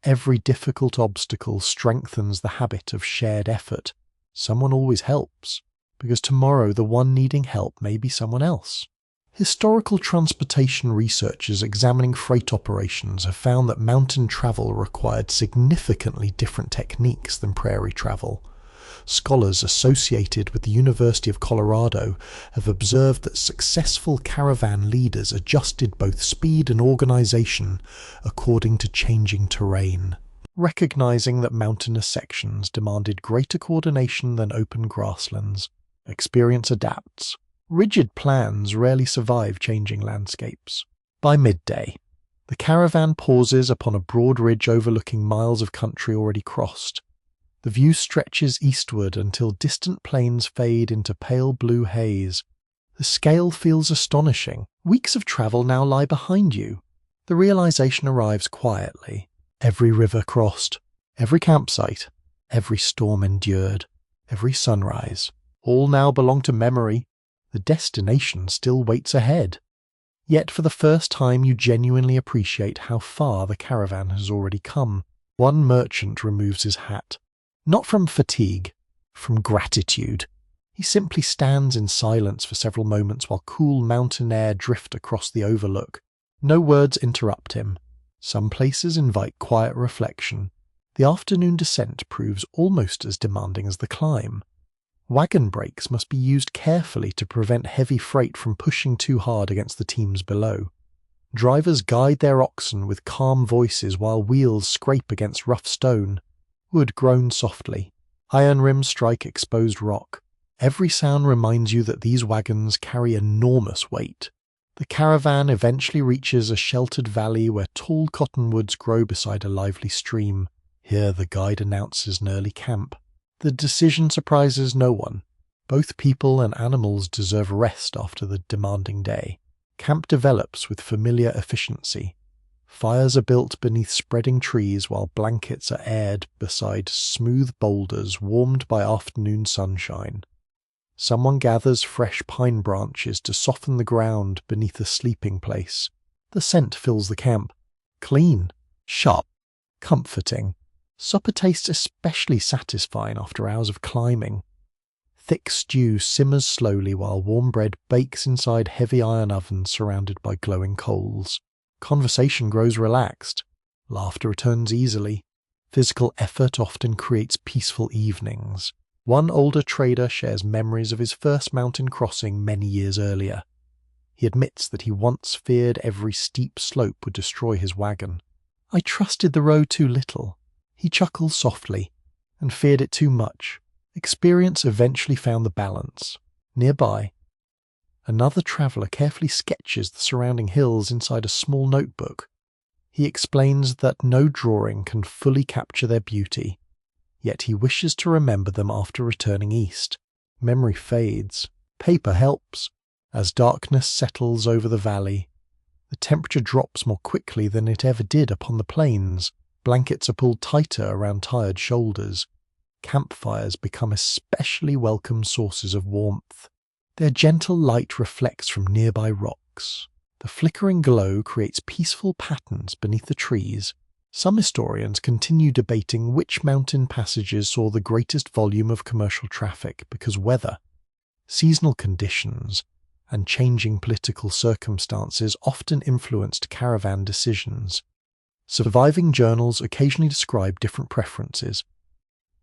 Every difficult obstacle strengthens the habit of shared effort. Someone always helps, because tomorrow the one needing help may be someone else. Historical transportation researchers examining freight operations have found that mountain travel required significantly different techniques than prairie travel. Scholars associated with the University of Colorado have observed that successful caravan leaders adjusted both speed and organization according to changing terrain. Recognizing that mountainous sections demanded greater coordination than open grasslands, experience adapts. Rigid plans rarely survive changing landscapes. By midday, the caravan pauses upon a broad ridge overlooking miles of country already crossed. The view stretches eastward until distant plains fade into pale blue haze. The scale feels astonishing. Weeks of travel now lie behind you. The realization arrives quietly. Every river crossed, every campsite, every storm endured, every sunrise, all now belong to memory. The destination still waits ahead. Yet for the first time you genuinely appreciate how far the caravan has already come. One merchant removes his hat. Not from fatigue, from gratitude. He simply stands in silence for several moments while cool mountain air drift across the overlook. No words interrupt him. Some places invite quiet reflection. The afternoon descent proves almost as demanding as the climb. Wagon brakes must be used carefully to prevent heavy freight from pushing too hard against the teams below. Drivers guide their oxen with calm voices while wheels scrape against rough stone. Wood groans softly. Iron rims strike exposed rock. Every sound reminds you that these wagons carry enormous weight. The caravan eventually reaches a sheltered valley where tall cottonwoods grow beside a lively stream. Here the guide announces an early camp. The decision surprises no one. Both people and animals deserve rest after the demanding day. Camp develops with familiar efficiency. Fires are built beneath spreading trees while blankets are aired beside smooth boulders warmed by afternoon sunshine. Someone gathers fresh pine branches to soften the ground beneath a sleeping place. The scent fills the camp. Clean, sharp, comforting. Supper tastes especially satisfying after hours of climbing. Thick stew simmers slowly while warm bread bakes inside heavy iron ovens surrounded by glowing coals. Conversation grows relaxed. Laughter returns easily. Physical effort often creates peaceful evenings. One older trader shares memories of his first mountain crossing many years earlier. He admits that he once feared every steep slope would destroy his wagon. "I trusted the road too little." He chuckles softly, and feared it too much. Experience eventually found the balance. Nearby, another traveller carefully sketches the surrounding hills inside a small notebook. He explains that no drawing can fully capture their beauty, yet he wishes to remember them after returning east. Memory fades. Paper helps. As darkness settles over the valley, the temperature drops more quickly than it ever did upon the plains. Blankets are pulled tighter around tired shoulders. Campfires become especially welcome sources of warmth. Their gentle light reflects from nearby rocks. The flickering glow creates peaceful patterns beneath the trees. Some historians continue debating which mountain passages saw the greatest volume of commercial traffic because weather, seasonal conditions, and changing political circumstances often influenced caravan decisions. Surviving journals occasionally describe different preferences,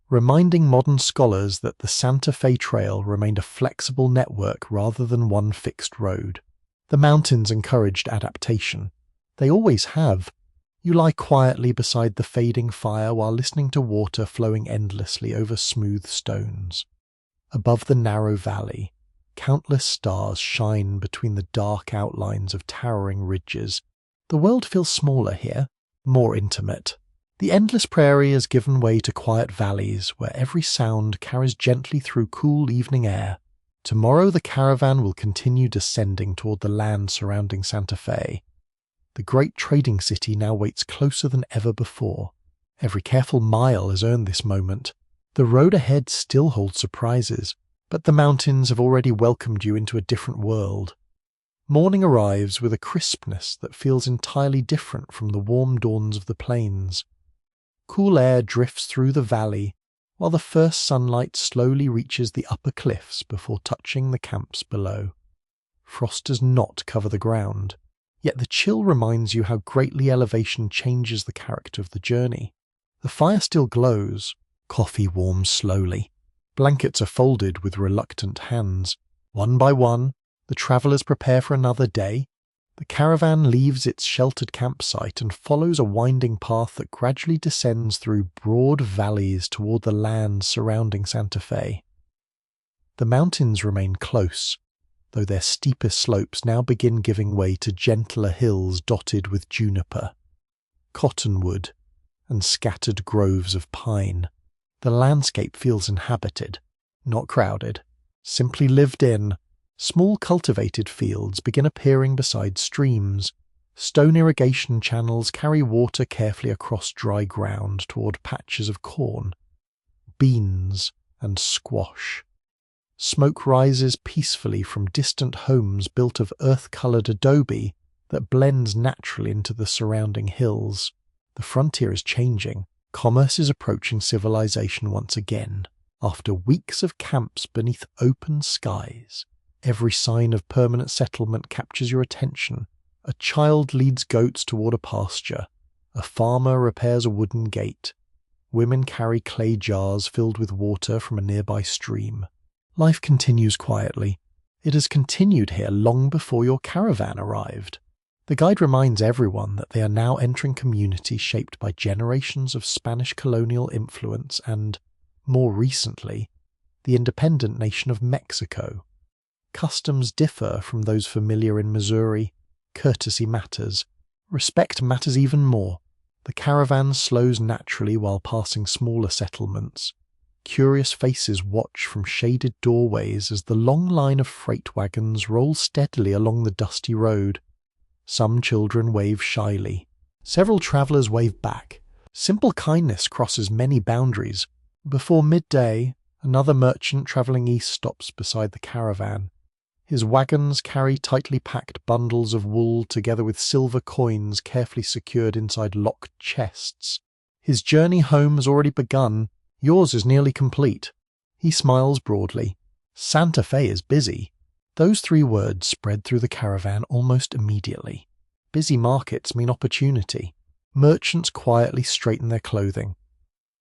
reminding modern scholars that the Santa Fe Trail remained a flexible network rather than one fixed road. The mountains encouraged adaptation. They always have. You lie quietly beside the fading fire while listening to water flowing endlessly over smooth stones. Above the narrow valley, countless stars shine between the dark outlines of towering ridges. The world feels smaller here, more intimate. The endless prairie has given way to quiet valleys where every sound carries gently through cool evening air. Tomorrow the caravan will continue descending toward the land surrounding Santa Fe. The great trading city now waits closer than ever before. Every careful mile has earned this moment. The road ahead still holds surprises, but the mountains have already welcomed you into a different world. Morning arrives with a crispness that feels entirely different from the warm dawns of the plains. Cool air drifts through the valley, while the first sunlight slowly reaches the upper cliffs before touching the camps below. Frost does not cover the ground, yet the chill reminds you how greatly elevation changes the character of the journey. The fire still glows. Coffee warms slowly. Blankets are folded with reluctant hands. One by one, the travellers prepare for another day. The caravan leaves its sheltered campsite and follows a winding path that gradually descends through broad valleys toward the land surrounding Santa Fe. The mountains remain close, though their steepest slopes now begin giving way to gentler hills dotted with juniper, cottonwood, and scattered groves of pine. The landscape feels inhabited, not crowded, simply lived in. Small cultivated fields begin appearing beside streams. Stone irrigation channels carry water carefully across dry ground toward patches of corn, beans, and squash. Smoke rises peacefully from distant homes built of earth-colored adobe that blends naturally into the surrounding hills. The frontier is changing. Commerce is approaching civilization once again. After weeks of camps beneath open skies, every sign of permanent settlement captures your attention. A child leads goats toward a pasture. A farmer repairs a wooden gate. Women carry clay jars filled with water from a nearby stream. Life continues quietly. It has continued here long before your caravan arrived. The guide reminds everyone that they are now entering communities shaped by generations of Spanish colonial influence and, more recently, the independent nation of Mexico. Customs differ from those familiar in Missouri. Courtesy matters. Respect matters even more. The caravan slows naturally while passing smaller settlements. Curious faces watch from shaded doorways as the long line of freight wagons rolls steadily along the dusty road. Some children wave shyly. Several travellers wave back. Simple kindness crosses many boundaries. Before midday, another merchant travelling east stops beside the caravan. His wagons carry tightly packed bundles of wool together with silver coins carefully secured inside locked chests. His journey home has already begun. Yours is nearly complete. He smiles broadly. Santa Fe is busy. Those 3 words spread through the caravan almost immediately. Busy markets mean opportunity. Merchants quietly straighten their clothing.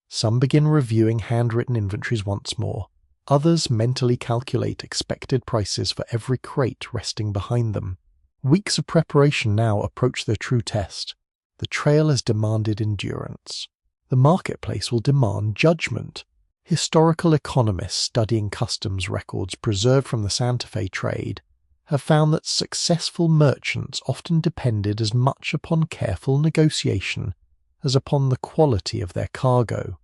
Some begin reviewing handwritten inventories once more. Others mentally calculate expected prices for every crate resting behind them. Weeks of preparation now approach their true test. The trail has demanded endurance. The marketplace will demand judgment. Historical economists studying customs records preserved from the Santa Fe trade have found that successful merchants often depended as much upon careful negotiation as upon the quality of their cargo.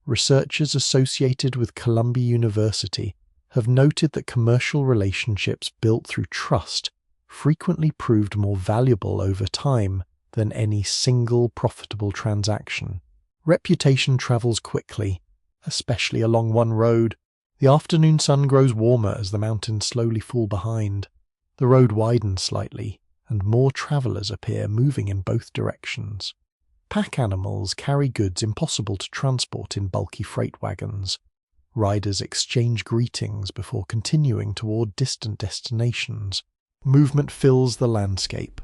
Researchers associated with Columbia University have noted that commercial relationships built through trust frequently proved more valuable over time than any single profitable transaction. Reputation travels quickly, especially along one road. The afternoon sun grows warmer as the mountains slowly fall behind. The road widens slightly, and more travellers appear moving in both directions. Pack animals carry goods impossible to transport in bulky freight wagons. Riders exchange greetings before continuing toward distant destinations. Movement fills the landscape.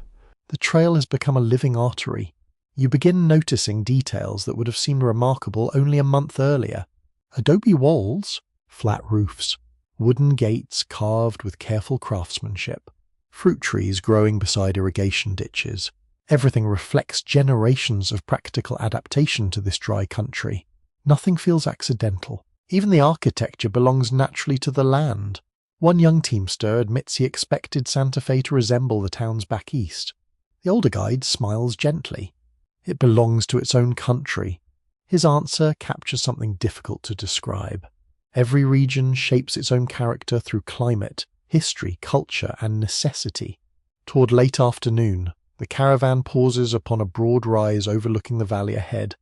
The trail has become a living artery. You begin noticing details that would have seemed remarkable only a month earlier. Adobe walls, flat roofs, wooden gates carved with careful craftsmanship, fruit trees growing beside irrigation ditches. Everything reflects generations of practical adaptation to this dry country. Nothing feels accidental. Even the architecture belongs naturally to the land. One young teamster admits he expected Santa Fe to resemble the towns back east. The older guide smiles gently. It belongs to its own country. His answer captures something difficult to describe. Every region shapes its own character through climate, history, culture, and necessity. Toward late afternoon, the caravan pauses upon a broad rise overlooking the valley ahead.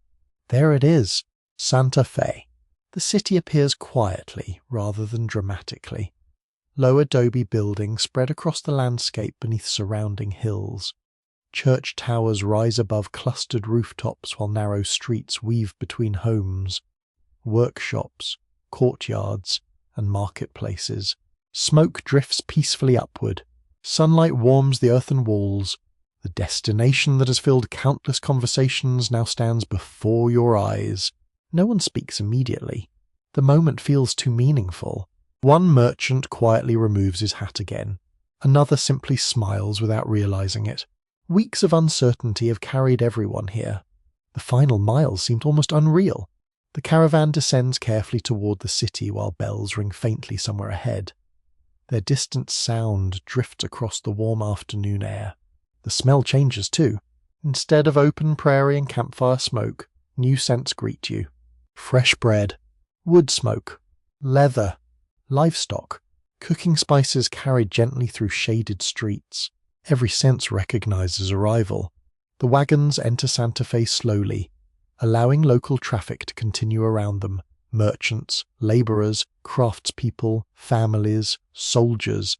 There it is, Santa Fe. The city appears quietly rather than dramatically. Low adobe buildings spread across the landscape beneath surrounding hills. Church towers rise above clustered rooftops while narrow streets weave between homes. Workshops, courtyards, and marketplaces. Smoke drifts peacefully upward. Sunlight warms the earthen walls. The destination that has filled countless conversations now stands before your eyes. No one speaks immediately. The moment feels too meaningful. One merchant quietly removes his hat again. Another simply smiles without realizing it. Weeks of uncertainty have carried everyone here. The final miles seemed almost unreal. The caravan descends carefully toward the city while bells ring faintly somewhere ahead. Their distant sound drifts across the warm afternoon air. The smell changes too. Instead of open prairie and campfire smoke, new scents greet you. Fresh bread, wood smoke, leather, livestock, cooking spices carried gently through shaded streets. Every sense recognizes arrival. The wagons enter Santa Fe slowly, allowing local traffic to continue around them. Merchants, laborers, craftspeople, families, soldiers,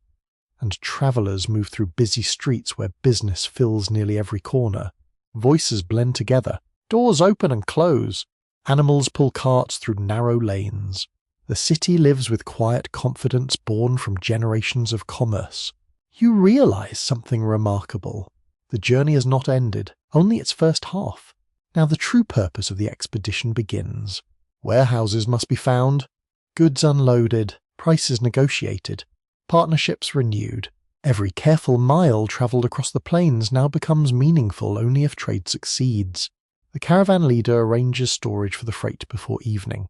and travelers move through busy streets where business fills nearly every corner. Voices blend together. Doors open and close. Animals pull carts through narrow lanes. The city lives with quiet confidence born from generations of commerce. You realize something remarkable. The journey has not ended, only its first half. Now the true purpose of the expedition begins. Warehouses must be found, goods unloaded, prices negotiated, partnerships renewed. Every careful mile travelled across the plains now becomes meaningful only if trade succeeds. The caravan leader arranges storage for the freight before evening.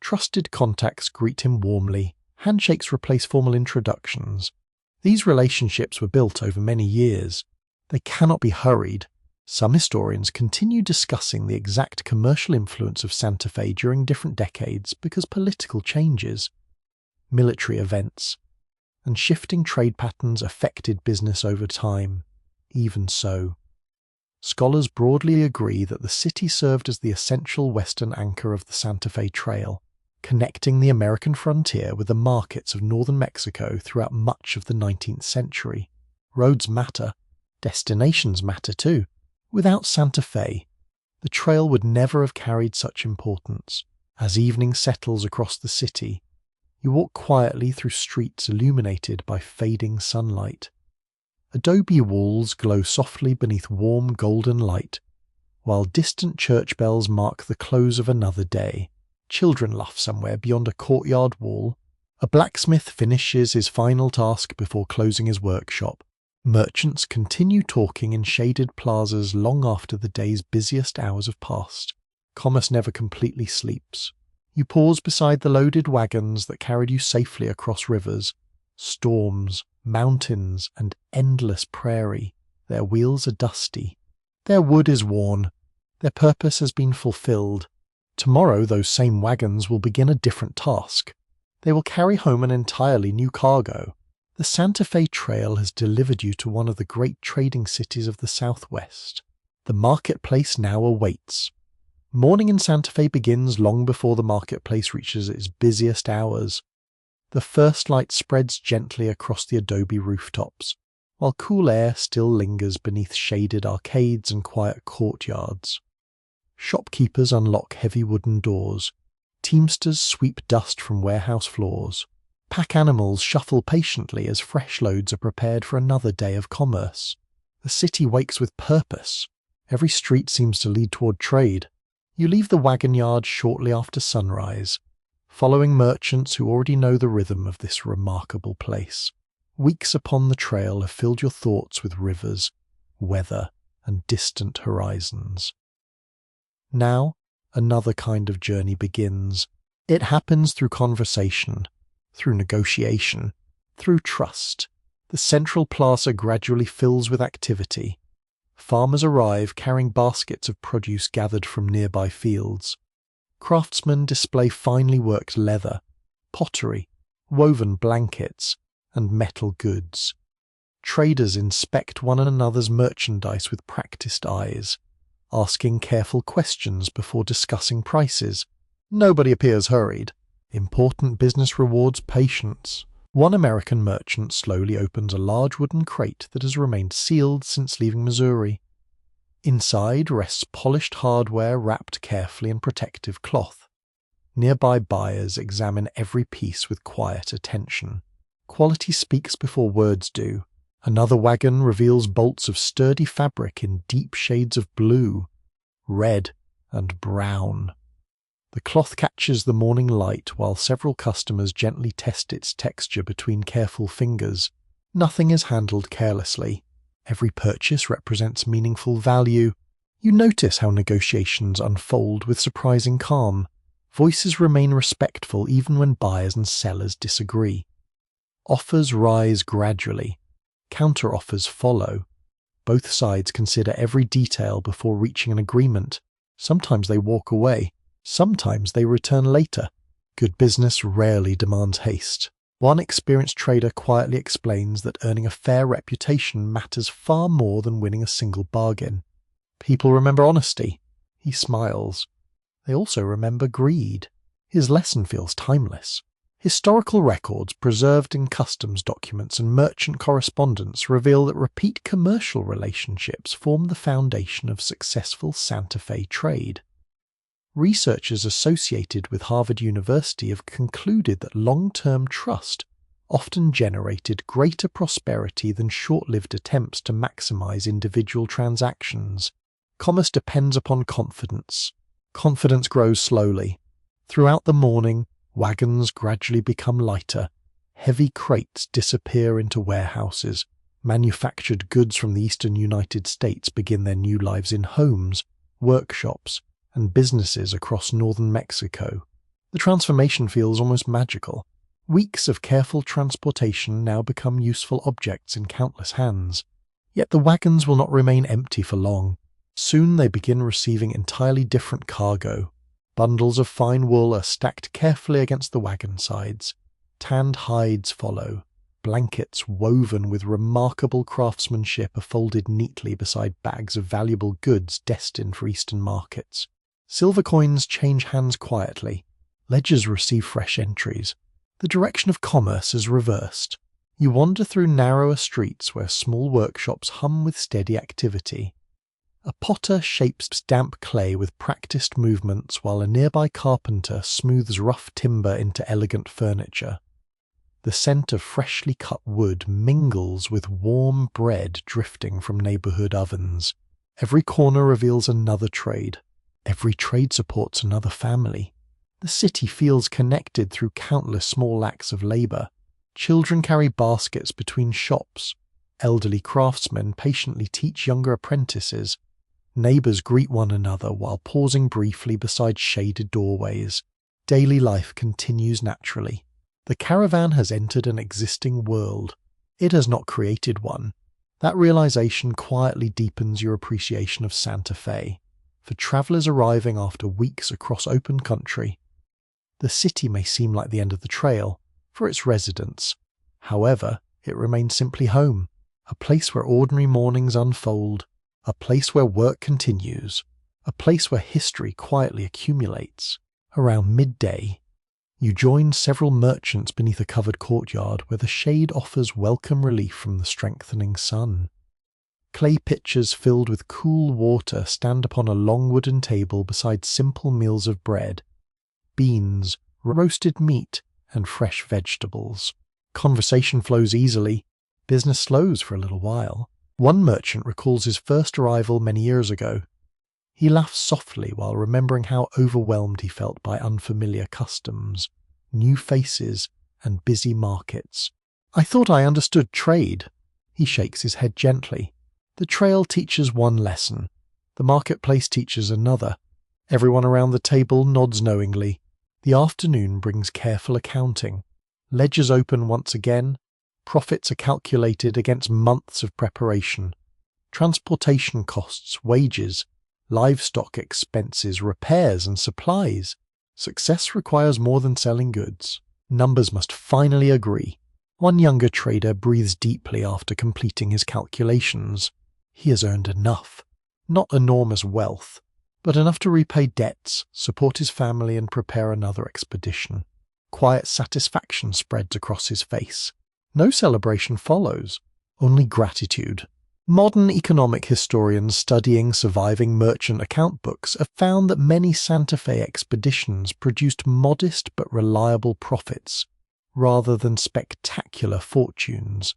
Trusted contacts greet him warmly. Handshakes replace formal introductions. These relationships were built over many years. They cannot be hurried. Some historians continue discussing the exact commercial influence of Santa Fe during different decades because political changes, military events, and shifting trade patterns affected business over time. Even so, scholars broadly agree that the city served as the essential western anchor of the Santa Fe Trail, connecting the American frontier with the markets of northern Mexico throughout much of the 19th century. Roads matter. Destinations matter too. Without Santa Fe, the trail would never have carried such importance. As evening settles across the city, you walk quietly through streets illuminated by fading sunlight. Adobe walls glow softly beneath warm golden light, while distant church bells mark the close of another day. Children laugh somewhere beyond a courtyard wall. A blacksmith finishes his final task before closing his workshop. Merchants continue talking in shaded plazas long after the day's busiest hours have passed. Commerce never completely sleeps. You pause beside the loaded wagons that carried you safely across rivers, storms, mountains, and endless prairie. Their wheels are dusty. Their wood is worn. Their purpose has been fulfilled. Tomorrow those same wagons will begin a different task. They will carry home an entirely new cargo. The Santa Fe Trail has delivered you to one of the great trading cities of the Southwest. The marketplace now awaits. Morning in Santa Fe begins long before the marketplace reaches its busiest hours. The first light spreads gently across the adobe rooftops, while cool air still lingers beneath shaded arcades and quiet courtyards. Shopkeepers unlock heavy wooden doors. Teamsters sweep dust from warehouse floors. Pack animals shuffle patiently as fresh loads are prepared for another day of commerce. The city wakes with purpose. Every street seems to lead toward trade. You leave the wagon yard shortly after sunrise, following merchants who already know the rhythm of this remarkable place. Weeks upon the trail have filled your thoughts with rivers, weather, and distant horizons. Now, another kind of journey begins. It happens through conversation, through negotiation, through trust. The central plaza gradually fills with activity. Farmers arrive carrying baskets of produce gathered from nearby fields. Craftsmen display finely worked leather, pottery, woven blankets, and metal goods. Traders inspect one another's merchandise with practiced eyes, asking careful questions before discussing prices. Nobody appears hurried. Important business rewards patience. One American merchant slowly opens a large wooden crate that has remained sealed since leaving Missouri. Inside rests polished hardware wrapped carefully in protective cloth. Nearby buyers examine every piece with quiet attention. Quality speaks before words do. Another wagon reveals bolts of sturdy fabric in deep shades of blue, red, and brown. The cloth catches the morning light while several customers gently test its texture between careful fingers. Nothing is handled carelessly. Every purchase represents meaningful value. You notice how negotiations unfold with surprising calm. Voices remain respectful even when buyers and sellers disagree. Offers rise gradually. Counter-offers follow. Both sides consider every detail before reaching an agreement. Sometimes they walk away. Sometimes they return later. Good business rarely demands haste. One experienced trader quietly explains that earning a fair reputation matters far more than winning a single bargain. People remember honesty. He smiles. They also remember greed. His lesson feels timeless. Historical records preserved in customs documents and merchant correspondence reveal that repeat commercial relationships form the foundation of successful Santa Fe trade. Researchers associated with Harvard University have concluded that long-term trust often generated greater prosperity than short-lived attempts to maximize individual transactions. Commerce depends upon confidence. Confidence grows slowly. Throughout the morning, wagons gradually become lighter. Heavy crates disappear into warehouses. Manufactured goods from the eastern United States begin their new lives in homes, workshops, and businesses across northern Mexico. The transformation feels almost magical. Weeks of careful transportation now become useful objects in countless hands. Yet the wagons will not remain empty for long. Soon they begin receiving entirely different cargo. Bundles of fine wool are stacked carefully against the wagon sides. Tanned hides follow. Blankets woven with remarkable craftsmanship are folded neatly beside bags of valuable goods destined for eastern markets. Silver coins change hands quietly. Ledgers receive fresh entries. The direction of commerce is reversed. You wander through narrower streets where small workshops hum with steady activity. A potter shapes damp clay with practiced movements while a nearby carpenter smooths rough timber into elegant furniture. The scent of freshly cut wood mingles with warm bread drifting from neighborhood ovens. Every corner reveals another trade. Every trade supports another family. The city feels connected through countless small acts of labor. Children carry baskets between shops. Elderly craftsmen patiently teach younger apprentices. Neighbors greet one another while pausing briefly beside shaded doorways. Daily life continues naturally. The caravan has entered an existing world. It has not created one. That realization quietly deepens your appreciation of Santa Fe. For travelers arriving after weeks across open country, the city may seem like the end of the trail for its residents. However, it remains simply home, a place where ordinary mornings unfold, a place where work continues, a place where history quietly accumulates. Around midday, you join several merchants beneath a covered courtyard where the shade offers welcome relief from the strengthening sun. Clay pitchers filled with cool water stand upon a long wooden table beside simple meals of bread, beans, roasted meat, and fresh vegetables. Conversation flows easily. Business slows for a little while. One merchant recalls his first arrival many years ago. He laughs softly while remembering how overwhelmed he felt by unfamiliar customs, new faces, and busy markets. "I thought I understood trade." He shakes his head gently. The trail teaches one lesson. The marketplace teaches another. Everyone around the table nods knowingly. The afternoon brings careful accounting. Ledgers open once again. Profits are calculated against months of preparation. Transportation costs, wages, livestock expenses, repairs, and supplies. Success requires more than selling goods. Numbers must finally agree. One younger trader breathes deeply after completing his calculations. He has earned enough. Not enormous wealth, but enough to repay debts, support his family, and prepare another expedition. Quiet satisfaction spreads across his face. No celebration follows, only gratitude. Modern economic historians studying surviving merchant account books have found that many Santa Fe expeditions produced modest but reliable profits, rather than spectacular fortunes.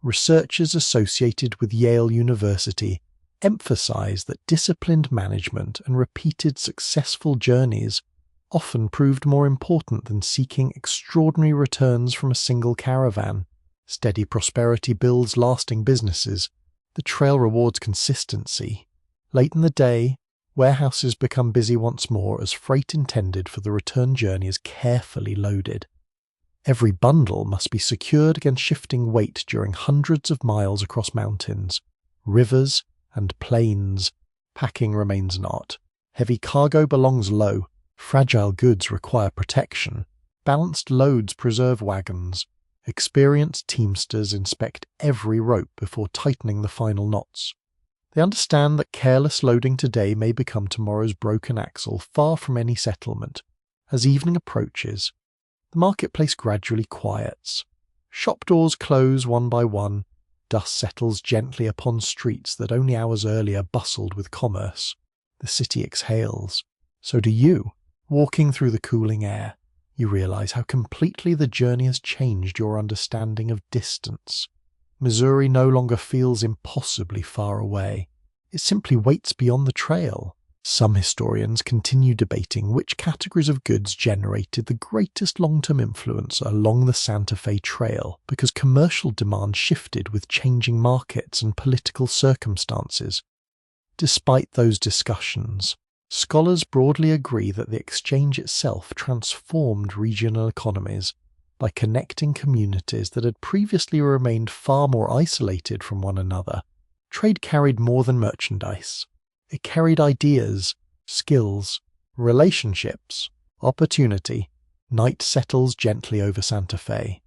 Researchers associated with Yale University emphasize that disciplined management and repeated successful journeys often proved more important than seeking extraordinary returns from a single caravan. Steady prosperity builds lasting businesses. The trail rewards consistency. Late in the day, warehouses become busy once more as freight intended for the return journey is carefully loaded. Every bundle must be secured against shifting weight during hundreds of miles across mountains, rivers, and plains. Packing remains an art. Heavy cargo belongs low. Fragile goods require protection. Balanced loads preserve wagons. Experienced teamsters inspect every rope before tightening the final knots. They understand that careless loading today may become tomorrow's broken axle far from any settlement. As evening approaches, the marketplace gradually quiets. Shop doors close one by one. Dust settles gently upon streets that only hours earlier bustled with commerce. The city exhales. So do you. Walking through the cooling air, you realize how completely the journey has changed your understanding of distance. Missouri no longer feels impossibly far away. It simply waits beyond the trail. Some historians continue debating which categories of goods generated the greatest long-term influence along the Santa Fe Trail because commercial demand shifted with changing markets and political circumstances. Despite those discussions, scholars broadly agree that the exchange itself transformed regional economies by connecting communities that had previously remained far more isolated from one another. Trade carried more than merchandise. It carried ideas, skills, relationships, opportunity. Night settles gently over Santa Fe.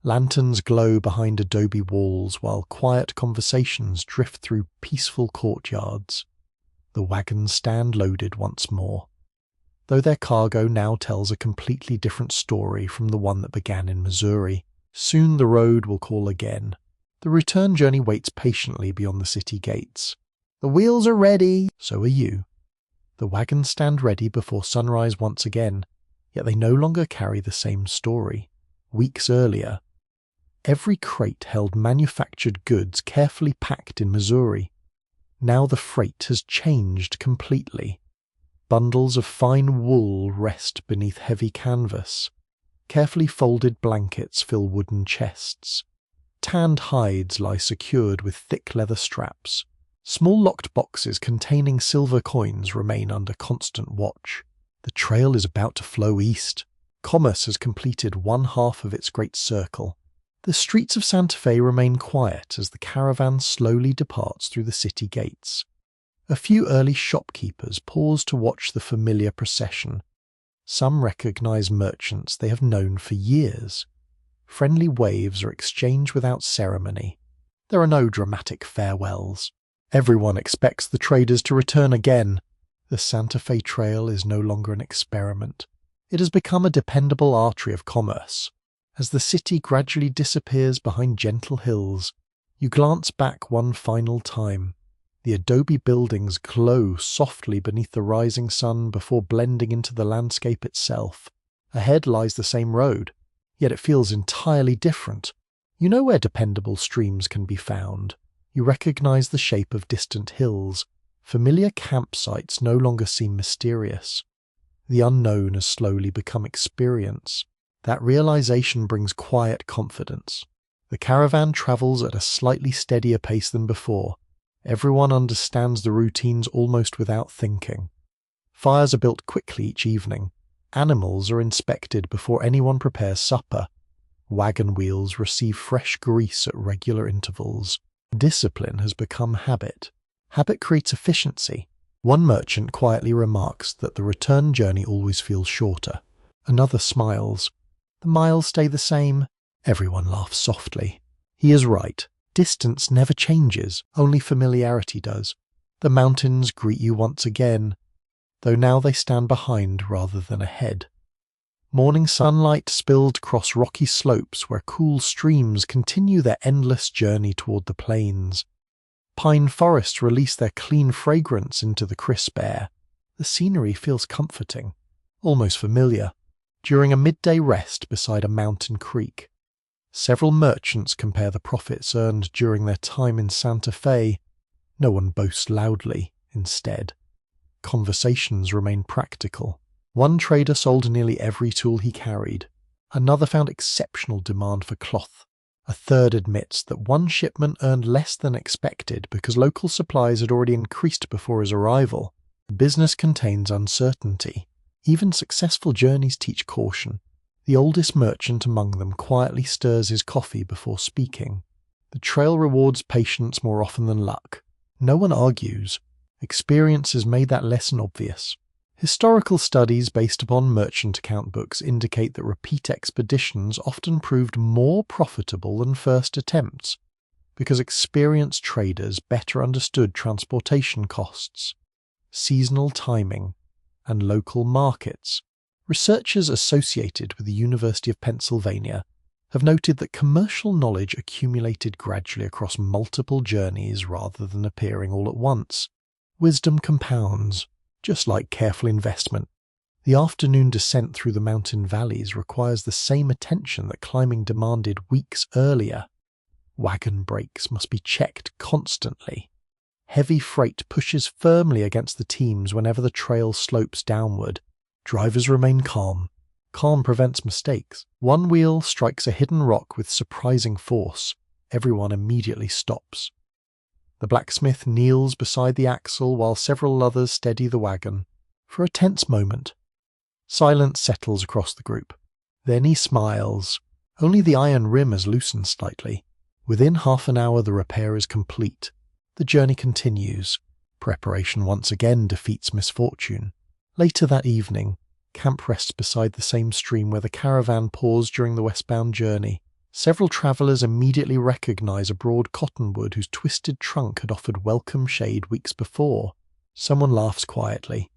Lanterns glow behind adobe walls while quiet conversations drift through peaceful courtyards. The wagons stand loaded once more, though their cargo now tells a completely different story from the one that began in Missouri. Soon the road will call again. The return journey waits patiently beyond the city gates. The wheels are ready, so are you. The wagons stand ready before sunrise once again, yet they no longer carry the same story. Weeks earlier, every crate held manufactured goods carefully packed in Missouri. Now the freight has changed completely. Bundles of fine wool rest beneath heavy canvas. Carefully folded blankets fill wooden chests. Tanned hides lie secured with thick leather straps. Small locked boxes containing silver coins remain under constant watch. The trail is about to flow east. Commerce has completed one half of its great circle. The streets of Santa Fe remain quiet as the caravan slowly departs through the city gates. A few early shopkeepers pause to watch the familiar procession. Some recognize merchants they have known for years. Friendly waves are exchanged without ceremony. There are no dramatic farewells. Everyone expects the traders to return again. The Santa Fe Trail is no longer an experiment. It has become a dependable artery of commerce. As the city gradually disappears behind gentle hills, you glance back one final time. The adobe buildings glow softly beneath the rising sun before blending into the landscape itself. Ahead lies the same road, yet it feels entirely different. You know where dependable streams can be found. You recognize the shape of distant hills. Familiar campsites no longer seem mysterious. The unknown has slowly become experience. That realization brings quiet confidence. The caravan travels at a slightly steadier pace than before. Everyone understands the routines almost without thinking. Fires are built quickly each evening. Animals are inspected before anyone prepares supper. Wagon wheels receive fresh grease at regular intervals. Discipline has become habit. Habit creates efficiency. One merchant quietly remarks that the return journey always feels shorter. Another smiles. The miles stay the same. Everyone laughs softly. He is right. Distance never changes, only familiarity does. The mountains greet you once again, though now they stand behind rather than ahead. Morning sunlight spilled across rocky slopes where cool streams continue their endless journey toward the plains. Pine forests release their clean fragrance into the crisp air. The scenery feels comforting, almost familiar. During a midday rest beside a mountain creek, several merchants compare the profits earned during their time in Santa Fe. No one boasts loudly, instead. Conversations remain practical. One trader sold nearly every tool he carried. Another found exceptional demand for cloth. A third admits that one shipment earned less than expected because local supplies had already increased before his arrival. Business contains uncertainty. Even successful journeys teach caution. The oldest merchant among them quietly stirs his coffee before speaking. The trail rewards patience more often than luck. No one argues. Experience has made that lesson obvious. Historical studies based upon merchant account books indicate that repeat expeditions often proved more profitable than first attempts, because experienced traders better understood transportation costs, seasonal timing, and local markets. Researchers associated with the University of Pennsylvania have noted that commercial knowledge accumulated gradually across multiple journeys rather than appearing all at once. Wisdom compounds, just like careful investment. The afternoon descent through the mountain valleys requires the same attention that climbing demanded weeks earlier. Wagon brakes must be checked constantly. Heavy freight pushes firmly against the teams whenever the trail slopes downward. Drivers remain calm. Calm prevents mistakes. One wheel strikes a hidden rock with surprising force. Everyone immediately stops. The blacksmith kneels beside the axle while several others steady the wagon. For a tense moment, silence settles across the group. Then he smiles. Only the iron rim has loosened slightly. Within half an hour the repair is complete. The journey continues. Preparation once again defeats misfortune. Later that evening, camp rests beside the same stream where the caravan paused during the westbound journey. Several travellers immediately recognise a broad cottonwood whose twisted trunk had offered welcome shade weeks before. Someone laughs quietly.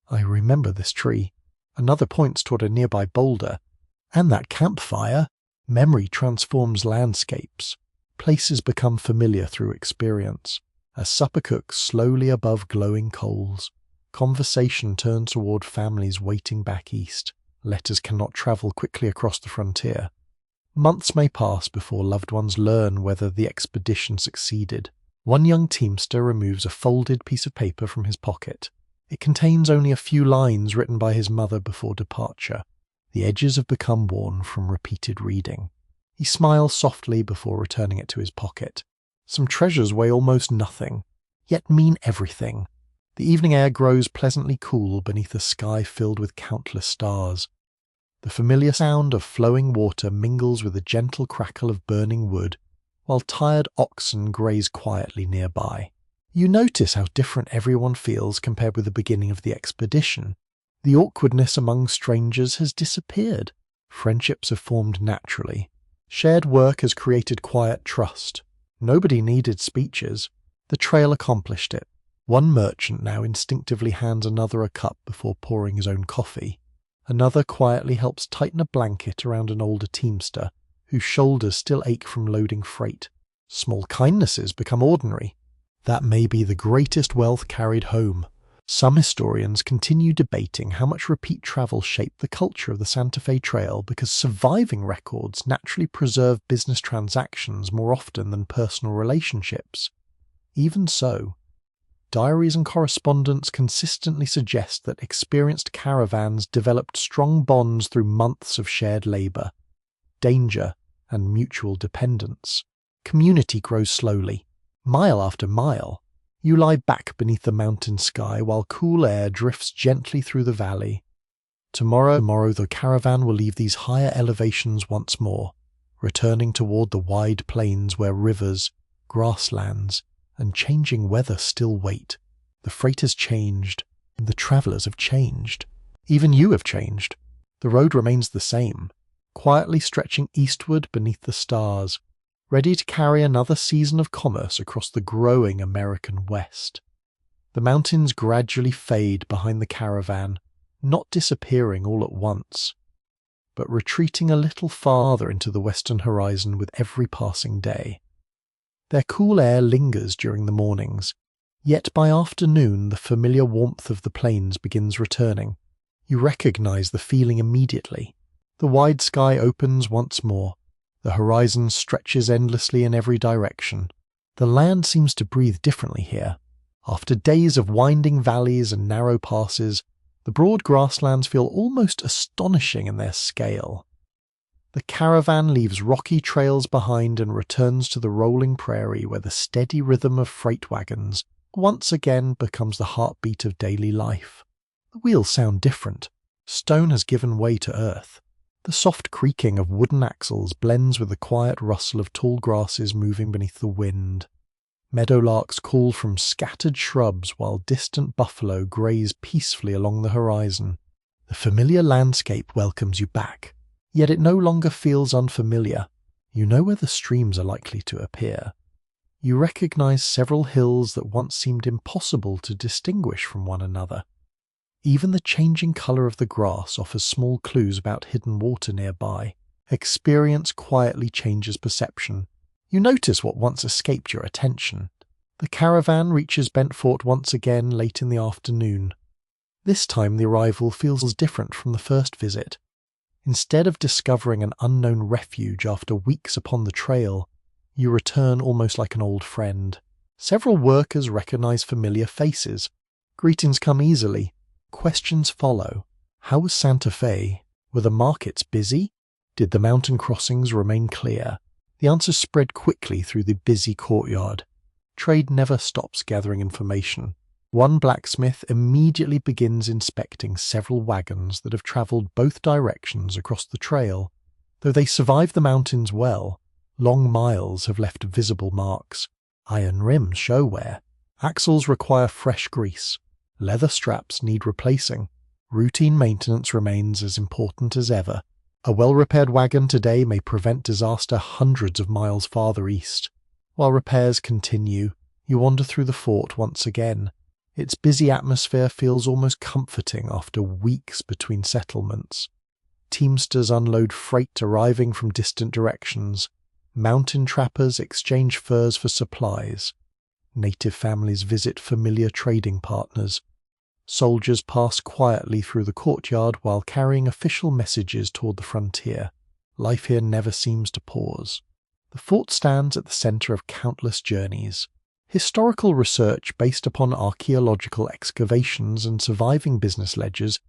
I remember this tree. Another points toward a nearby boulder. And that campfire. Memory transforms landscapes. Places become familiar through experience. As supper cooks slowly above glowing coals, conversation turns toward families waiting back east. Letters cannot travel quickly across the frontier. Months may pass before loved ones learn whether the expedition succeeded. One young teamster removes a folded piece of paper from his pocket. It contains only a few lines written by his mother before departure. The edges have become worn from repeated reading. He smiles softly before returning it to his pocket. Some treasures weigh almost nothing, yet mean everything. The evening air grows pleasantly cool beneath a sky filled with countless stars. The familiar sound of flowing water mingles with the gentle crackle of burning wood, while tired oxen graze quietly nearby. You notice how different everyone feels compared with the beginning of the expedition. The awkwardness among strangers has disappeared. Friendships have formed naturally. Shared work has created quiet trust. Nobody needed speeches. The trail accomplished it. One merchant now instinctively hands another a cup before pouring his own coffee. Another quietly helps tighten a blanket around an older teamster, whose shoulders still ache from loading freight. Small kindnesses become ordinary. That may be the greatest wealth carried home. Some historians continue debating how much repeat travel shaped the culture of the Santa Fe Trail because surviving records naturally preserve business transactions more often than personal relationships. Even so, diaries and correspondence consistently suggest that experienced caravans developed strong bonds through months of shared labor, danger, and mutual dependence. Community grows slowly, mile after mile. You lie back beneath the mountain sky while cool air drifts gently through the valley. Tomorrow the caravan will leave these higher elevations once more, returning toward the wide plains where rivers, grasslands, and changing weather still wait. The freight has changed, and the travelers have changed. Even you have changed. The road remains the same, quietly stretching eastward beneath the stars, ready to carry another season of commerce across the growing American West. The mountains gradually fade behind the caravan, not disappearing all at once, but retreating a little farther into the western horizon with every passing day. Their cool air lingers during the mornings, yet by afternoon the familiar warmth of the plains begins returning. You recognize the feeling immediately. The wide sky opens once more. The horizon stretches endlessly in every direction. The land seems to breathe differently here. After days of winding valleys and narrow passes, the broad grasslands feel almost astonishing in their scale. The caravan leaves rocky trails behind and returns to the rolling prairie where the steady rhythm of freight wagons once again becomes the heartbeat of daily life. The wheels sound different. Stone has given way to earth. The soft creaking of wooden axles blends with the quiet rustle of tall grasses moving beneath the wind. Meadowlarks call from scattered shrubs while distant buffalo graze peacefully along the horizon. The familiar landscape welcomes you back, yet it no longer feels unfamiliar. You know where the streams are likely to appear. You recognize several hills that once seemed impossible to distinguish from one another. Even the changing color of the grass offers small clues about hidden water nearby. Experience quietly changes perception. You notice what once escaped your attention. The caravan reaches Bent Fort once again late in the afternoon. This time the arrival feels different from the first visit. Instead of discovering an unknown refuge after weeks upon the trail, you return almost like an old friend. Several workers recognize familiar faces. Greetings come easily. Questions follow. How was Santa Fe? Were the markets busy? Did the mountain crossings remain clear? The answers spread quickly through the busy courtyard. Trade never stops gathering information. One blacksmith immediately begins inspecting several wagons that have travelled both directions across the trail. Though they survived the mountains well, long miles have left visible marks. Iron rims show wear. Axles require fresh grease. Leather straps need replacing. Routine maintenance remains as important as ever. A well-repaired wagon today may prevent disaster hundreds of miles farther east. While repairs continue, you wander through the fort once again. Its busy atmosphere feels almost comforting after weeks between settlements. Teamsters unload freight arriving from distant directions. Mountain trappers exchange furs for supplies. Native families visit familiar trading partners. Soldiers pass quietly through the courtyard while carrying official messages toward the frontier. Life here never seems to pause. The fort stands at the center of countless journeys. Historical research based upon archaeological excavations and surviving business ledgers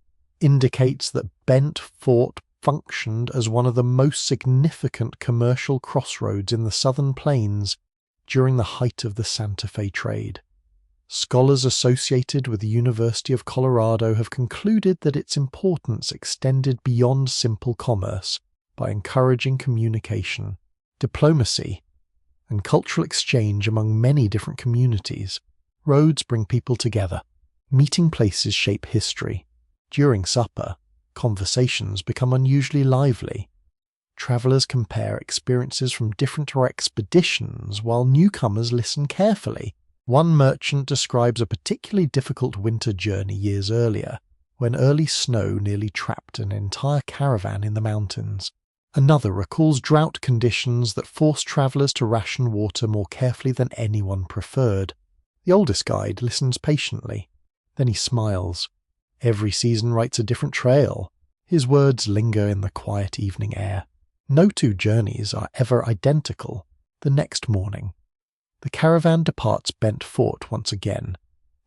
indicates that Bent Fort functioned as one of the most significant commercial crossroads in the southern plains during the height of the Santa Fe trade. Scholars associated with the University of Colorado have concluded that its importance extended beyond simple commerce by encouraging communication, diplomacy, and cultural exchange among many different communities. Roads bring people together. Meeting places shape history. During supper, conversations become unusually lively. Travelers compare experiences from different expeditions while newcomers listen carefully. One merchant describes a particularly difficult winter journey years earlier, when early snow nearly trapped an entire caravan in the mountains. Another recalls drought conditions that forced travelers to ration water more carefully than anyone preferred. The oldest guide listens patiently. Then he smiles. Every season writes a different trail. His words linger in the quiet evening air. No two journeys are ever identical. The next morning, the caravan departs Bent Fort once again.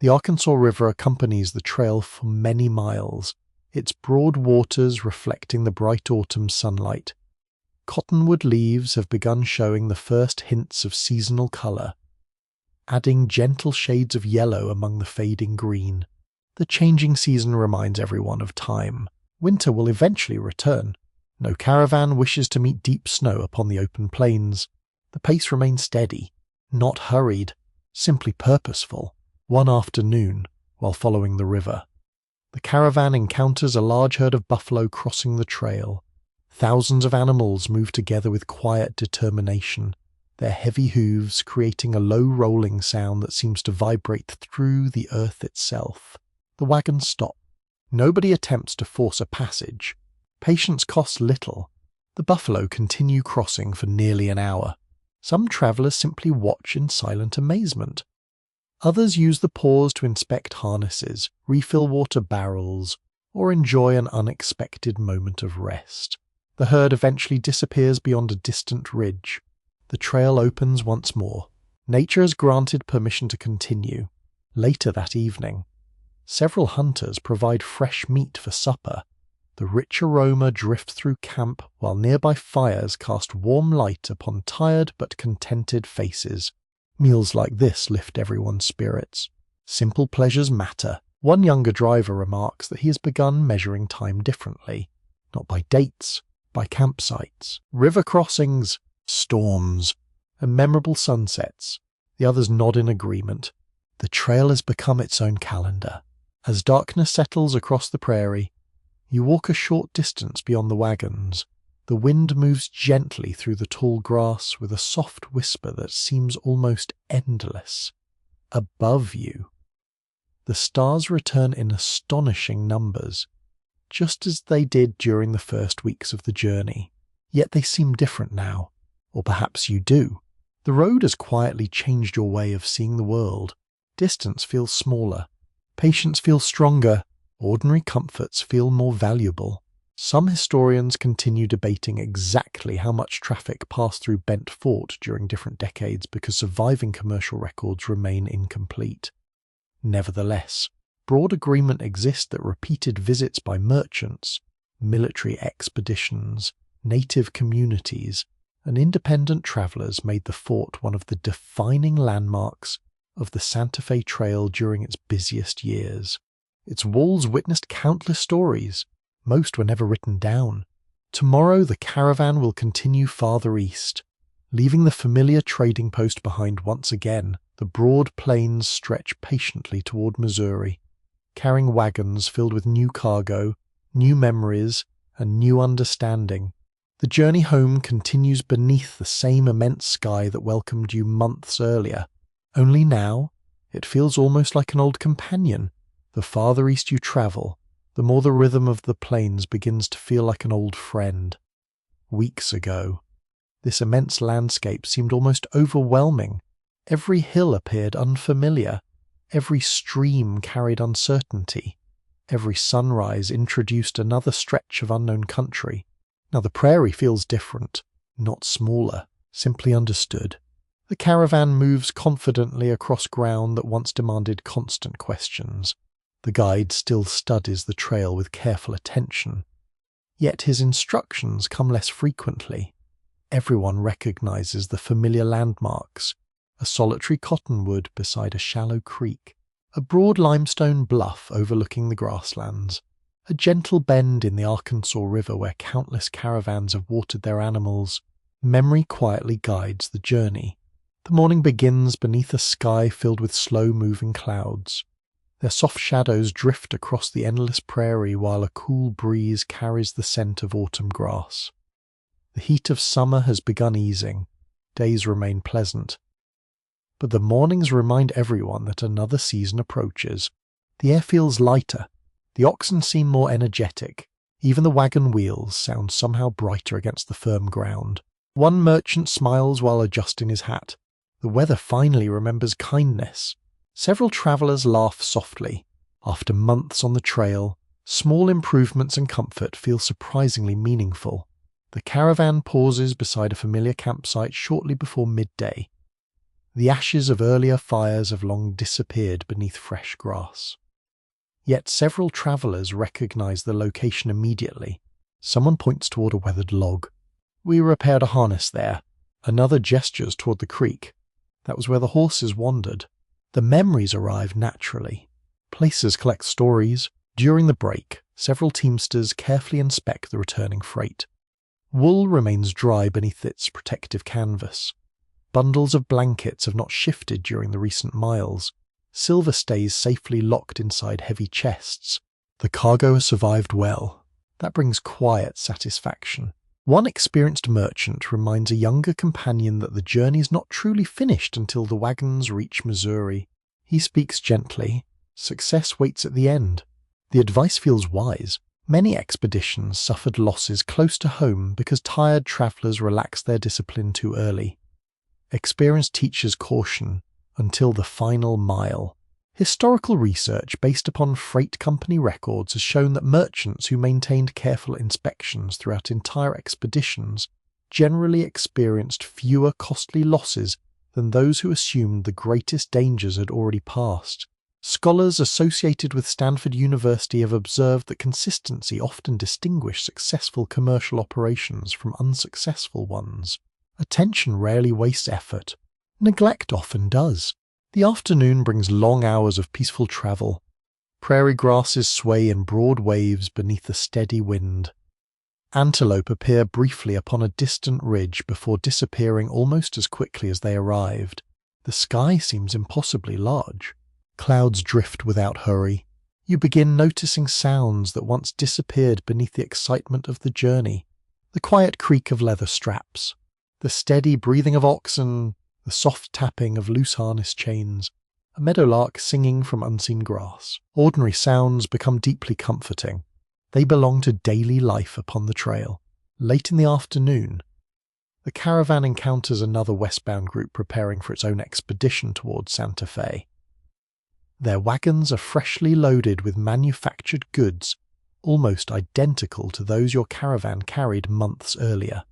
The Arkansas River accompanies the trail for many miles, its broad waters reflecting the bright autumn sunlight. Cottonwood leaves have begun showing the first hints of seasonal color, adding gentle shades of yellow among the fading green. The changing season reminds everyone of time. Winter will eventually return. No caravan wishes to meet deep snow upon the open plains. The pace remains steady, not hurried, simply purposeful. One afternoon, while following the river, the caravan encounters a large herd of buffalo crossing the trail. Thousands of animals move together with quiet determination, their heavy hooves creating a low rolling sound that seems to vibrate through the earth itself. The wagons stop. Nobody attempts to force a passage. Patience costs little. The buffalo continue crossing for nearly an hour. Some travelers simply watch in silent amazement. Others use the pause to inspect harnesses, refill water barrels, or enjoy an unexpected moment of rest. The herd eventually disappears beyond a distant ridge. The trail opens once more. Nature has granted permission to continue. Later that evening, several hunters provide fresh meat for supper. The rich aroma drifts through camp while nearby fires cast warm light upon tired but contented faces. Meals like this lift everyone's spirits. Simple pleasures matter. One younger driver remarks that he has begun measuring time differently, not by dates, by campsites, river crossings, storms, and memorable sunsets. The others nod in agreement. The trail has become its own calendar. As darkness settles across the prairie, you walk a short distance beyond the wagons. The wind moves gently through the tall grass with a soft whisper that seems almost endless. Above you, the stars return in astonishing numbers, just as they did during the first weeks of the journey. Yet they seem different now, or perhaps you do. The road has quietly changed your way of seeing the world. Distance feels smaller. Patience feels stronger. Ordinary comforts feel more valuable. Some historians continue debating exactly how much traffic passed through Bent Fort during different decades because surviving commercial records remain incomplete. Nevertheless, broad agreement exists that repeated visits by merchants, military expeditions, native communities, and independent travelers made the fort one of the defining landmarks of the Santa Fe Trail during its busiest years. Its walls witnessed countless stories. Most were never written down. Tomorrow the caravan will continue farther east. Leaving the familiar trading post behind once again, the broad plains stretch patiently toward Missouri, carrying wagons filled with new cargo, new memories, and new understanding. The journey home continues beneath the same immense sky that welcomed you months earlier. Only now, it feels almost like an old companion. The farther east you travel, the more the rhythm of the plains begins to feel like an old friend. Weeks ago, this immense landscape seemed almost overwhelming. Every hill appeared unfamiliar. Every stream carried uncertainty. Every sunrise introduced another stretch of unknown country. Now the prairie feels different, not smaller, simply understood. The caravan moves confidently across ground that once demanded constant questions. The guide still studies the trail with careful attention. Yet his instructions come less frequently. Everyone recognizes the familiar landmarks: a solitary cottonwood beside a shallow creek, a broad limestone bluff overlooking the grasslands, a gentle bend in the Arkansas River where countless caravans have watered their animals. Memory quietly guides the journey. The morning begins beneath a sky filled with slow-moving clouds. Their soft shadows drift across the endless prairie while a cool breeze carries the scent of autumn grass. The heat of summer has begun easing. Days remain pleasant. But the mornings remind everyone that another season approaches. The air feels lighter. The oxen seem more energetic. Even the wagon wheels sound somehow brighter against the firm ground. One merchant smiles while adjusting his hat. The weather finally remembers kindness. Several travelers laugh softly. After months on the trail, small improvements and comfort feel surprisingly meaningful. The caravan pauses beside a familiar campsite shortly before midday. The ashes of earlier fires have long disappeared beneath fresh grass. Yet several travelers recognize the location immediately. Someone points toward a weathered log. "We repaired a harness there." Another gestures toward the creek. That was where the horses wandered. The memories arrive naturally. Places collect stories. During the break, several teamsters carefully inspect the returning freight. Wool remains dry beneath its protective canvas. Bundles of blankets have not shifted during the recent miles. Silver stays safely locked inside heavy chests. The cargo has survived well. That brings quiet satisfaction. One experienced merchant reminds a younger companion that the journey is not truly finished until the wagons reach Missouri. He speaks gently. Success waits at the end. The advice feels wise. Many expeditions suffered losses close to home because tired travelers relaxed their discipline too early. Experience teaches caution until the final mile. Historical research based upon freight company records has shown that merchants who maintained careful inspections throughout entire expeditions generally experienced fewer costly losses than those who assumed the greatest dangers had already passed. Scholars associated with Stanford University have observed that consistency often distinguished successful commercial operations from unsuccessful ones. Attention rarely wastes effort. Neglect often does. The afternoon brings long hours of peaceful travel. Prairie grasses sway in broad waves beneath a steady wind. Antelope appear briefly upon a distant ridge before disappearing almost as quickly as they arrived. The sky seems impossibly large. Clouds drift without hurry. You begin noticing sounds that once disappeared beneath the excitement of the journey. The quiet creak of leather straps. The steady breathing of oxen. The soft tapping of loose harness chains. A meadowlark singing from unseen grass. Ordinary sounds become deeply comforting. They belong to daily life upon the trail. Late in the afternoon, the caravan encounters another westbound group preparing for its own expedition towards Santa Fe. Their wagons are freshly loaded with manufactured goods, almost identical to those your caravan carried months earlier.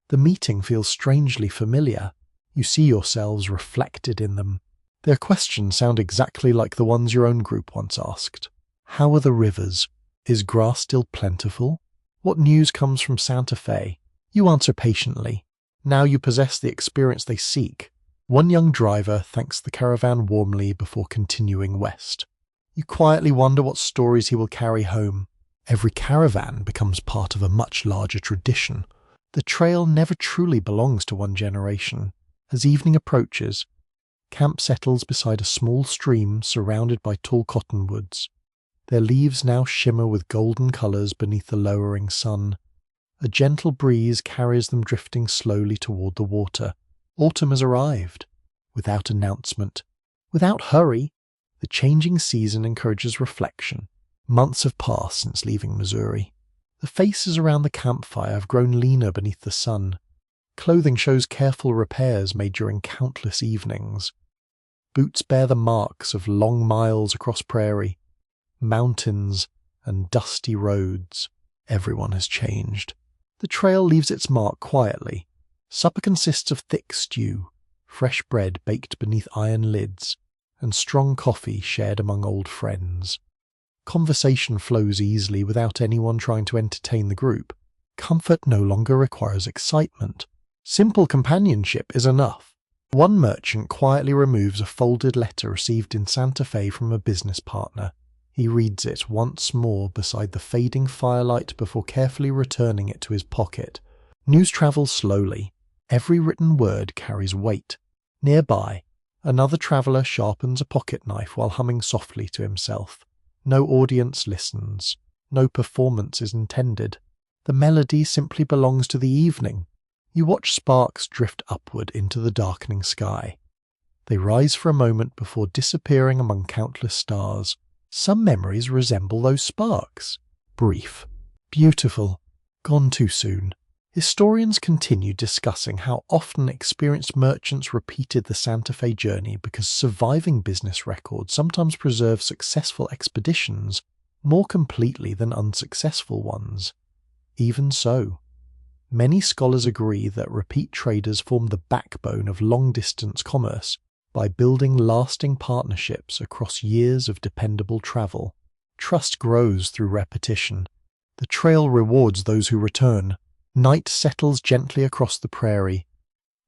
The meeting feels strangely familiar. You see yourselves reflected in them. Their questions sound exactly like the ones your own group once asked. How are the rivers? Is grass still plentiful? What news comes from Santa Fe? You answer patiently. Now you possess the experience they seek. One young driver thanks the caravan warmly before continuing west. You quietly wonder what stories he will carry home. Every caravan becomes part of a much larger tradition. The trail never truly belongs to one generation. As evening approaches, camp settles beside a small stream surrounded by tall cottonwoods. Their leaves now shimmer with golden colours beneath the lowering sun. A gentle breeze carries them drifting slowly toward the water. Autumn has arrived. Without announcement, without hurry, the changing season encourages reflection. Months have passed since leaving Missouri. The faces around the campfire have grown leaner beneath the sun. Clothing shows careful repairs made during countless evenings. Boots bear the marks of long miles across prairie, mountains, and dusty roads. Everyone has changed. The trail leaves its mark quietly. Supper consists of thick stew, fresh bread baked beneath iron lids, and strong coffee shared among old friends. Conversation flows easily without anyone trying to entertain the group. Comfort no longer requires excitement. Simple companionship is enough. One merchant quietly removes a folded letter received in Santa Fe from a business partner. He reads it once more beside the fading firelight before carefully returning it to his pocket. News travels slowly. Every written word carries weight. Nearby, another traveller sharpens a pocket knife while humming softly to himself. No audience listens. No performance is intended. The melody simply belongs to the evening. You watch sparks drift upward into the darkening sky. They rise for a moment before disappearing among countless stars. Some memories resemble those sparks. Brief, beautiful, gone too soon. Historians continue discussing how often experienced merchants repeated the Santa Fe journey because surviving business records sometimes preserve successful expeditions more completely than unsuccessful ones. Even so, many scholars agree that repeat traders form the backbone of long-distance commerce by building lasting partnerships across years of dependable travel. Trust grows through repetition. The trail rewards those who return. Night settles gently across the prairie.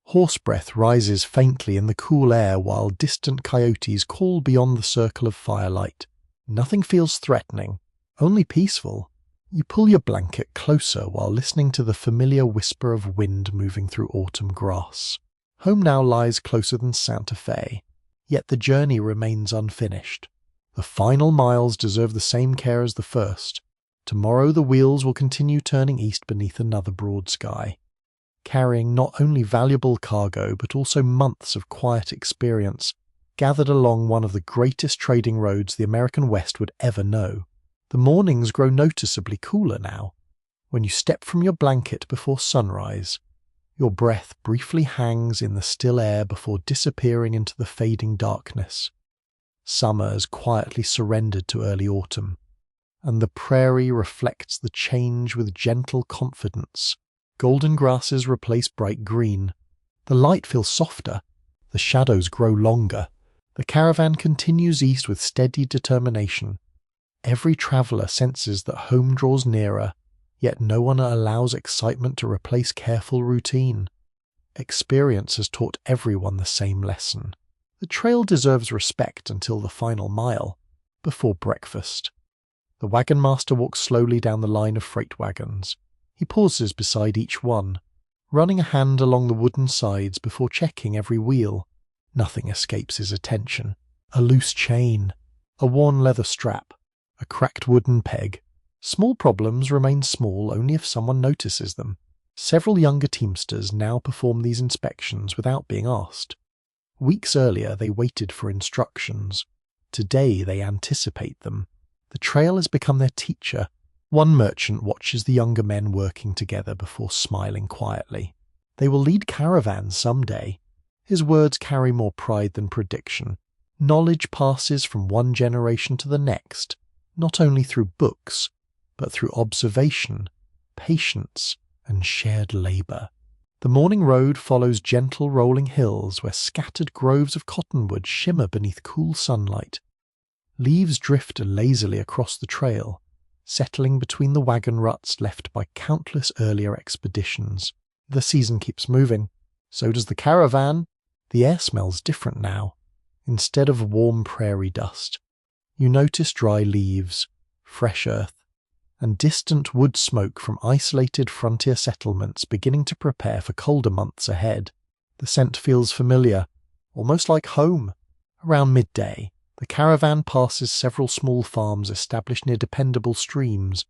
Horse breath rises faintly in the cool air while distant coyotes call beyond the circle of firelight. Nothing feels threatening, only peaceful. You pull your blanket closer while listening to the familiar whisper of wind moving through autumn grass. Home now lies closer than Santa Fe, yet the journey remains unfinished. The final miles deserve the same care as the first. Tomorrow the wheels will continue turning east beneath another broad sky, carrying not only valuable cargo but also months of quiet experience gathered along one of the greatest trading roads the American West would ever know. The mornings grow noticeably cooler now. When you step from your blanket before sunrise, your breath briefly hangs in the still air before disappearing into the fading darkness. Summer has quietly surrendered to early autumn, and the prairie reflects the change with gentle confidence. Golden grasses replace bright green. The light feels softer. The shadows grow longer. The caravan continues east with steady determination. Every traveller senses that home draws nearer, yet no one allows excitement to replace careful routine. Experience has taught everyone the same lesson. The trail deserves respect until the final mile, before breakfast. The wagon master walks slowly down the line of freight wagons. He pauses beside each one, running a hand along the wooden sides before checking every wheel. Nothing escapes his attention. A loose chain, a worn leather strap, a cracked wooden peg. Small problems remain small only if someone notices them. Several younger teamsters now perform these inspections without being asked. Weeks earlier they waited for instructions. Today they anticipate them. The trail has become their teacher. One merchant watches the younger men working together before smiling quietly. They will lead caravans someday. His words carry more pride than prediction. Knowledge passes from one generation to the next, not only through books, but through observation, patience, and shared labour. The morning road follows gentle rolling hills where scattered groves of cottonwood shimmer beneath cool sunlight. Leaves drift lazily across the trail, settling between the wagon ruts left by countless earlier expeditions. The season keeps moving. So does the caravan. The air smells different now. Instead of warm prairie dust, you notice dry leaves, fresh earth, and distant wood smoke from isolated frontier settlements beginning to prepare for colder months ahead. The scent feels familiar, almost like home. Around midday, the caravan passes several small farms established near dependable streams.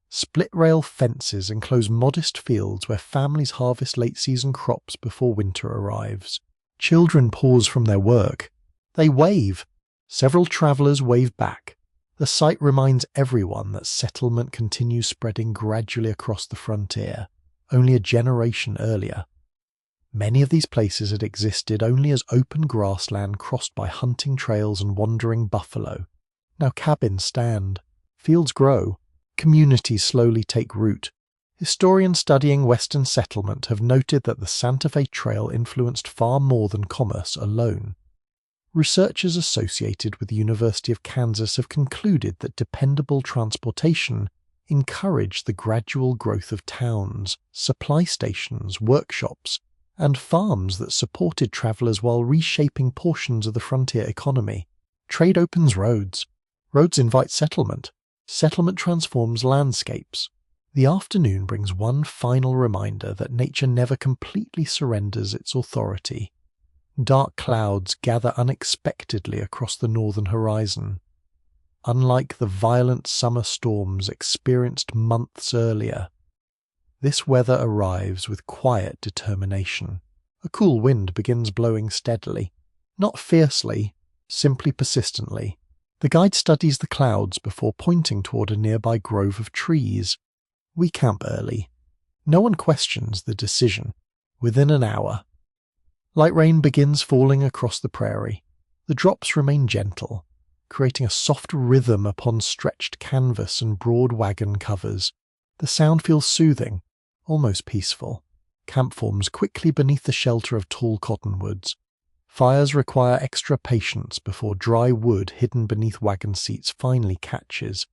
Split-rail fences enclose modest fields where families harvest late-season crops before winter arrives. Children pause from their work. They wave. Several travellers wave back. The sight reminds everyone that settlement continues spreading gradually across the frontier, only a generation earlier. Many of these places had existed only as open grassland crossed by hunting trails and wandering buffalo. Now cabins stand, fields grow, communities slowly take root. Historians studying Western settlement have noted that the Santa Fe Trail influenced far more than commerce alone. Researchers associated with the University of Kansas have concluded that dependable transportation encouraged the gradual growth of towns, supply stations, workshops, and farms that supported travelers while reshaping portions of the frontier economy. Trade opens roads. Roads invite settlement. Settlement transforms landscapes. The afternoon brings one final reminder that nature never completely surrenders its authority. Dark clouds gather unexpectedly across the northern horizon. Unlike the violent summer storms experienced months earlier, this weather arrives with quiet determination. A cool wind begins blowing steadily, not fiercely, simply persistently. The guide studies the clouds before pointing toward a nearby grove of trees. We camp early. No one questions the decision. Within an hour, light rain begins falling across the prairie. The drops remain gentle, creating a soft rhythm upon stretched canvas and broad wagon covers. The sound feels soothing, almost peaceful. Camp forms quickly beneath the shelter of tall cottonwoods. Fires require extra patience before dry wood hidden beneath wagon seats finally catches.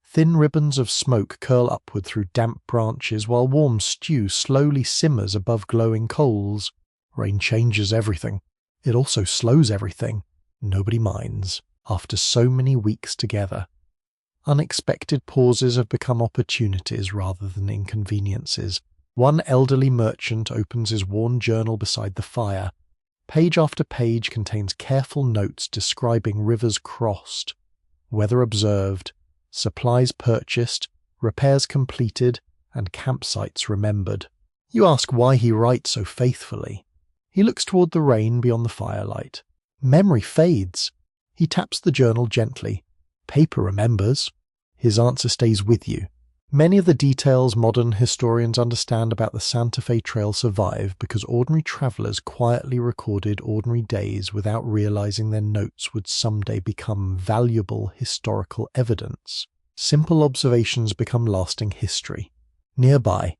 Thin ribbons of smoke curl upward through damp branches while warm stew slowly simmers above glowing coals. Rain changes everything. It also slows everything. Nobody minds, after so many weeks together. Unexpected pauses have become opportunities rather than inconveniences. One elderly merchant opens his worn journal beside the fire. Page after page contains careful notes describing rivers crossed, weather observed, supplies purchased, repairs completed, and campsites remembered. You ask why he writes so faithfully. He looks toward the rain beyond the firelight. Memory fades. He taps the journal gently. Paper remembers. His answer stays with you. Many of the details modern historians understand about the Santa Fe Trail survive because ordinary travelers quietly recorded ordinary days without realizing their notes would someday become valuable historical evidence. Simple observations become lasting history. Nearby,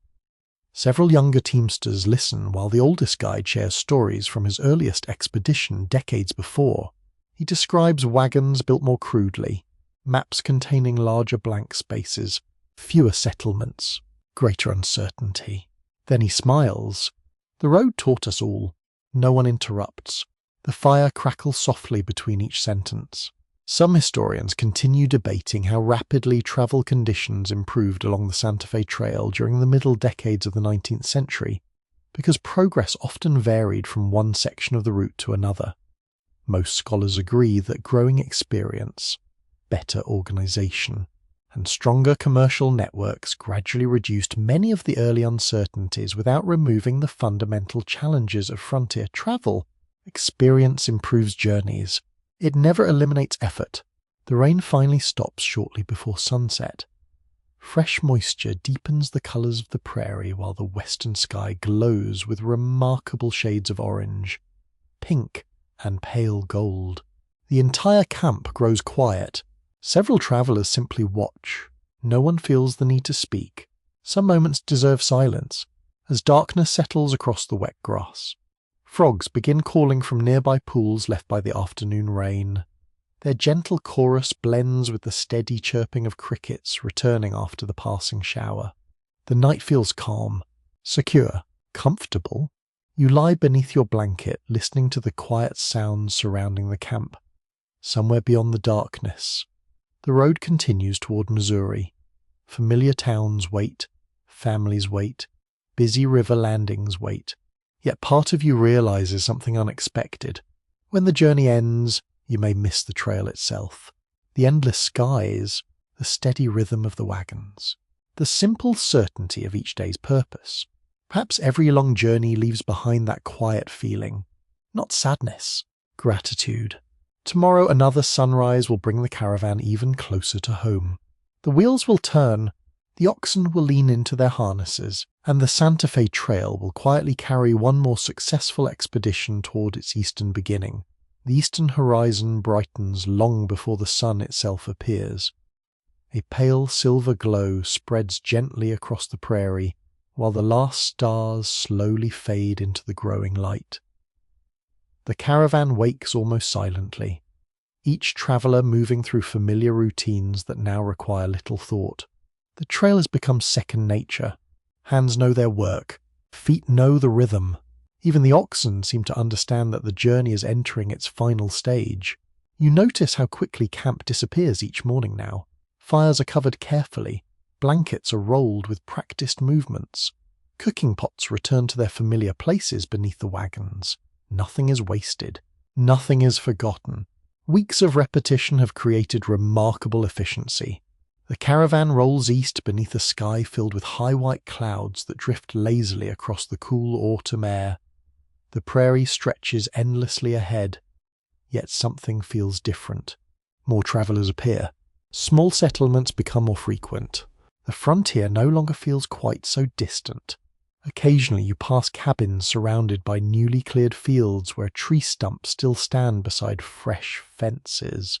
several younger teamsters listen while the oldest guide shares stories from his earliest expedition decades before. He describes wagons built more crudely, maps containing larger blank spaces, fewer settlements, greater uncertainty. Then he smiles. The road taught us all. No one interrupts. The fire crackles softly between each sentence. Some historians continue debating how rapidly travel conditions improved along the Santa Fe Trail during the middle decades of the 19th century, because progress often varied from one section of the route to another. Most scholars agree that growing experience, better organization, and stronger commercial networks gradually reduced many of the early uncertainties without removing the fundamental challenges of frontier travel. Experience improves journeys. It never eliminates effort. The rain finally stops shortly before sunset. Fresh moisture deepens the colors of the prairie while the western sky glows with remarkable shades of orange, pink, and pale gold. The entire camp grows quiet. Several travelers simply watch. No one feels the need to speak. Some moments deserve silence, as darkness settles across the wet grass. Frogs begin calling from nearby pools left by the afternoon rain. Their gentle chorus blends with the steady chirping of crickets returning after the passing shower. The night feels calm, secure, comfortable. You lie beneath your blanket, listening to the quiet sounds surrounding the camp. Somewhere beyond the darkness, the road continues toward Missouri. Familiar towns wait, families wait, busy river landings wait. Yet part of you realizes something unexpected. When the journey ends, you may miss the trail itself, the endless skies, the steady rhythm of the wagons, the simple certainty of each day's purpose. Perhaps every long journey leaves behind that quiet feeling, not sadness, gratitude. Tomorrow another sunrise will bring the caravan even closer to home. The wheels will turn, the oxen will lean into their harnesses, and the Santa Fe Trail will quietly carry one more successful expedition toward its eastern beginning. The eastern horizon brightens long before the sun itself appears. A pale silver glow spreads gently across the prairie, while the last stars slowly fade into the growing light. The caravan wakes almost silently, each traveller moving through familiar routines that now require little thought. The trail has become second nature. Hands know their work, feet know the rhythm. Even the oxen seem to understand that the journey is entering its final stage. You notice how quickly camp disappears each morning now. Fires are covered carefully, blankets are rolled with practiced movements. Cooking pots return to their familiar places beneath the wagons. Nothing is wasted. Nothing is forgotten. Weeks of repetition have created remarkable efficiency. The caravan rolls east beneath a sky filled with high white clouds that drift lazily across the cool autumn air. The prairie stretches endlessly ahead, yet something feels different. More travellers appear. Small settlements become more frequent. The frontier no longer feels quite so distant. Occasionally you pass cabins surrounded by newly cleared fields where tree stumps still stand beside fresh fences.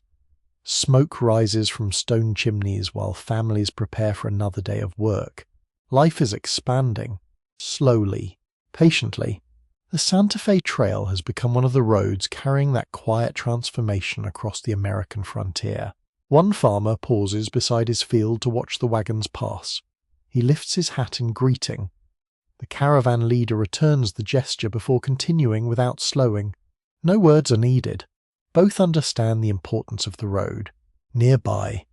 Smoke rises from stone chimneys while families prepare for another day of work. Life is expanding, slowly, patiently. The Santa Fe Trail has become one of the roads carrying that quiet transformation across the American frontier. One farmer pauses beside his field to watch the wagons pass. He lifts his hat in greeting. The caravan leader returns the gesture before continuing without slowing. No words are needed. Both understand the importance of the road. Nearby,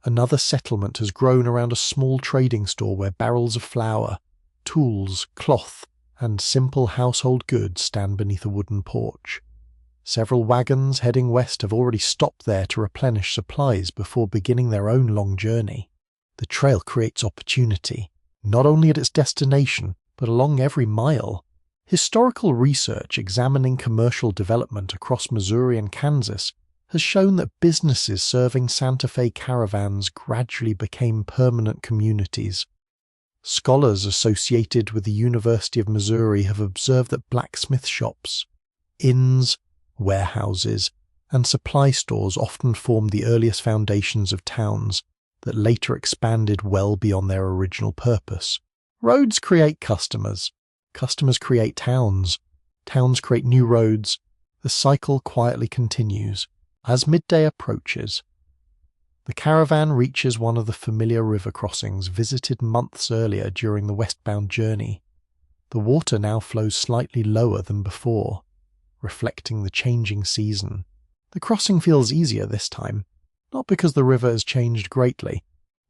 another settlement has grown around a small trading store where barrels of flour, tools, cloth, and simple household goods stand beneath a wooden porch. Several wagons heading west have already stopped there to replenish supplies before beginning their own long journey. The trail creates opportunity, not only at its destination, but along every mile. Historical research examining commercial development across Missouri and Kansas has shown that businesses serving Santa Fe caravans gradually became permanent communities. Scholars associated with the University of Missouri have observed that blacksmith shops, inns, warehouses, and supply stores often formed the earliest foundations of towns that later expanded well beyond their original purpose. Roads create customers. Customers create towns. Towns create new roads. The cycle quietly continues. As midday approaches, the caravan reaches one of the familiar river crossings visited months earlier during the westbound journey. The water now flows slightly lower than before, reflecting the changing season. The crossing feels easier this time, not because the river has changed greatly,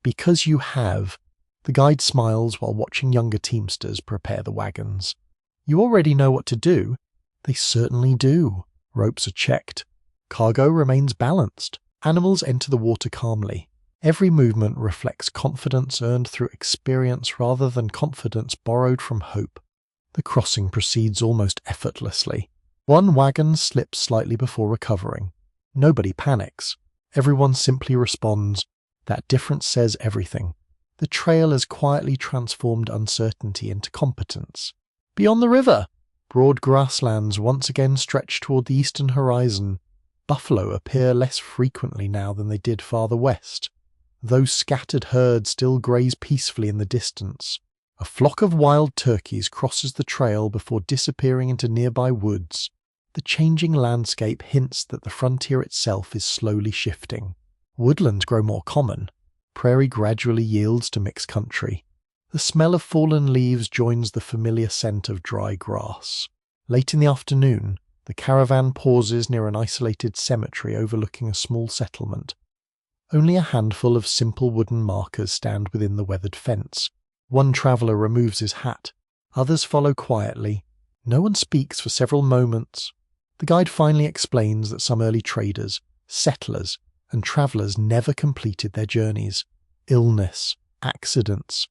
because you have. The guide smiles while watching younger teamsters prepare the wagons. You already know what to do. They certainly do. Ropes are checked. Cargo remains balanced. Animals enter the water calmly. Every movement reflects confidence earned through experience rather than confidence borrowed from hope. The crossing proceeds almost effortlessly. One wagon slips slightly before recovering. Nobody panics. Everyone simply responds. That difference says everything. The trail has quietly transformed uncertainty into competence. Beyond the river, broad grasslands once again stretch toward the eastern horizon. Buffalo appear less frequently now than they did farther west. Those scattered herds still graze peacefully in the distance. A flock of wild turkeys crosses the trail before disappearing into nearby woods. The changing landscape hints that the frontier itself is slowly shifting. Woodlands grow more common. Prairie gradually yields to mixed country. The smell of fallen leaves joins the familiar scent of dry grass. Late in the afternoon, the caravan pauses near an isolated cemetery overlooking a small settlement. Only a handful of simple wooden markers stand within the weathered fence. One traveller removes his hat. Others follow quietly. No one speaks for several moments. The guide finally explains that some early traders, settlers, and travellers never completed their journeys. Illness, accidents,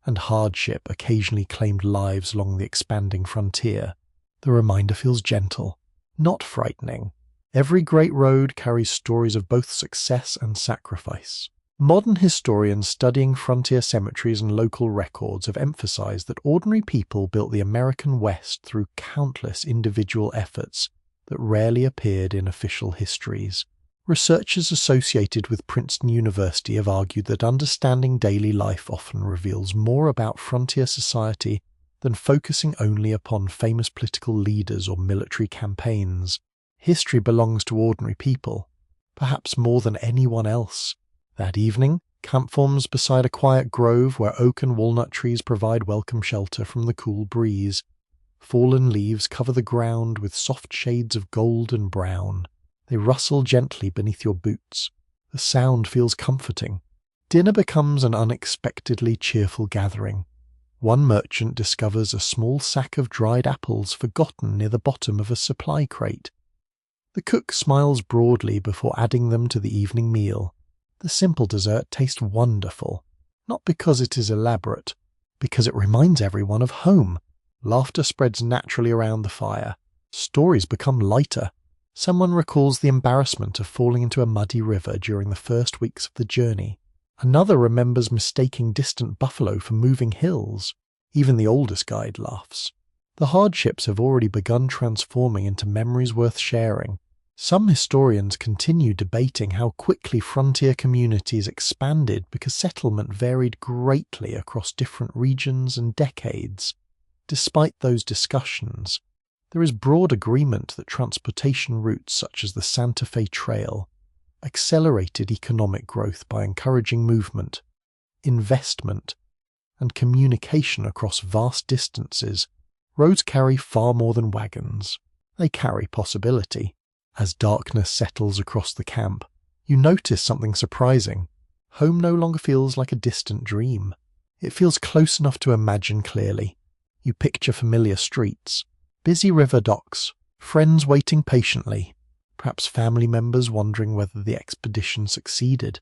and hardship occasionally claimed lives along the expanding frontier. The reminder feels gentle, not frightening. Every great road carries stories of both success and sacrifice. Modern historians studying frontier cemeteries and local records have emphasized that ordinary people built the American West through countless individual efforts that rarely appeared in official histories. Researchers associated with Princeton University have argued that understanding daily life often reveals more about frontier society than focusing only upon famous political leaders or military campaigns. History belongs to ordinary people, perhaps more than anyone else. That evening, camp forms beside a quiet grove where oak and walnut trees provide welcome shelter from the cool breeze. Fallen leaves cover the ground with soft shades of gold and brown. They rustle gently beneath your boots. The sound feels comforting. Dinner becomes an unexpectedly cheerful gathering. One merchant discovers a small sack of dried apples forgotten near the bottom of a supply crate. The cook smiles broadly before adding them to the evening meal. The simple dessert tastes wonderful, not because it is elaborate, because it reminds everyone of home. Laughter spreads naturally around the fire. Stories become lighter. Someone recalls the embarrassment of falling into a muddy river during the first weeks of the journey. Another remembers mistaking distant buffalo for moving hills. Even the oldest guide laughs. The hardships have already begun transforming into memories worth sharing. Some historians continue debating how quickly frontier communities expanded because settlement varied greatly across different regions and decades. Despite those discussions, there is broad agreement that transportation routes such as the Santa Fe Trail accelerated economic growth by encouraging movement, investment, and communication across vast distances. Roads carry far more than wagons. They carry possibility. As darkness settles across the camp, you notice something surprising. Home no longer feels like a distant dream. It feels close enough to imagine clearly. You picture familiar streets, busy river docks, friends waiting patiently, perhaps family members wondering whether the expedition succeeded.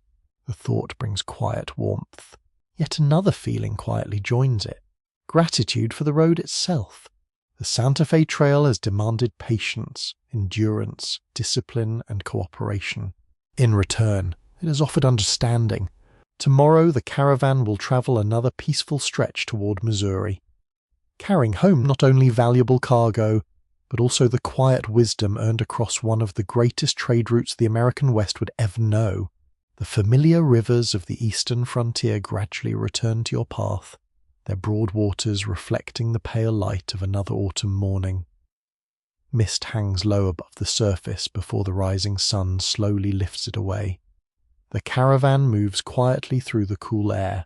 The thought brings quiet warmth. Yet another feeling quietly joins it. Gratitude for the road itself. The Santa Fe Trail has demanded patience, endurance, discipline, and cooperation. In return, it has offered understanding. Tomorrow the caravan will travel another peaceful stretch toward Missouri, carrying home not only valuable cargo, but also the quiet wisdom earned across one of the greatest trade routes the American West would ever know. The familiar rivers of the eastern frontier gradually return to your path, their broad waters reflecting the pale light of another autumn morning. Mist hangs low above the surface before the rising sun slowly lifts it away. The caravan moves quietly through the cool air,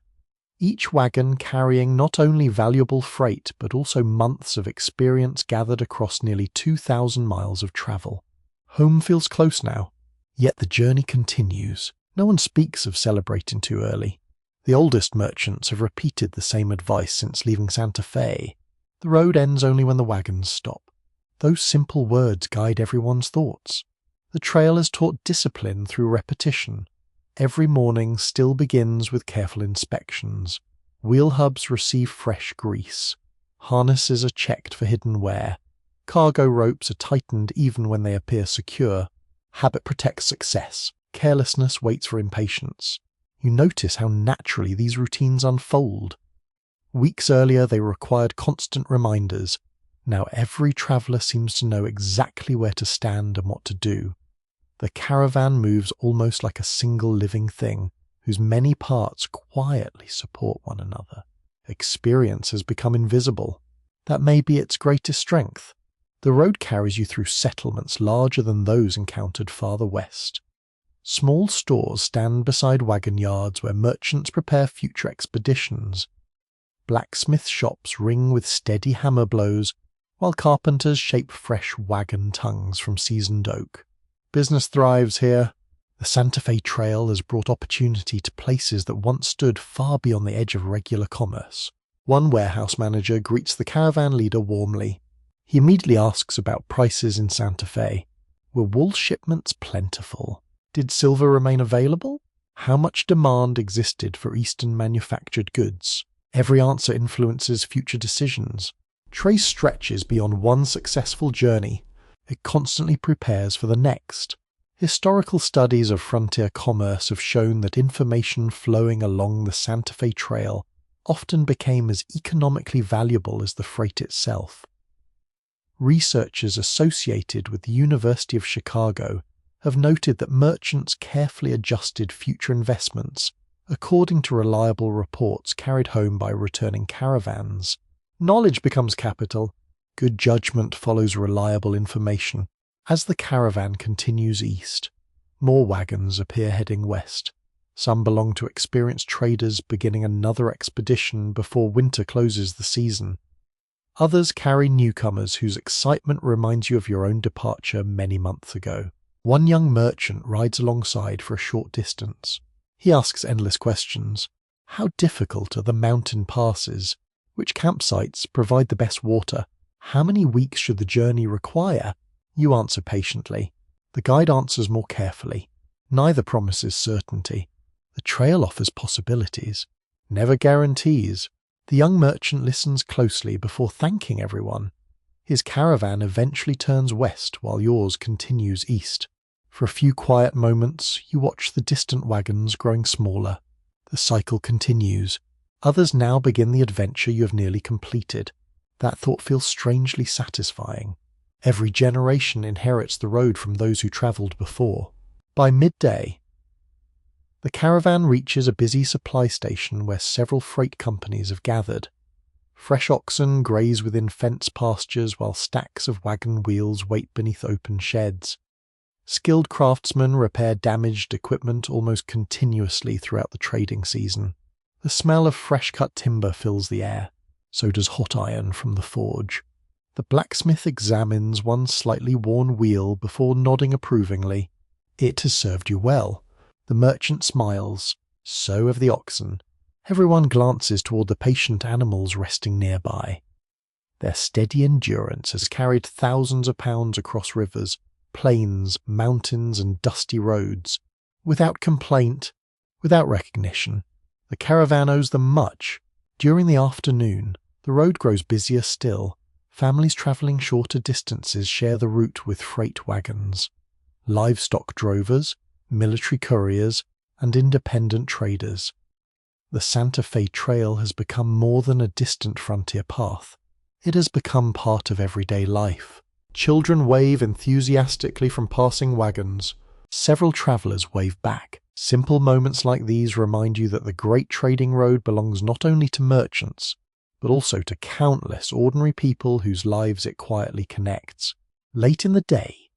each wagon carrying not only valuable freight but also months of experience gathered across nearly 2,000 miles of travel. Home feels close now, yet the journey continues. No one speaks of celebrating too early. The oldest merchants have repeated the same advice since leaving Santa Fe. The road ends only when the wagons stop. Those simple words guide everyone's thoughts. The trail has taught discipline through repetition. Every morning still begins with careful inspections. Wheel hubs receive fresh grease. Harnesses are checked for hidden wear. Cargo ropes are tightened even when they appear secure. Habit protects success. Carelessness waits for impatience. You notice how naturally these routines unfold. Weeks earlier they required constant reminders. Now every traveller seems to know exactly where to stand and what to do. The caravan moves almost like a single living thing, whose many parts quietly support one another. Experience has become invisible. That may be its greatest strength. The road carries you through settlements larger than those encountered farther west. Small stores stand beside wagon yards where merchants prepare future expeditions. Blacksmith shops ring with steady hammer blows, while carpenters shape fresh wagon tongues from seasoned oak. Business thrives here. The Santa Fe Trail has brought opportunity to places that once stood far beyond the edge of regular commerce. One warehouse manager greets the caravan leader warmly. He immediately asks about prices in Santa Fe. Were wool shipments plentiful? Did silver remain available? How much demand existed for Eastern manufactured goods? Every answer influences future decisions. Trace stretches beyond one successful journey. It constantly prepares for the next. Historical studies of frontier commerce have shown that information flowing along the Santa Fe Trail often became as economically valuable as the freight itself. Researchers associated with the University of Chicago have noted that merchants carefully adjusted future investments according to reliable reports carried home by returning caravans. Knowledge becomes capital. Good judgment follows reliable information. As the caravan continues east, more wagons appear heading west. Some belong to experienced traders beginning another expedition before winter closes the season. Others carry newcomers whose excitement reminds you of your own departure many months ago. One young merchant rides alongside for a short distance. He asks endless questions. How difficult are the mountain passes? Which campsites provide the best water? How many weeks should the journey require? You answer patiently. The guide answers more carefully. Neither promises certainty. The trail offers possibilities, never guarantees. The young merchant listens closely before thanking everyone. His caravan eventually turns west while yours continues east. For a few quiet moments, you watch the distant wagons growing smaller. The cycle continues. Others now begin the adventure you have nearly completed. That thought feels strangely satisfying. Every generation inherits the road from those who travelled before. By midday, the caravan reaches a busy supply station where several freight companies have gathered. Fresh oxen graze within fenced pastures while stacks of wagon wheels wait beneath open sheds. Skilled craftsmen repair damaged equipment almost continuously throughout the trading season. The smell of fresh-cut timber fills the air. So does hot iron from the forge. The blacksmith examines one slightly worn wheel before nodding approvingly. It has served you well. The merchant smiles. So have the oxen. Everyone glances toward the patient animals resting nearby. Their steady endurance has carried thousands of pounds across rivers, plains, mountains, and dusty roads. Without complaint, without recognition. The caravan owes them much. During the afternoon, the road grows busier still. Families travelling shorter distances share the route with freight wagons. Livestock drovers, military couriers, and independent traders. The Santa Fe Trail has become more than a distant frontier path. It has become part of everyday life. Children wave enthusiastically from passing wagons. Several travellers wave back. Simple moments like these remind you that the great trading road belongs not only to merchants, but also to countless ordinary people whose lives it quietly connects. Late in the day,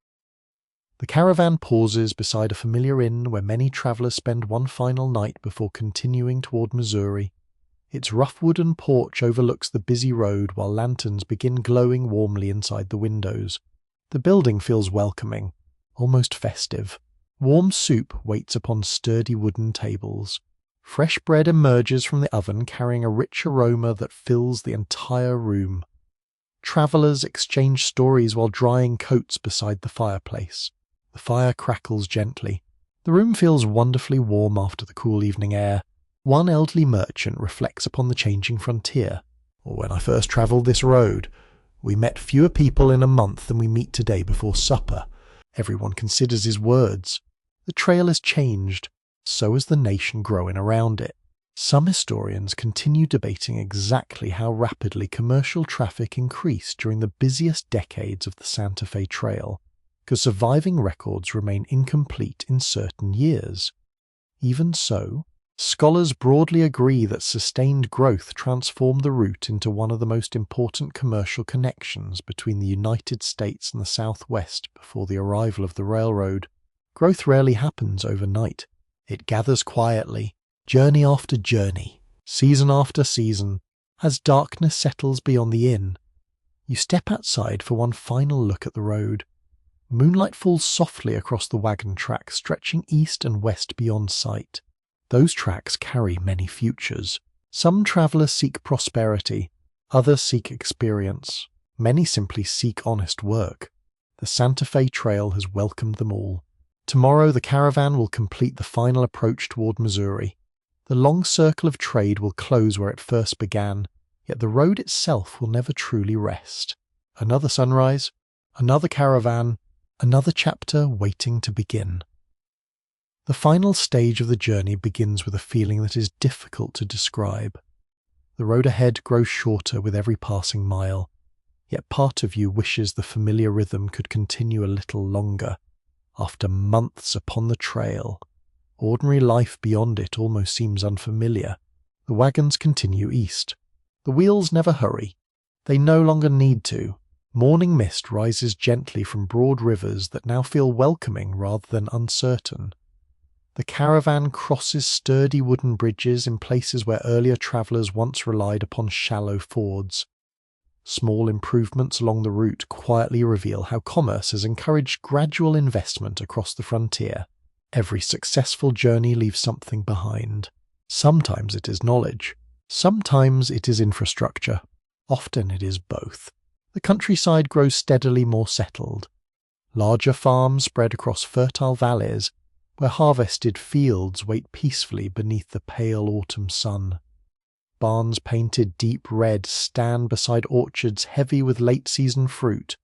the caravan pauses beside a familiar inn where many travellers spend one final night before continuing toward Missouri. Its rough wooden porch overlooks the busy road while lanterns begin glowing warmly inside the windows. The building feels welcoming, almost festive. Warm soup waits upon sturdy wooden tables. Fresh bread emerges from the oven carrying a rich aroma that fills the entire room. Travellers exchange stories while drying coats beside the fireplace. The fire crackles gently. The room feels wonderfully warm after the cool evening air. One elderly merchant reflects upon the changing frontier. When I first travelled this road, we met fewer people in a month than we meet today before supper. Everyone considers his words. The trail has changed. So has the nation growing around it. Some historians continue debating exactly how rapidly commercial traffic increased during the busiest decades of the Santa Fe Trail, because surviving records remain incomplete in certain years. Even so, Scholars broadly agree that sustained growth transformed the route into one of the most important commercial connections between the United States and the Southwest before the arrival of the railroad. Growth rarely happens overnight. It gathers quietly, journey after journey, season after season. As darkness settles beyond the inn, you step outside for one final look at the road. Moonlight falls softly across the wagon tracks, stretching east and west beyond sight. Those tracks carry many futures. Some travelers seek prosperity, others seek experience, many simply seek honest work. The Santa Fe Trail has welcomed them all. Tomorrow the caravan will complete the final approach toward Missouri. The long circle of trade will close where it first began, yet the road itself will never truly rest. Another sunrise, another caravan, another chapter waiting to begin. The final stage of the journey begins with a feeling that is difficult to describe. The road ahead grows shorter with every passing mile, yet part of you wishes the familiar rhythm could continue a little longer. After months upon the trail, ordinary life beyond it almost seems unfamiliar. The wagons continue east. The wheels never hurry. They no longer need to. Morning mist rises gently from broad rivers that now feel welcoming rather than uncertain. The caravan crosses sturdy wooden bridges in places where earlier travellers once relied upon shallow fords. Small improvements along the route quietly reveal how commerce has encouraged gradual investment across the frontier. Every successful journey leaves something behind. Sometimes it is knowledge. Sometimes it is infrastructure. Often it is both. The countryside grows steadily more settled. Larger farms spread across fertile valleys, where harvested fields wait peacefully beneath the pale autumn sun. Barns painted deep red stand beside orchards heavy with late-season fruit.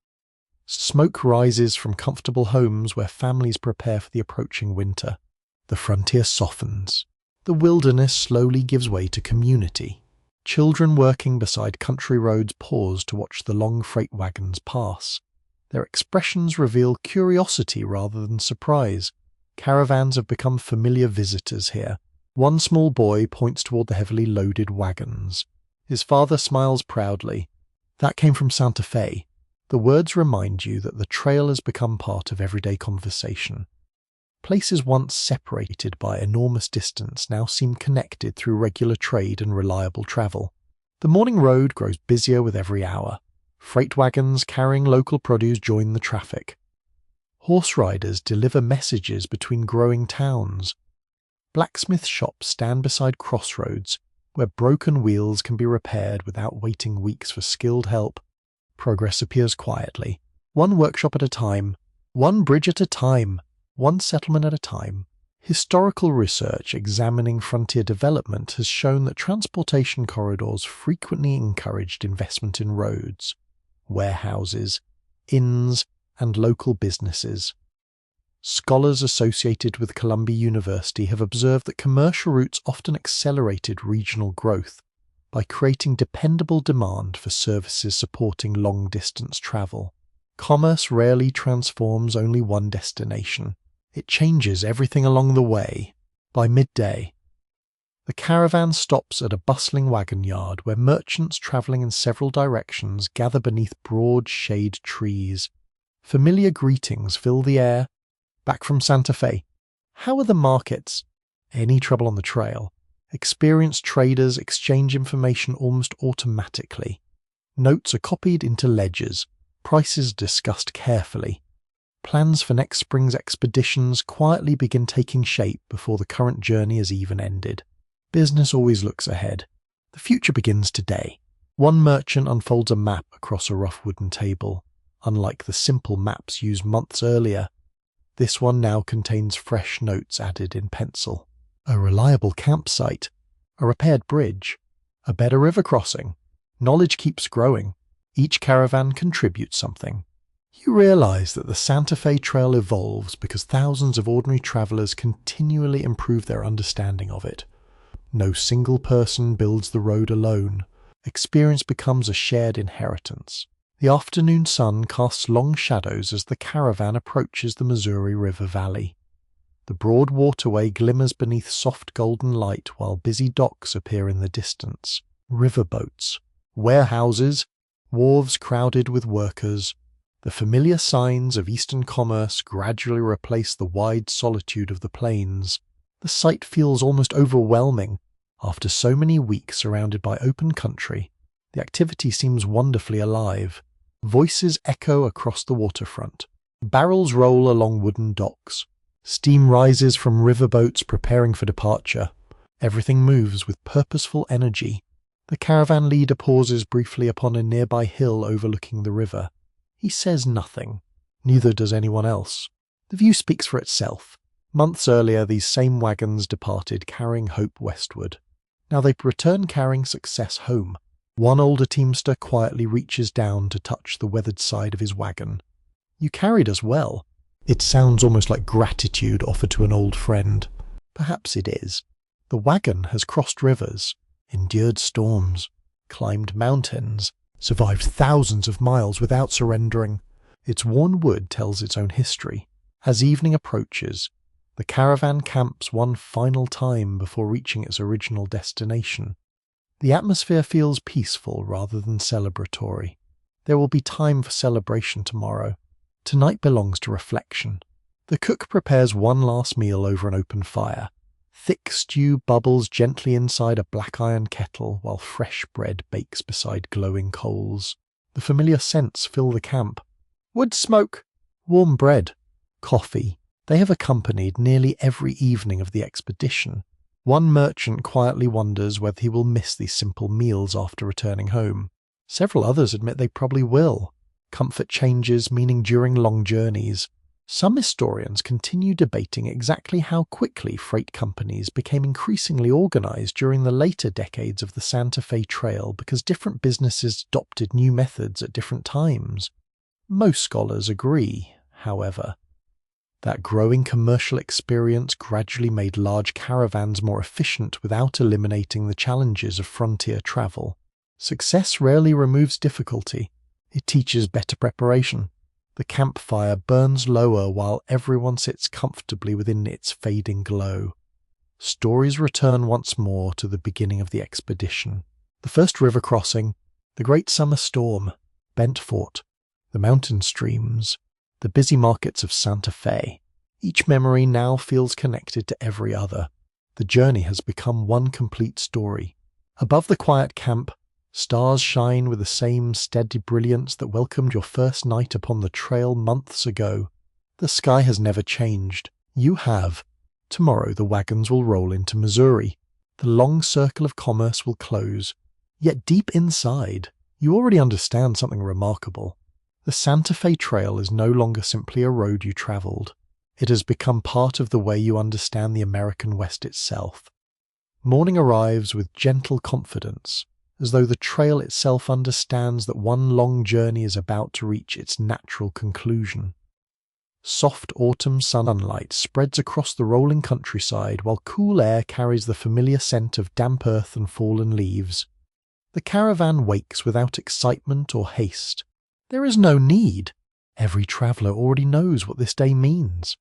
Smoke rises from comfortable homes where families prepare for the approaching winter. The frontier softens. The wilderness slowly gives way to community. Children working beside country roads pause to watch the long freight wagons pass. Their expressions reveal curiosity rather than surprise. Caravans have become familiar visitors here. One small boy points toward the heavily loaded wagons. His father smiles proudly. That came from Santa Fe. The words remind you that the trail has become part of everyday conversation. Places once separated by enormous distance now seem connected through regular trade and reliable travel. The morning road grows busier with every hour. Freight wagons carrying local produce join the traffic. Horse riders deliver messages between growing towns. Blacksmith shops stand beside crossroads, where broken wheels can be repaired without waiting weeks for skilled help. Progress appears quietly, one workshop at a time, one bridge at a time, one settlement at a time. Historical research examining frontier development has shown that transportation corridors frequently encouraged investment in roads, warehouses, inns, and local businesses. Scholars associated with Columbia University have observed that commercial routes often accelerated regional growth by creating dependable demand for services supporting long-distance travel. Commerce rarely transforms only one destination. It changes everything along the way. By midday, the caravan stops at a bustling wagon yard where merchants travelling in several directions gather beneath broad shade trees. Familiar greetings fill the air. Back from Santa Fe. How are the markets? Any trouble on the trail? Experienced traders exchange information almost automatically. Notes are copied into ledgers. Prices discussed carefully. Plans for next spring's expeditions quietly begin taking shape before the current journey has even ended. Business always looks ahead. The future begins today. One merchant unfolds a map across a rough wooden table. Unlike the simple maps used months earlier, this one now contains fresh notes added in pencil. A reliable campsite, a repaired bridge, a better river crossing. Knowledge keeps growing. Each caravan contributes something. You realize that the Santa Fe Trail evolves because thousands of ordinary travelers continually improve their understanding of it. No single person builds the road alone. Experience becomes a shared inheritance. The afternoon sun casts long shadows as the caravan approaches the Missouri River Valley. The broad waterway glimmers beneath soft golden light while busy docks appear in the distance. Riverboats, warehouses, wharves crowded with workers. The familiar signs of eastern commerce gradually replace the wide solitude of the plains. The sight feels almost overwhelming. After so many weeks surrounded by open country, the activity seems wonderfully alive. Voices echo across the waterfront. Barrels roll along wooden docks. Steam rises from riverboats preparing for departure. Everything moves with purposeful energy. The caravan leader pauses briefly upon a nearby hill overlooking the river. He says nothing. Neither does anyone else. The view speaks for itself. Months earlier, these same wagons departed carrying hope westward. Now they return carrying success home. One older teamster quietly reaches down to touch the weathered side of his wagon. "You carried us well." It sounds almost like gratitude offered to an old friend. Perhaps it is. The wagon has crossed rivers, endured storms, climbed mountains, survived thousands of miles without surrendering. Its worn wood tells its own history. As evening approaches, the caravan camps one final time before reaching its original destination. The atmosphere feels peaceful rather than celebratory. There will be time for celebration tomorrow. Tonight belongs to reflection. The cook prepares one last meal over an open fire. Thick stew bubbles gently inside a black iron kettle while fresh bread bakes beside glowing coals. The familiar scents fill the camp. Wood smoke, warm bread, coffee. They have accompanied nearly every evening of the expedition. One merchant quietly wonders whether he will miss these simple meals after returning home. Several others admit they probably will. Comfort changes meaning during long journeys. Some historians continue debating exactly how quickly freight companies became increasingly organized during the later decades of the Santa Fe Trail because different businesses adopted new methods at different times. Most scholars agree, however, that growing commercial experience gradually made large caravans more efficient without eliminating the challenges of frontier travel. Success rarely removes difficulty. It teaches better preparation. The campfire burns lower while everyone sits comfortably within its fading glow. Stories return once more to the beginning of the expedition. The first river crossing, the great summer storm, Bent Fort, the mountain streams, the busy markets of Santa Fe. Each memory now feels connected to every other. The journey has become one complete story. Above the quiet camp, stars shine with the same steady brilliance that welcomed your first night upon the trail months ago. The sky has never changed. You have. Tomorrow the wagons will roll into Missouri. The long circle of commerce will close. Yet deep inside, you already understand something remarkable. The Santa Fe Trail is no longer simply a road you traveled. It has become part of the way you understand the American West itself. Morning arrives with gentle confidence, as though the trail itself understands that one long journey is about to reach its natural conclusion. Soft autumn sunlight spreads across the rolling countryside while cool air carries the familiar scent of damp earth and fallen leaves. The caravan wakes without excitement or haste. There is no need. Every traveller already knows what this day means.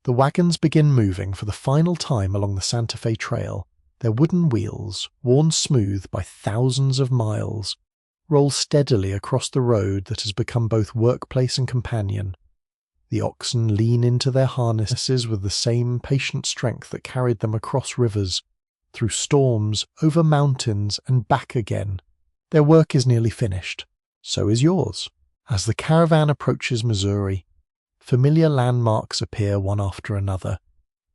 The wagons begin moving for the final time along the Santa Fe Trail. Their wooden wheels, worn smooth by thousands of miles, roll steadily across the road that has become both workplace and companion. The oxen lean into their harnesses with the same patient strength that carried them across rivers, through storms, over mountains, and back again. Their work is nearly finished. So is yours. As the caravan approaches Missouri, familiar landmarks appear one after another.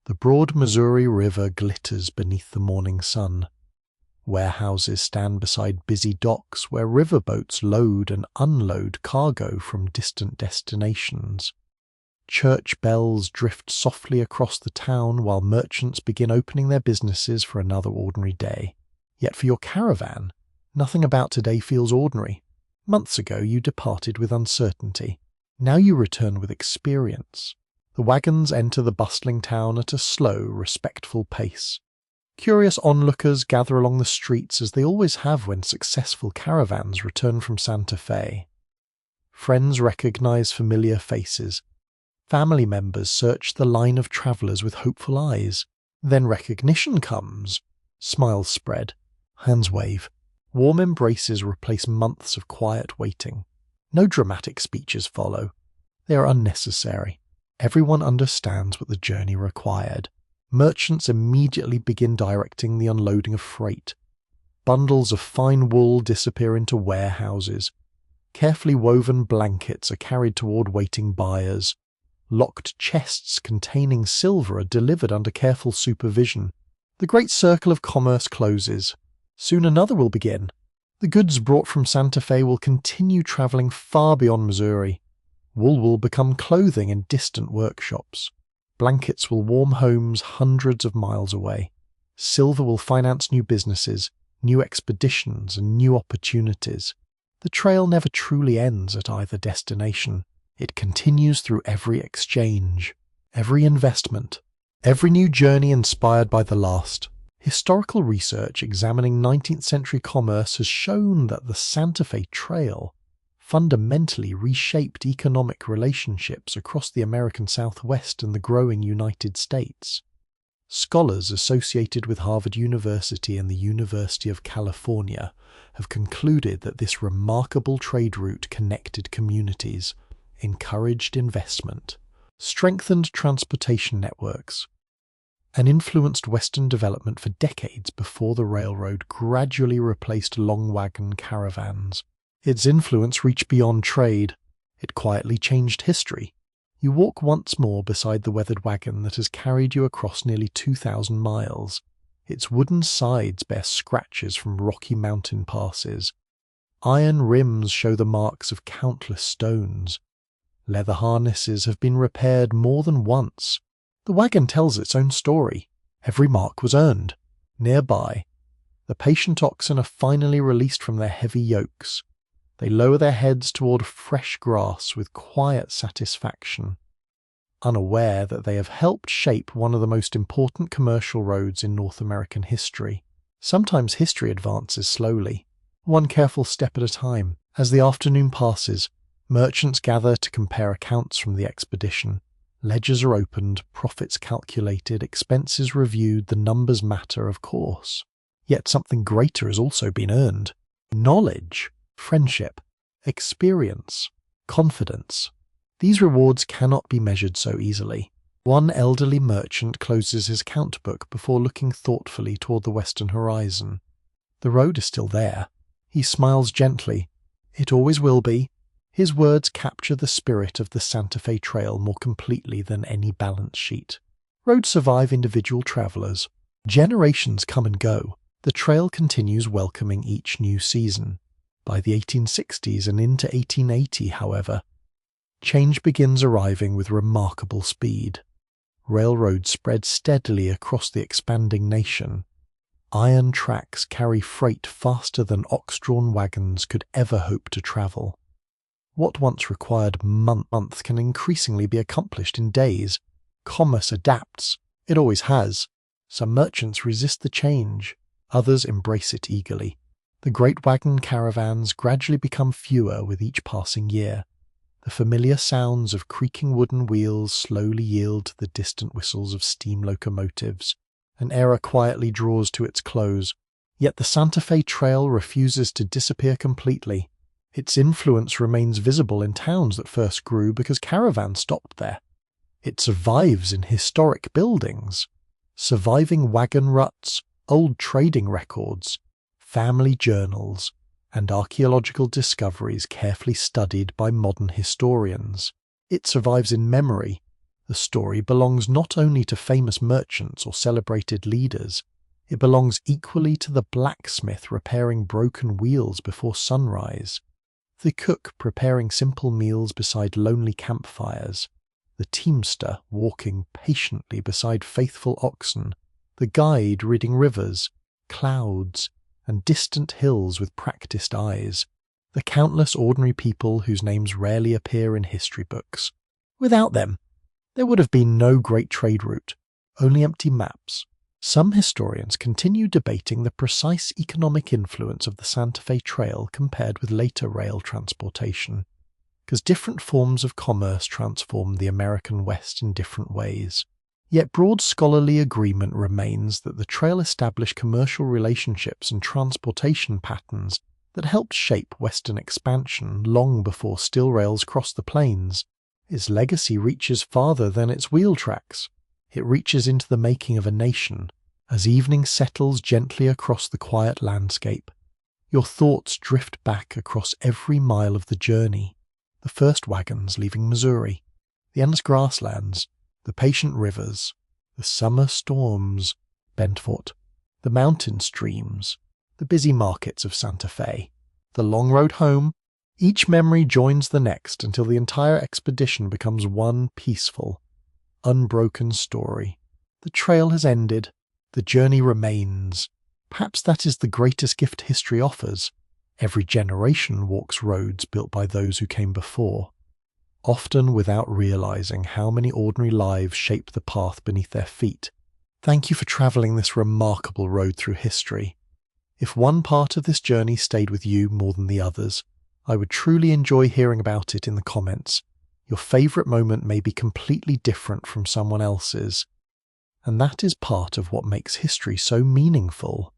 The broad Missouri River glitters beneath the morning sun. Warehouses stand beside busy docks where riverboats load and unload cargo from distant destinations. Church bells drift softly across the town while merchants begin opening their businesses for another ordinary day. Yet for your caravan, nothing about today feels ordinary. Months ago you departed with uncertainty. Now you return with experience. The wagons enter the bustling town at a slow, respectful pace. Curious onlookers gather along the streets as they always have when successful caravans return from Santa Fe. Friends recognize familiar faces. Family members search the line of travelers with hopeful eyes. Then recognition comes. Smiles spread. Hands wave. Warm embraces replace months of quiet waiting. No dramatic speeches follow. They are unnecessary. Everyone understands what the journey required. Merchants immediately begin directing the unloading of freight. Bundles of fine wool disappear into warehouses. Carefully woven blankets are carried toward waiting buyers. Locked chests containing silver are delivered under careful supervision. The great circle of commerce closes. Soon another will begin. The goods brought from Santa Fe will continue traveling far beyond Missouri. Wool will become clothing in distant workshops. Blankets will warm homes hundreds of miles away. Silver will finance new businesses, new expeditions, and new opportunities. The trail never truly ends at either destination. It continues through every exchange, every investment, every new journey inspired by the last. Historical research examining 19th century commerce has shown that the Santa Fe Trail fundamentally reshaped economic relationships across the American Southwest and the growing United States. Scholars associated with Harvard University and the University of California have concluded that this remarkable trade route connected communities, encouraged investment, strengthened transportation networks, and influenced Western development for decades before the railroad gradually replaced long wagon caravans. Its influence reached beyond trade. It quietly changed history. You walk once more beside the weathered wagon that has carried you across nearly 2,000 miles. Its wooden sides bear scratches from rocky mountain passes. Iron rims show the marks of countless stones. Leather harnesses have been repaired more than once. The wagon tells its own story. Every mark was earned. Nearby, the patient oxen are finally released from their heavy yokes. They lower their heads toward fresh grass with quiet satisfaction, unaware that they have helped shape one of the most important commercial roads in North American history. Sometimes history advances slowly, one careful step at a time. As the afternoon passes, merchants gather to compare accounts from the expedition. Ledgers are opened, profits calculated, expenses reviewed, the numbers matter, of course. Yet something greater has also been earned. Knowledge, friendship, experience, confidence. These rewards cannot be measured so easily. One elderly merchant closes his account book before looking thoughtfully toward the western horizon. The road is still there. He smiles gently. It always will be. His words capture the spirit of the Santa Fe Trail more completely than any balance sheet. Roads survive individual travelers. Generations come and go. The trail continues welcoming each new season. By the 1860s and into 1880, however, change begins arriving with remarkable speed. Railroads spread steadily across the expanding nation. Iron tracks carry freight faster than ox-drawn wagons could ever hope to travel. What once required months can increasingly be accomplished in days. Commerce adapts. It always has. Some merchants resist the change. Others embrace it eagerly. The great wagon caravans gradually become fewer with each passing year. The familiar sounds of creaking wooden wheels slowly yield to the distant whistles of steam locomotives. An era quietly draws to its close. Yet the Santa Fe Trail refuses to disappear completely. Its influence remains visible in towns that first grew because caravans stopped there. It survives in historic buildings, surviving wagon ruts, old trading records, family journals, and archaeological discoveries carefully studied by modern historians. It survives in memory. The story belongs not only to famous merchants or celebrated leaders, it belongs equally to the blacksmith repairing broken wheels before sunrise, the cook preparing simple meals beside lonely campfires, the teamster walking patiently beside faithful oxen, the guide reading rivers, clouds, and distant hills with practiced eyes, the countless ordinary people whose names rarely appear in history books. Without them, there would have been no great trade route, only empty maps. Some historians continue debating the precise economic influence of the Santa Fe Trail compared with later rail transportation. because different forms of commerce transformed the American West in different ways. Yet broad scholarly agreement remains that the trail established commercial relationships and transportation patterns that helped shape Western expansion long before steel rails crossed the plains. Its legacy reaches farther than its wheel tracks. It reaches into the making of a nation. As evening settles gently across the quiet landscape, your thoughts drift back across every mile of the journey. The first wagons leaving Missouri, the endless grasslands, the patient rivers, the summer storms, Bentfort, the mountain streams, the busy markets of Santa Fe, the long road home. Each memory joins the next until the entire expedition becomes one peaceful, unbroken story. The trail has ended. The journey remains. Perhaps that is the greatest gift history offers. Every generation walks roads built by those who came before, often without realizing how many ordinary lives shape the path beneath their feet. Thank you for traveling this remarkable road through history. If one part of this journey stayed with you more than the others, I would truly enjoy hearing about it in the comments. Your favorite moment may be completely different from someone else's, and that is part of what makes history so meaningful.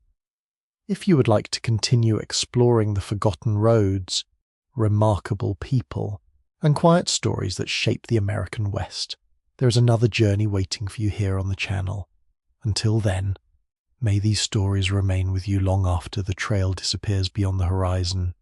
If you would like to continue exploring the forgotten roads, remarkable people, and quiet stories that shape the American West, there is another journey waiting for you here on the channel. Until then, may these stories remain with you long after the trail disappears beyond the horizon.